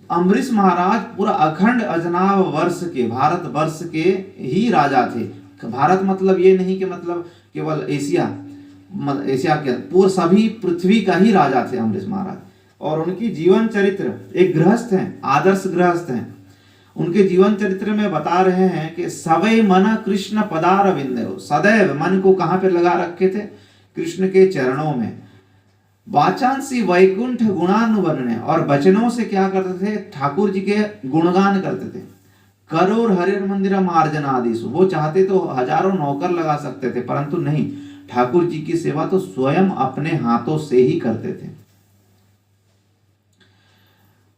Speaker 1: अम्बरीश महाराज पूरा अखंड अजनाब वर्ष के, भारत वर्ष के ही राजा थे। भारत मतलब ये नहीं कि मतलब केवल एशिया के, पूरे सभी पृथ्वी का ही राजा थे अम्बरीश महाराज। और उनकी जीवन चरित्र, एक गृहस्थ हैं, आदर्श गृहस्थ हैं। उनके जीवन चरित्र में बता रहे हैं कि सवै मन कृष्ण पदार विंदयो, सदैव मन को कहां पे लगा रखे थे? कृष्ण के चरणों में। वाचांसी वैकुंठ गुणानुवर्ण्य, और वचनों से क्या करते थे? ठाकुर जी के गुणगान करते थे। करोड़ हरिर मंदिर मार्जनादिश, वो चाहते तो हजारों नौकर लगा सकते थे, परंतु नहीं, ठाकुर जी की सेवा तो स्वयं अपने हाथों से ही करते थे।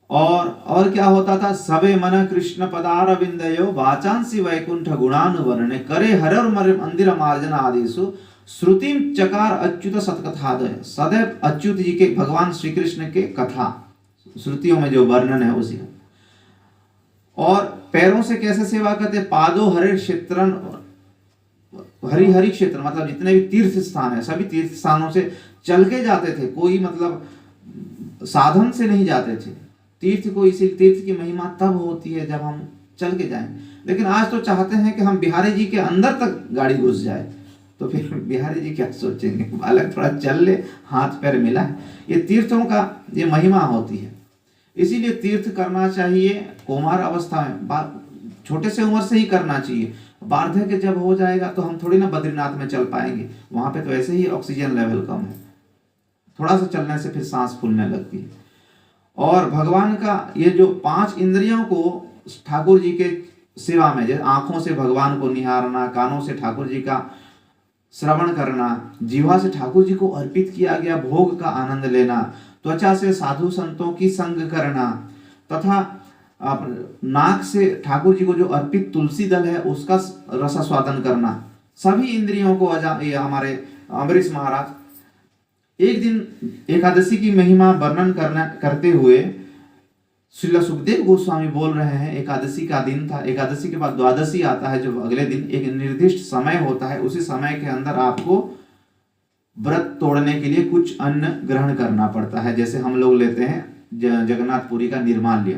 Speaker 1: और क्या होता था? सबे मन कृष्ण पदार विंदयो वाचांसी वैकुंठ गुणानुवर्ण्य करे हरर मंदिर मार्जन आदिशु श्रुतिम चकार अच्युत सतकथादय। सदैव अच्युत जी के, भगवान श्री कृष्ण के कथा श्रुतियों में जो वर्णन है उसी। और पैरों से कैसे सेवा करते? पादो हरे क्षेत्रन, हरि हरि क्षेत्र मतलब जितने भी तीर्थ स्थान है, सभी तीर्थ स्थानों से चल के जाते थे। कोई मतलब साधन से नहीं जाते थे तीर्थ को। इसी तीर्थ की महिमा तब होती है जब हम चल के जाएं। लेकिन आज तो चाहते हैं कि हम बिहारी जी के अंदर तक गाड़ी घुस जाए, तो फिर बिहारी जी क्या सोचेंगे? बालक थोड़ा चल ले, हाथ पैर मिला है। ये तीर्थों का ये महिमा होती है, इसीलिए तीर्थ करना चाहिए कुमार अवस्था में, छोटे से उम्र से ही करना चाहिए। वार्धक्य जब हो जाएगा तो हम थोड़ी ना बद्रीनाथ में चल पाएंगे, वहां पे तो ऐसे ही ऑक्सीजन लेवल कम है, थोड़ा सा चलने से फिर सांस फूलने लगती है। और भगवान का ये जो 5 इंद्रियों को ठाकुर जी के सेवा में, जैसे आंखों से भगवान को निहारना, कानों से ठाकुर जी का श्रवण करना, जीवा से ठाकुर जी को अर्पित किया गया भोग का आनंद लेना, त्वचा से साधु संतों की संग करना, तथा नाक से ठाकुर जी को जो अर्पित तुलसी दल है उसका रसास्वादन करना, सभी इंद्रियों को ये हमारे अम्बरीश महाराज एक दिन एकादशी की महिमा वर्णन करते हुए श्रील सुखदेव गोस्वामी बोल रहे हैं। एकादशी का दिन था, एकादशी के बाद द्वादशी आता है, जो अगले दिन एक निर्दिष्ट समय होता है, उसी समय के अंदर आपको व्रत तोड़ने के लिए कुछ अन्न ग्रहण करना पड़ता है। जैसे हम लोग लेते हैं जगन्नाथपुरी का निर्माल्य,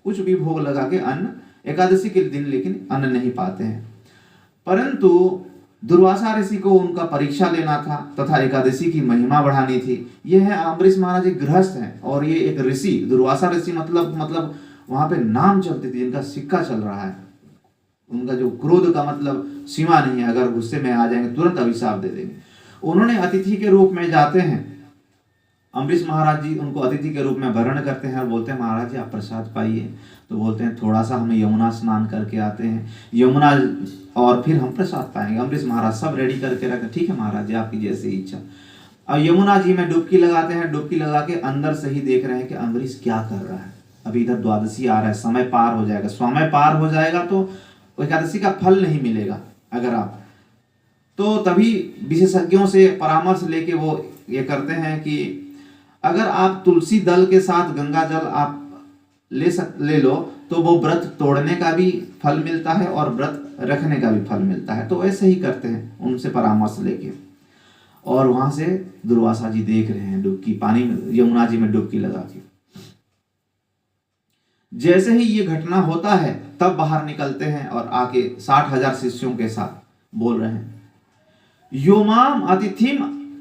Speaker 1: कुछ भी भोग लगा के अन्न एकादशी के दिन, लेकिन अन्न नहीं पाते हैं। परंतु दुर्वासा ऋषि को उनका परीक्षा लेना था तथा एकादशी की महिमा बढ़ानी थी। यह है अम्बरीश महाराज एक गृहस्थ हैं और ये एक ऋषि, दुर्वासा ऋषि मतलब वहां पे नाम चलती थी, जिनका सिक्का चल रहा है। उनका जो क्रोध का मतलब सीमा नहीं है, अगर गुस्से में आ जाएंगे तुरंत अभिशाप दे देंगे। उन्होंने अतिथि के रूप में जाते हैं, अम्बरीश महाराज जी उनको अतिथि के रूप में वर्ण करते हैं और बोलते हैं महाराज जी आप प्रसाद पाइए। तो बोलते हैं थोड़ा सा हम यमुना स्नान करके आते हैं, यमुना और फिर हम प्रसाद पाएंगे। अम्बरीश महाराज सब रेडी करके रखते, ठीक है महाराज जी आपकी जैसी इच्छा। और यमुना जी में डुबकी लगाते हैं, डुबकी लगा के अंदर से ही देख रहे हैं कि अम्बरीश क्या कर रहा है। अभी इधर द्वादशी आ रहा है, समय पार हो जाएगा, समय पार हो जाएगा तो एकादशी का फल नहीं मिलेगा अगर आप, तो तभी विशेषज्ञों से परामर्श लेके वो ये करते हैं कि अगर आप तुलसी दल के साथ गंगा जल आप ले लो तो वो व्रत तोड़ने का भी फल मिलता है और व्रत रखने का भी फल मिलता है। तो ऐसे ही करते हैं उनसे परामर्श लेके। और वहां से दुर्वासा जी देख रहे हैं डुबकी, पानी में यमुना जी में डुबकी लगा के। जैसे ही ये घटना होता है तब बाहर निकलते हैं और आके 60,000 शिष्यों के साथ बोल रहे हैं, योमाम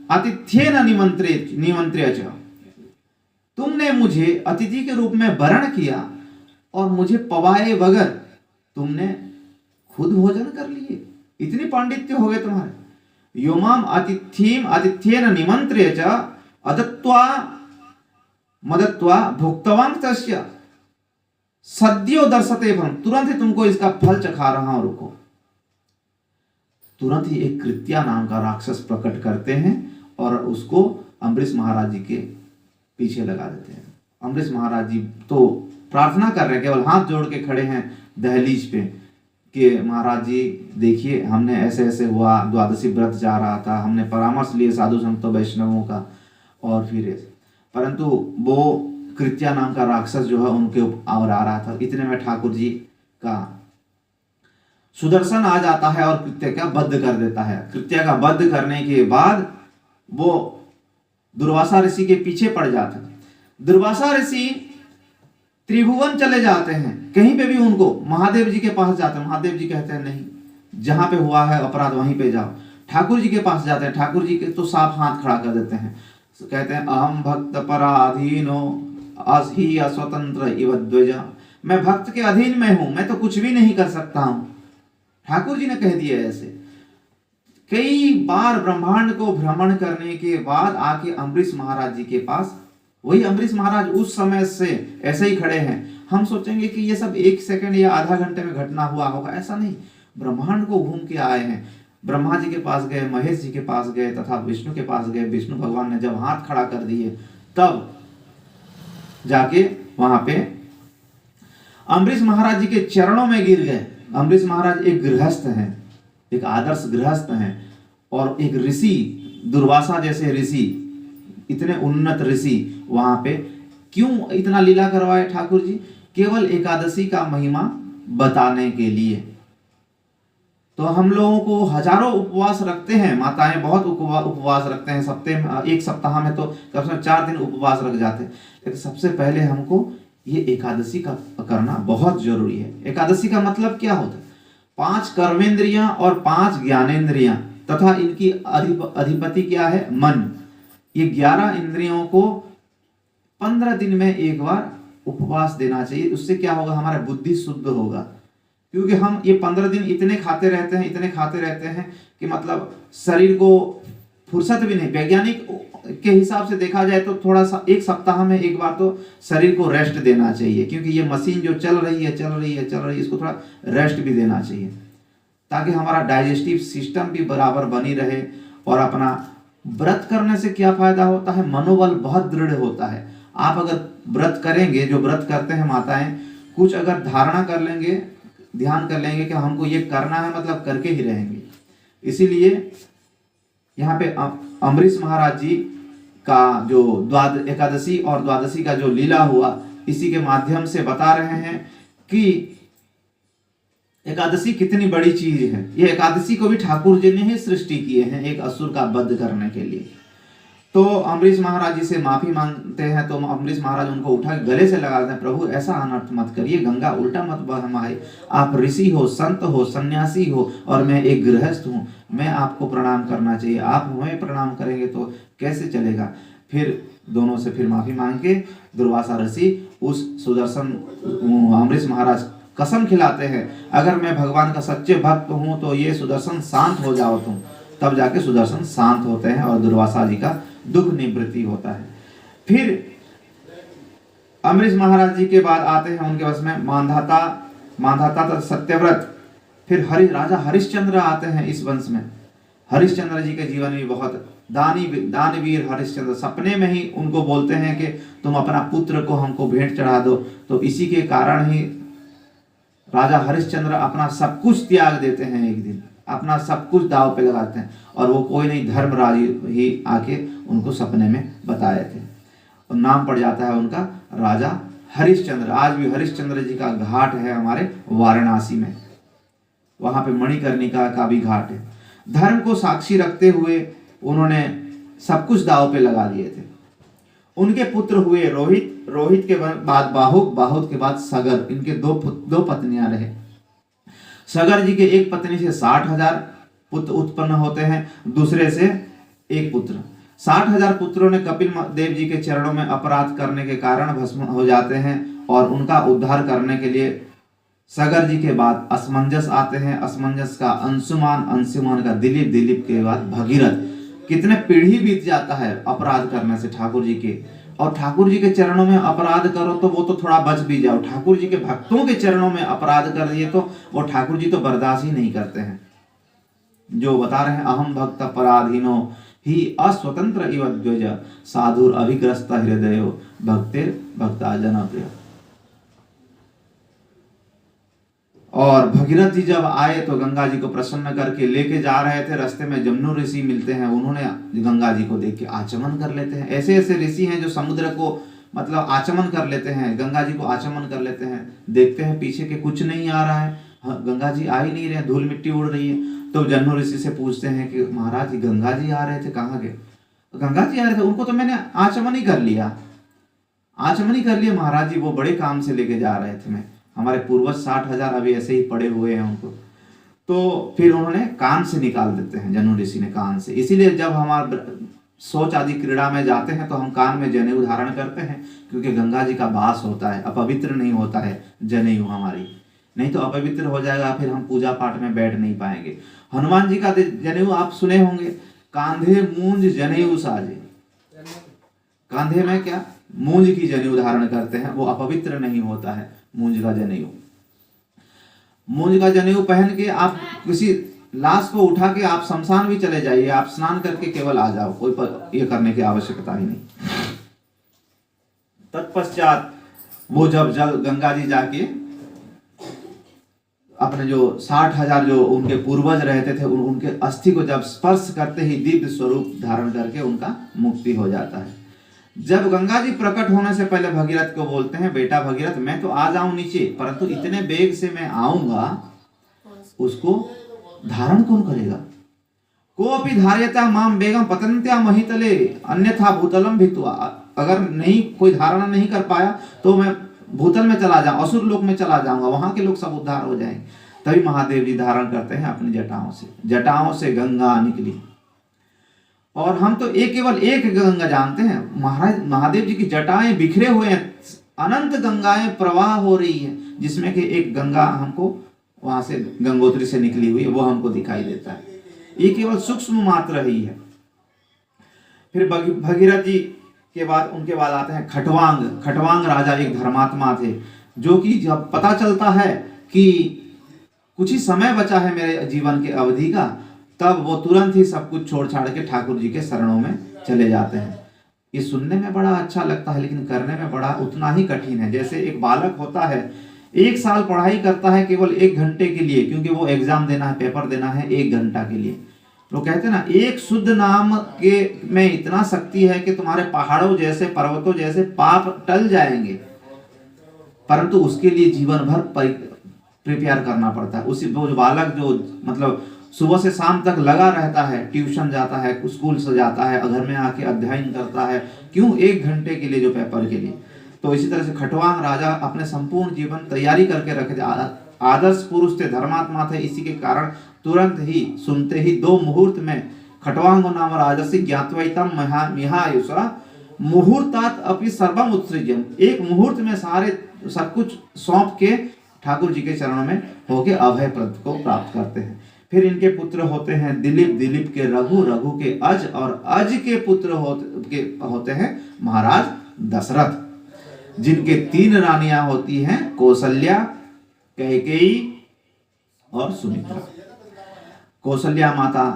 Speaker 1: आतिथ्येन निमंत्र्य च, तुमने मुझे अतिथि के रूप में वर्ण किया और मुझे पवाए बगैर तुमने खुद भोजन कर लिए, इतनी पांडित्य हो गए तुम्हारे। योमाम आतिथ्येन निमंत्र्य च अदत्वा मदत्वा भुक्तवान तस्य सद्यो दर्शते फलम, तुरंत ही तुमको इसका फल चखा रहा हूं, रुको। तुरंत ही एक कृत्या नाम का राक्षस प्रकट करते हैं और उसको अम्बरीश महाराज जी के पीछे लगा देते हैं। अम्बरीश महाराज जी तो प्रार्थना कर रहे हैं, केवल हाथ जोड़ के खड़े हैं दहलीज पे कि महाराज जी देखिए हमने ऐसे ऐसे हुआ, द्वादशी व्रत जा रहा था, हमने परामर्श लिए साधु संतों वैष्णवों का, और फिर परंतु वो कृत्या नाम का राक्षस जो है उनके ऊपर आ रहा था। इतने में ठाकुर जी का सुदर्शन आ जाता है और कृत्या का वध कर देता है। कृत्या का वध करने के बाद वो दुर्वासा ऋषि के पीछे पड़ जाते हैं। दुर्वासा ऋषि त्रिभुवन चले जाते हैं, कहीं पे भी उनको महादेव जी के पास जाते हैं। महादेव जी कहते हैं नहीं, जहां पे हुआ है अपराध वहीं पे जाओ। ठाकुर जी के पास जाते हैं, ठाकुर जी के तो साफ हाथ खड़ा कर देते हैं, कहते हैं अहम भक्त पराधीनो असही अस्वतंत्र इव द्विज, मैं भक्त के अधीन में हूं, मैं तो कुछ भी नहीं कर सकता हूं। ठाकुर जी ने कह दिया ऐसे। कई बार ब्रह्मांड को भ्रमण करने के बाद आके अम्बरीश महाराज जी के पास, वही अम्बरीश महाराज उस समय से ऐसे ही खड़े हैं। हम सोचेंगे कि ये सब 1 सेकंड या आधा घंटे में घटना हुआ होगा, ऐसा नहीं, ब्रह्मांड को घूम के आए हैं। ब्रह्मा जी के पास गए, महेश जी के पास गए तथा विष्णु के पास गए। विष्णु भगवान ने जब हाथ खड़ा कर दिए तब जाके वहां पे अम्बरीश महाराज जी के चरणों में गिर गए। अम्बरीश महाराज एक गृहस्थ हैं, एक आदर्श गृहस्थ हैं और एक ऋषि, दुर्वासा जैसे ऋषि, इतने उन्नत ऋषि वहां पे क्यों इतना लीला करवाए ठाकुर जी? केवल एकादशी का महिमा बताने के लिए। तो हम लोगों को हजारों उपवास रखते हैं, माताएं बहुत उपवास रखते हैं, एक सप्ताह में तो कम से कम 4 दिन उपवास रख जाते हैं। लेकिन सबसे पहले हमको ये एकादशी का करना बहुत जरूरी है। एकादशी का मतलब क्या होता है? 5 कर्मेंद्रियां और 5 ज्ञानेंद्रियां तथा इनकी अधिपति क्या है? मन। ये 11 इंद्रियों को 15 दिन में एक बार उपवास देना चाहिए। उससे क्या होगा? हमारा बुद्धि शुद्ध होगा। क्योंकि हम ये 15 दिन इतने खाते रहते हैं कि मतलब शरीर को फुर्सत भी नहीं। वैज्ञानिक के हिसाब से देखा जाए तो थोड़ा सा 1 सप्ताह में एक बार तो शरीर को रेस्ट देना चाहिए, क्योंकि ये मशीन जो चल रही है इसको थोड़ा रेस्ट भी देना चाहिए, ताकि हमारा डाइजेस्टिव सिस्टम भी बराबर बनी रहे। और अपना व्रत करने से क्या फायदा होता है? मनोबल बहुत दृढ़ होता है। आप अगर व्रत करेंगे, जो व्रत करते हैं माताएं, कुछ अगर धारणा कर लेंगे, ध्यान कर लेंगे कि हमको ये करना है, मतलब करके ही रहेंगे। इसीलिए यहाँ पे अम्बरीश महाराज जी का जो एकादशी और द्वादशी का जो लीला हुआ, इसी के माध्यम से बता रहे हैं कि एकादशी कितनी बड़ी चीज है। ये एकादशी को भी ठाकुर जी ने ही सृष्टि किए हैं, एक असुर का वध करने के लिए। तो अम्बरीश महाराज जी से माफी मांगते हैं, तो अम्बरीश महाराज उनको उठा के गले से लगाते हैं, प्रभु ऐसा अनर्थ मत करिए, गंगा उल्टा मत बहाए, आप ऋषि हो, संत हो, सन्यासी हो और मैं एक गृहस्थ हूँ, मैं आपको प्रणाम करना चाहिए, आप हमें प्रणाम करेंगे तो कैसे चलेगा। फिर दोनों से फिर माफी मांग के दुर्वासा ऋषि उस सुदर्शन अम्बरीश महाराज कसम खिलाते हैं, अगर मैं भगवान का सच्चे भक्त हूँ तो ये सुदर्शन शांत हो जाओ तुम। तब जाके सुदर्शन शांत होते हैं और दुर्वासा जी का दुख निवृत्ति होता है। फिर अम्बरीश महाराज जी के बाद आते हैं उनके वश में मांधाता सत्यव्रत, फिर राजा हरिश्चंद्र आते हैं इस वंश में। हरिश्चंद्र जी के जीवन में बहुत दानवीर हरिश्चंद्र सपने में ही उनको बोलते हैं कि तुम अपना पुत्र को हमको भेंट चढ़ा दो, तो इसी के कारण ही राजा हरिश्चंद्र अपना सब कुछ त्याग देते हैं, एक दिन अपना सब कुछ दाव पे लगाते हैं, और वो कोई नहीं धर्मराज ही आके उनको सपने में बताए थे, और नाम पड़ जाता है उनका राजा हरिश्चंद्र। आज भी हरिश्चंद्र जी का घाट है हमारे वाराणसी में, वहां पे मणिकर्णिका का भी घाट है। धर्म को साक्षी रखते हुए उन्होंने सब कुछ दाव पे लगा दिए थे। उनके पुत्र हुए रोहित के बाद बाहुत के बाद सगर, इनके दो पत्नियां रहे। सगर जी के एक पत्नी से 60,000 पुत्र उत्पन्न होते हैं, दूसरे से एक पुत्र। 60,000 पुत्रों ने कपिल देव जी के चरणों में अपराध करने के कारण भस्म हो जाते हैं, और उनका उद्धार करने के लिए सगर जी के बाद असमंजस आते हैं, असमंजस का अंशुमान का दिलीप के बाद भगीरथ। कितने पीढ़ी बीत जाता है अपराध करने से ठाकुर जी के, और ठाकुर जी के चरणों में अपराध करो तो वो तो थोड़ा बच भी जाओ, ठाकुर जी के भक्तों के चरणों में अपराध कर दिए तो वो ठाकुर जी तो बर्दाश्त ही नहीं करते हैं। जो बता रहे हैं, अहम भक्त पराधीनो ही अस्वतंत्र इव द्विज साधुर अभिग्रस्त हृदयो भक्तिर भक्ता जन प्रिय। और भगीरथ जी जब आए तो गंगा जी को प्रसन्न करके लेके जा रहे थे, रास्ते में जमनु ऋषि मिलते हैं, उन्होंने गंगा जी को देख के आचमन कर लेते हैं। ऐसे ऐसे ऋषि हैं जो समुद्र को मतलब आचमन कर लेते हैं, गंगा जी को आचमन कर लेते हैं। देखते हैं पीछे के कुछ नहीं आ रहा है, गंगा जी आ ही नहीं रहे, धूल मिट्टी उड़ रही है। तो जमनु ऋषि से पूछते हैं कि महाराज गंगा जी आ रहे थे, कहाँ गए? तो गंगा जी आ रहे थे, उनको तो मैंने आचमन ही कर लिया महाराज जी, वो बड़े काम से लेके जा रहे थे, मैं हमारे पूर्वज 60,000 अभी ऐसे ही पड़े हुए हैं उनको। तो फिर उन्होंने कान से निकाल देते हैं, जनु ऋषि ने कान से। इसीलिए जब हमारे शौच आदि क्रीड़ा में जाते हैं तो हम कान में जनेऊ धारण करते हैं, क्योंकि गंगा जी का वास होता है, अपवित्र नहीं होता है जनेऊ हमारी, नहीं तो अपवित्र हो जाएगा, फिर हम पूजा पाठ में बैठ नहीं पाएंगे। हनुमान जी का जनेऊ आप सुने होंगे, कांधे मूंज जनेऊ साजे, कांधे में क्या मूंज की जनेऊ धारण करते हैं, वो अपवित्र नहीं होता है। मूंज का जनेऊ पहन के आप किसी लाश को उठा के आप शमशान भी चले जाइए, आप स्नान करके केवल आ जाओ, कोई ये करने की आवश्यकता ही नहीं। तत्पश्चात वो जब गंगा जी जाके अपने जो 60,000 जो उनके पूर्वज रहते थे उनके अस्थि को जब स्पर्श करते ही दिव्य स्वरूप धारण करके उनका मुक्ति हो जाता है। जब गंगा जी प्रकट होने से पहले भगीरथ को बोलते हैं, बेटा भगीरथ मैं तो आ जाऊं नीचे, परंतु इतने बेग से मैं आऊंगा उसको धारण कौन करेगा? कोपि धार्यता माम बेगम पतंत्या महितले अन्यथा भूतलम भित्वा। अगर नहीं कोई धारणा नहीं कर पाया तो मैं भूतल में चला जाऊं, असुर लोक में चला जाऊंगा, वहां के लोग सब उद्धार हो जाएंगे। तभी महादेव जी धारण करते हैं अपनी जटाओं से गंगा निकली। और हम तो केवल एक गंगा जानते हैं, महादेव जी की जटाएं बिखरे हुए हैं, अनंत गंगाएं प्रवाह हो रही है, जिसमें कि एक गंगा हमको वहां से गंगोत्री से निकली हुई है, वो हमको दिखाई देता है। ये केवल सूक्ष्म मात्र ही है। फिर भगीरथ जी के बाद उनके बाद आते हैं खटवांग राजा, एक धर्मात्मा थे, जो कि जब पता चलता है कि कुछ ही समय बचा है मेरे जीवन के अवधि का, तब वो तुरंत ही सब कुछ छोड़ छाड़ के ठाकुर जी के शरणों में चले जाते हैं। ये सुनने में बड़ा अच्छा लगता है, लेकिन करने में बड़ा उतना ही कठिन है। जैसे एक बालक होता है, 1 साल पढ़ाई करता है केवल 1 घंटे के लिए, क्योंकि वो एग्जाम देना है, पेपर देना है 1 घंटा के लिए। लोग कहते हैं ना, एक शुद्ध नाम के में इतना शक्ति है कि तुम्हारे पहाड़ों जैसे, पर्वतों जैसे पाप टल जाएंगे, परंतु उसके लिए जीवन भर प्रिपेयर करना पड़ता है। उसी वो बालक जो मतलब सुबह से शाम तक लगा रहता है, ट्यूशन जाता है, स्कूल से जाता है, घर में आके अध्ययन करता है। क्यों? 1 घंटे के लिए, जो पेपर के लिए। तो इसी तरह से खटवांग राजा अपने संपूर्ण जीवन तैयारी करके रखे थे। आदर्श पुरुष थे, धर्मात्मा थे। इसी के कारण तुरंत ही, सुनते ही 2 मुहूर्त में खटवांग नाम राजसी ज्ञातवैतम मिहायुषा मुहूर्तात अपि सर्वम उत्सृज्यम। एक मुहूर्त में सारे सब कुछ सौंप के ठाकुर जी के चरणों में होके अभय पद को प्राप्त करते हैं। फिर इनके पुत्र होते हैं दिलीप, दिलीप के रघु, रघु के अज, और अज के पुत्र होते हैं महाराज दशरथ, जिनके 3 रानियां होती हैं, कौशल्या, कैकेयी और सुमित्रा। कौशल्या माता,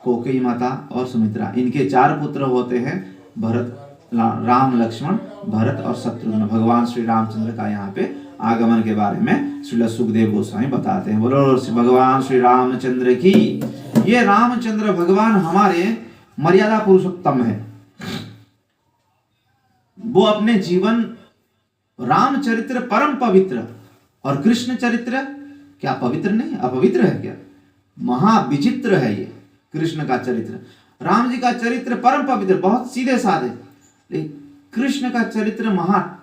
Speaker 1: कैकेयी माता और सुमित्रा, इनके 4 पुत्र होते हैं, भरत, राम, लक्ष्मण, भरत और शत्रुघ्न। भगवान श्री रामचंद्र का यहाँ पे आगमन के बारे में श्रील सुखदेव गोस्वामी बताते हैं। बोलो भगवान श्री रामचंद्र की। ये रामचंद्र भगवान हमारे मर्यादा पुरुषोत्तम है। वो अपने जीवन, रामचरित्र परम पवित्र, और कृष्ण चरित्र क्या पवित्र नहीं, अपवित्र है क्या? महाविचित्र है ये कृष्ण का चरित्र। राम जी का चरित्र परम पवित्र, बहुत सीधे साधे, लेकिन कृष्ण का चरित्र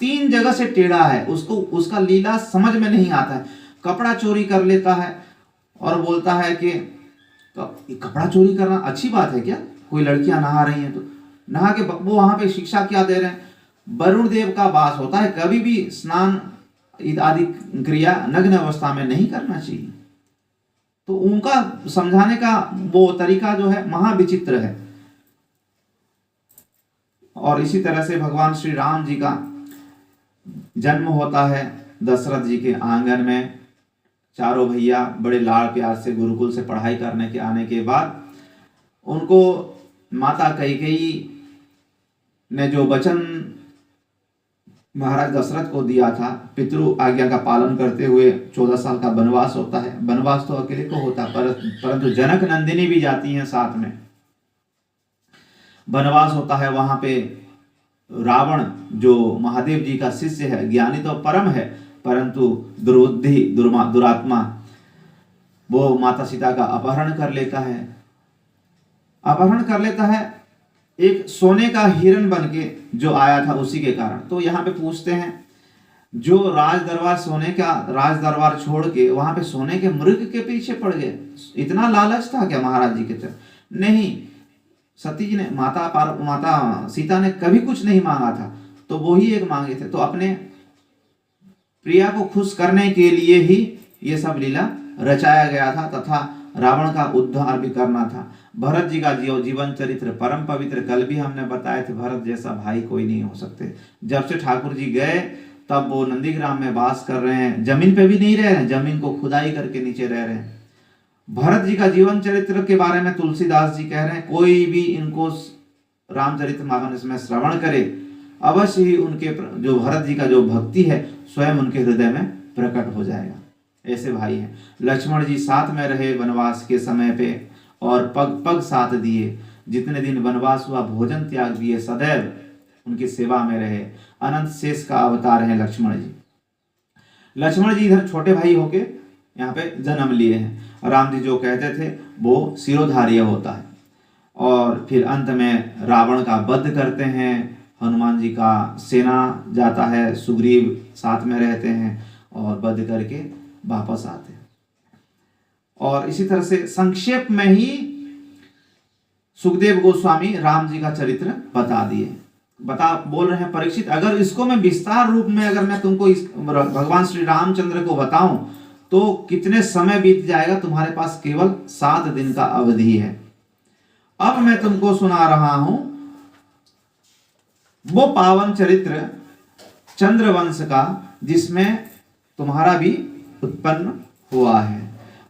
Speaker 1: 3 जगह से टेढ़ा है। उसको, उसका लीला समझ में नहीं आता है। कपड़ा चोरी कर लेता है और बोलता है कि कपड़ा चोरी करना अच्छी बात है क्या? कोई लड़कियां नहा रही हैं तो नहा के वो वहां पे शिक्षा क्या दे रहे हैं? वरुण देव का वास होता है, कभी भी स्नान आदि क्रिया नग्न अवस्था में नहीं करना चाहिए। तो उनका समझाने का वो तरीका जो है महाविचित्र है। और इसी तरह से भगवान श्री राम जी का जन्म होता है दशरथ जी के आंगन में। चारों भैया बड़े लाड़ प्यार से गुरुकुल से पढ़ाई करने के आने के बाद उनको माता कैकेयी ने जो वचन महाराज दशरथ को दिया था, पितृ आज्ञा का पालन करते हुए 14 साल का वनवास होता है। वनवास तो अकेले को होता, परंतु जनक नंदिनी भी जाती हैं साथ में। वनवास होता है, वहां पे रावण जो महादेव जी का शिष्य है, ज्ञानी तो परम है परंतु दुर्बुद्धि दुरात्मा, वो माता सीता का अपहरण कर लेता है एक सोने का हिरण बन के जो आया था उसी के कारण। तो यहाँ पे पूछते हैं, जो राज दरबार छोड़ के वहां पे सोने के मृग के पीछे पड़ गए, इतना लालच था क्या महाराज जी के तरफ? नहीं, सती जी ने, माता सीता ने कभी कुछ नहीं मांगा था, तो वो ही एक मांगे थे। तो अपने प्रिया को खुश करने के लिए ही ये सब लीला रचाया गया था तथा रावण का उद्धार भी करना था। भरत जी का जीवन चरित्र परम पवित्र, कल भी हमने बताए थे, भरत जैसा भाई कोई नहीं हो सकते। जब से ठाकुर जी गए तब वो नंदीग्राम में वास कर रहे हैं, जमीन पे भी नहीं रह रहे हैं, जमीन को खुदाई करके नीचे रह रहे हैं। भरत जी का जीवन चरित्र के बारे में तुलसीदास जी कह रहे हैं, कोई भी इनको रामचरितमानस में श्रवण करे अवश्य ही उनके जो भरत जी का जो भक्ति है स्वयं उनके हृदय में प्रकट हो जाएगा। ऐसे भाई हैं। लक्ष्मण जी साथ में रहे वनवास के समय पे और पग पग साथ दिए। जितने दिन वनवास हुआ भोजन त्याग दिए, सदैव उनकी सेवा में रहे। अनंत शेष का अवतार है लक्ष्मण जी। लक्ष्मण जी इधर छोटे भाई होके यहाँ पे जन्म लिए हैं। राम जी जो कहते थे वो शिरोधार्य होता है। और फिर अंत में रावण का वध करते हैं। हनुमान जी का सेना जाता है, सुग्रीव साथ में रहते हैं और वध करके वापस आते हैं। और इसी तरह से संक्षेप में ही सुखदेव गोस्वामी राम जी का चरित्र बता दिए। बोल रहे हैं परीक्षित, अगर इसको मैं विस्तार रूप में अगर मैं तुमको भगवान श्री रामचंद्र को बताऊं तो कितने समय बीत जाएगा, तुम्हारे पास केवल 7 दिन का अवधि है। अब मैं तुमको सुना रहा हूं वो पावन चरित्र चंद्रवंश का जिसमें तुम्हारा भी उत्पन्न हुआ है।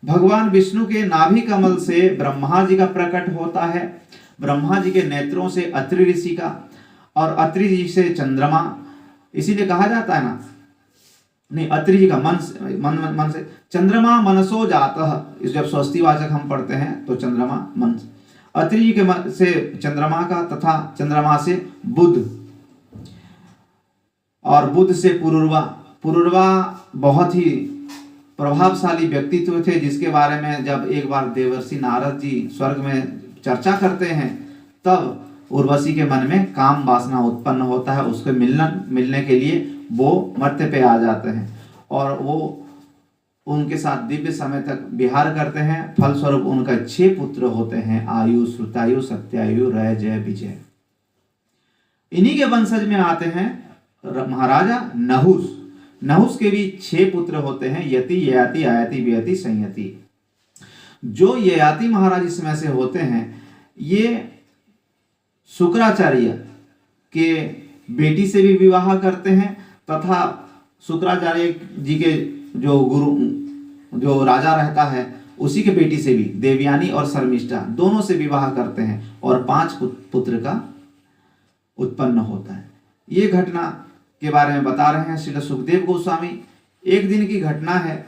Speaker 1: भगवान विष्णु के नाभि कमल से ब्रह्मा जी का प्रकट होता है, ब्रह्मा जी के नेत्रों से अत्रि ऋषि का, और अत्रि जी से चंद्रमा। इसीलिए कहा जाता है ना, नहीं, अत्रि जी का मन से चंद्रमा मनसो जातः। इस जब स्वस्तिवाचक हम पढ़ते हैं तो चंद्रमा मन, अत्रि जी के मन से चंद्रमा का, तथा चंद्रमा से बुध, और बुध से पुरुरवा। पुरुरवा बहुत ही प्रभावशाली व्यक्तित्व थे, जिसके बारे में जब एक बार देवर्षि नारद जी स्वर्ग में चर्चा करते हैं तब उर्वशी के मन में काम वासना उत्पन्न होता है। उसके मिलने के लिए वो मर्त्य पे आ जाते हैं और वो उनके साथ दिव्य समय तक विहार करते हैं। फलस्वरूप उनका 6 पुत्र होते हैं, आयु, श्रुतायु, सत्यायु, रय, जय, विजय। इन्हीं के वंशज में आते हैं महाराजा नहुस। नहुस के भी 6 पुत्र होते हैं, यति, ययाति, आयति, व्ययति, संयति। जो ययाति महाराज इसमें से होते हैं ये शुक्राचार्य के बेटी से भी विवाह करते हैं तथा शुक्राचार्य जी के जो गुरु जो राजा रहता है उसी के बेटी से भी देवयानी और शर्मिष्ठा दोनों से विवाह करते हैं और 5 पुत्र का उत्पन्न होता है। ये घटना के बारे में बता रहे हैं श्री सुखदेव गोस्वामी। एक दिन की घटना है,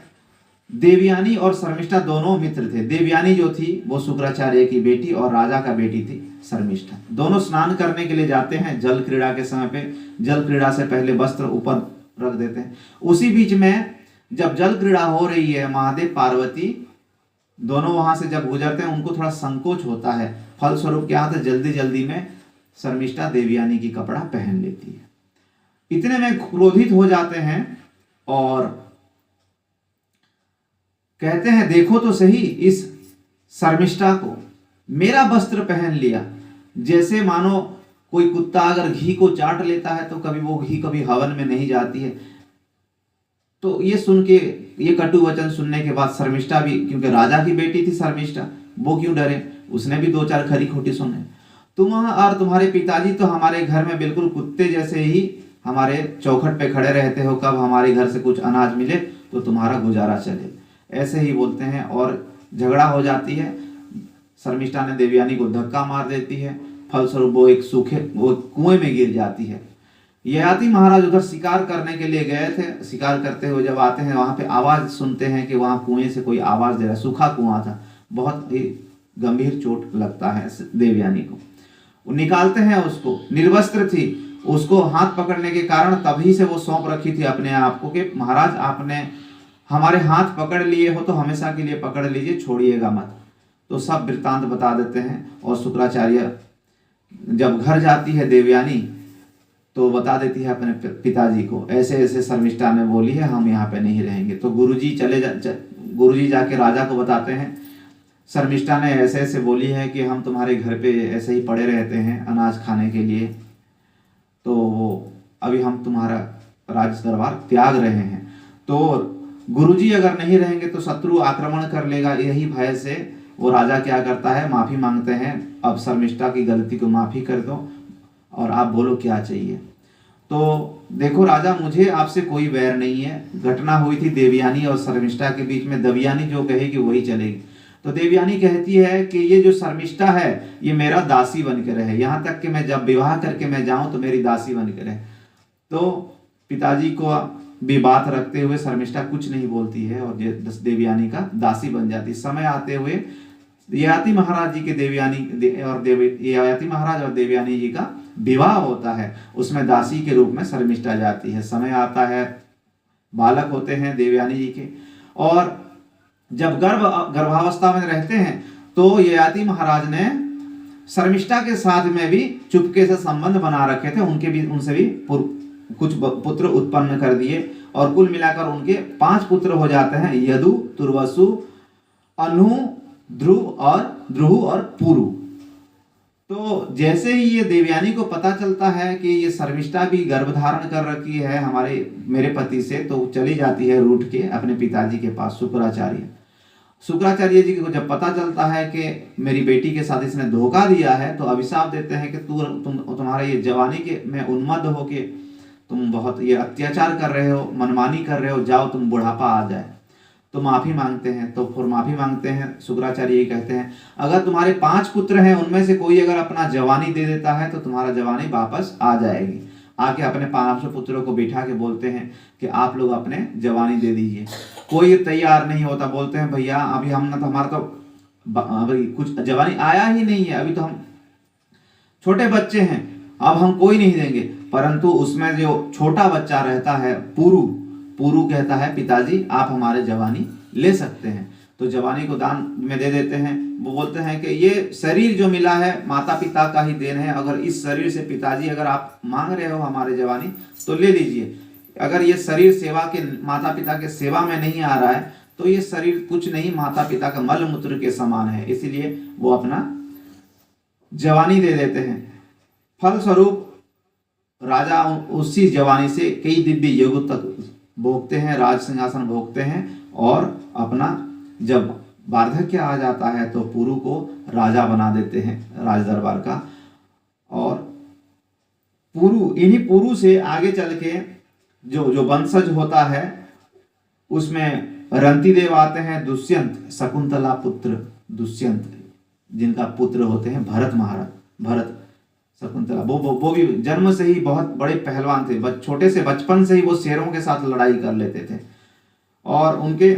Speaker 1: देवयानी और शर्मिष्ठा दोनों मित्र थे। देवयानी जो थी वो शुक्राचार्य की बेटी और राजा का बेटी थी शर्मिष्ठा। दोनों स्नान करने के लिए जाते हैं। जल क्रीड़ा के समय पे जल क्रीड़ा से पहले वस्त्र ऊपर रख देते हैं। उसी बीच में जब जल क्रीड़ा हो रही है, महादेव पार्वती दोनों वहां से जब गुजरते हैं उनको थोड़ा संकोच होता है। फलस्वरूप क्या होता है, जल्दी जल्दी में शर्मिष्ठा देवयानी की कपड़ा पहन लेती है। इतने में क्रोधित हो जाते हैं और कहते हैं देखो तो सही इस शर्मिष्ठा को, मेरा वस्त्र पहन लिया। जैसे मानो कोई कुत्ता अगर घी को चाट लेता है तो कभी वो घी कभी हवन में नहीं जाती है। तो ये सुन के, ये कटु वचन सुनने के बाद शर्मिष्ठा भी, क्योंकि राजा की बेटी थी शर्मिष्ठा, वो क्यों डरे, उसने भी 2-4 खरी खोटी सुने। तुम और तुम्हारे पिताजी तो हमारे घर में बिल्कुल कुत्ते जैसे ही हमारे चौखट पे खड़े रहते हो, कब हमारे घर से कुछ अनाज मिले तो तुम्हारा गुजारा चले, ऐसे ही बोलते हैं और झगड़ा हो जाती है। शर्मिष्ठा ने देवयानी को धक्का मार देती है। फलस्वरूप वो कुएं में गिर जाती है। ययाति महाराज उधर शिकार करने के लिए गए थे। शिकार करते हुए जब आते हैं वहां पे आवाज सुनते हैं कि वहां कुएं से कोई आवाज दे रहा है। सूखा कुआं था, बहुत ही गंभीर चोट लगता है देवयानी को। वो निकालते हैं उसको, निर्वस्त्र थी, उसको हाथ पकड़ने के कारण तभी से वो सौंप रखी थी अपने आप को कि महाराज आपने हमारे हाथ पकड़ लिए हो तो हमेशा के लिए पकड़ लीजिए, छोड़िएगा मत। तो सब वृत्तांत बता देते हैं। और शुक्राचार्य जब घर जाती है देवयानी तो बता देती है अपने पिताजी को, ऐसे ऐसे शर्मिष्ठा ने बोली है, हम यहाँ पे नहीं रहेंगे। तो गुरुजी जाके राजा को बताते हैं शर्मिष्ठा ने ऐसे ऐसे बोली है कि हम तुम्हारे घर पे ऐसे ही पड़े रहते हैं अनाज खाने के लिए, तो अभी हम तुम्हारा राज दरबार त्याग रहे हैं। तो गुरुजी अगर नहीं रहेंगे तो शत्रु आक्रमण कर लेगा, यही भय से वो राजा क्या करता है, माफी मांगते हैं, अब शर्मिष्ठा की गलती को माफी कर दो और आप बोलो क्या चाहिए। तो देखो राजा, मुझे आपसे कोई वैर नहीं है। घटना हुई थी देवयानी और शर्मिष्ठा के बीच में, देवयानी जो कहेगी वही चलेगी। तो देवयानी कहती है कि ये जो शर्मिष्ठा है ये मेरा दासी बन के रहे, यहाँ तक कि मैं जब विवाह करके मैं जाऊं तो मेरी दासी बन के रहे। तो पिताजी को भी बात रखते हुए शर्मिष्ठा कुछ नहीं बोलती है और देवयानी का दासी बन जाती। समय आते हुए ययाति महाराज जी के ययाति महाराज और देवयानी जी का विवाह होता है, उसमें दासी के रूप में शर्मिष्ठा जाती है। समय आता है, बालक होते हैं देवयानी जी के, और जब गर्भावस्था में रहते हैं तो ययाति महाराज ने शर्मिष्ठा के साथ में भी चुपके से संबंध बना रखे थे। उनसे भी कुछ पुत्र उत्पन्न कर दिए और कुल मिलाकर उनके 5 पुत्र हो जाते हैं, यदु, तुर्वसु, अनु, ध्रुव और पुरु। तो जैसे ही ये देवयानी को पता चलता है कि ये शर्मिष्ठा भी गर्भ धारण कर रखी है मेरे पति से, तो चली जाती है रूठ के अपने पिताजी के पास। शुक्राचार्य जी को जब पता चलता है कि मेरी बेटी के साथ इसने धोखा दिया है तो अभिशाप देते हैं कि तुम्हारा ये जवानी के में उन्मत्त हो के तुम बहुत ये अत्याचार कर रहे हो, मनमानी कर रहे हो, जाओ तुम बुढ़ापा आ जाए। तो माफी मांगते हैं। तो फिर माफी मांगते हैं, शुक्राचार्य ये कहते हैं अगर तुम्हारे 5 पुत्र हैं उनमें से कोई अगर अपना जवानी दे देता है तो तुम्हारा जवानी वापस आ जाएगी। आके अपने 5 पुत्रों को बिठा के बोलते हैं कि आप लोग अपने जवानी दे दीजिए। कोई तैयार नहीं होता, बोलते हैं भैया अभी हम ना तो हमारा तो अभी कुछ जवानी आया ही नहीं है, अभी तो हम छोटे बच्चे हैं, अब हम कोई नहीं देंगे। परंतु उसमें जो छोटा बच्चा रहता है पुरु, पुरु कहता है पिताजी आप हमारे जवानी ले सकते हैं। तो जवानी को दान में दे देते हैं। वो बोलते हैं कि ये शरीर जो मिला है माता पिता का ही देन है, अगर इस शरीर से पिताजी अगर आप मांग रहे हो हमारे जवानी तो ले लीजिए। अगर ये शरीर सेवा के माता पिता के सेवा में नहीं आ रहा है तो ये शरीर कुछ नहीं, माता पिता का मल मूत्र के समान है, इसीलिए वो अपना जवानी दे देते हैं। फलस्वरूप राजा उसी जवानी से कई दिव्य युग तक भोगते हैं, राज सिंहासन भोगते हैं और अपना जब वार्धक्य आ जाता है तो पुरु को राजा बना देते हैं राज दरबार का। और पुरु, इन्हीं पुरु से आगे चल के जो वंशज होता है उसमें रंतिदेव आते हैं, दुष्यंत, शकुंतला पुत्र दुष्यंत जिनका पुत्र होते हैं भरत महाराज, भरत शकुंतला, वो भी जन्म से ही बहुत बड़े पहलवान थे, छोटे से बचपन से ही वो शेरों के साथ लड़ाई कर लेते थे। और उनके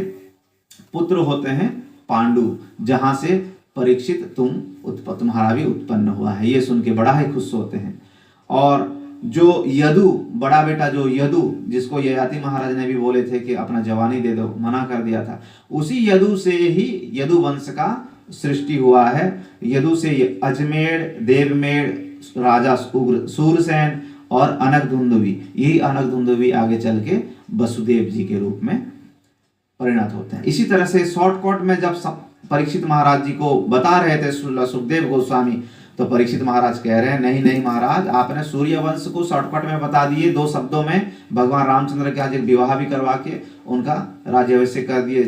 Speaker 1: पुत्र होते हैं पांडु, जहां से परीक्षित तुम्हारा भी उत्पन्न हुआ है, ये सुन के बड़ा ही खुश होते हैं। और जो यदु, बड़ा बेटा जो यदु, जिसको ययाति महाराज ने भी बोले थे कि अपना जवानी दे दो, मना कर दिया था, उसी यदु से ही यदु वंश का सृष्टि हुआ है। यदु से अजमेर, देवमेर, राजा सूरसेन और अनकधुंदुवी, यही अनकधुंदुवी आगे चल के वसुदेव जी के रूप में परिणत होते हैं। इसी तरह से शॉर्टकट में जब परीक्षित महाराज जी को बता रहे थे सुखदेव गोस्वामी, तो परीक्षित महाराज कह रहे हैं नहीं नहीं महाराज, आपने सूर्य वंश को शॉर्टकट में बता दिए, 2 शब्दों में भगवान रामचंद्र के आज एक विवाह भी करवा के उनका राज्याभिषेक कर दिए।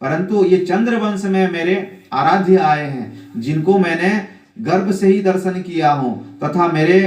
Speaker 1: परंतु ये चंद्र वंश में मेरे आराध्य आए हैं जिनको मैंने गर्भ से ही दर्शन किया हूं, तथा मेरे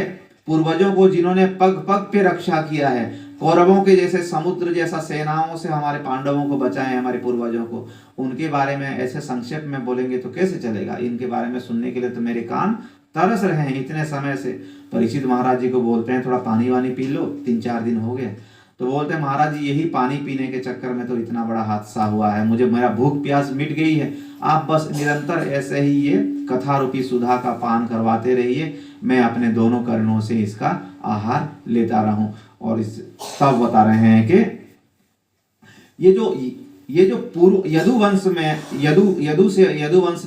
Speaker 1: पूर्वजों को जिन्होंने पग पग पे रक्षा किया है, कौरवों के जैसे समुद्र जैसा सेनाओं से हमारे पांडवों को बचाए, हमारे पूर्वजों को, उनके बारे में ऐसे संक्षेप में बोलेंगे तो कैसे चलेगा। इनके बारे में सुनने के लिए तो मेरे कान तरस रहे हैं इतने समय से। परीक्षित महाराज जी को बोलते हैं थोड़ा पानी वानी पी लो, 3-4 दिन हो गए। तो बोलते हैं महाराज जी यही पानी पीने के चक्कर में तो इतना बड़ा हादसा हुआ है, मुझे मेरा भूख प्यास मिट गई है, आप बस निरंतर ऐसे ही ये कथा रूपी सुधा का पान करवाते रहिए, मैं अपने दोनों कर्णों से इसका आहार लेता रहूं। और इस तब बता रहे हैं कि ये जो पूर्व यदु वंश में यदु वंश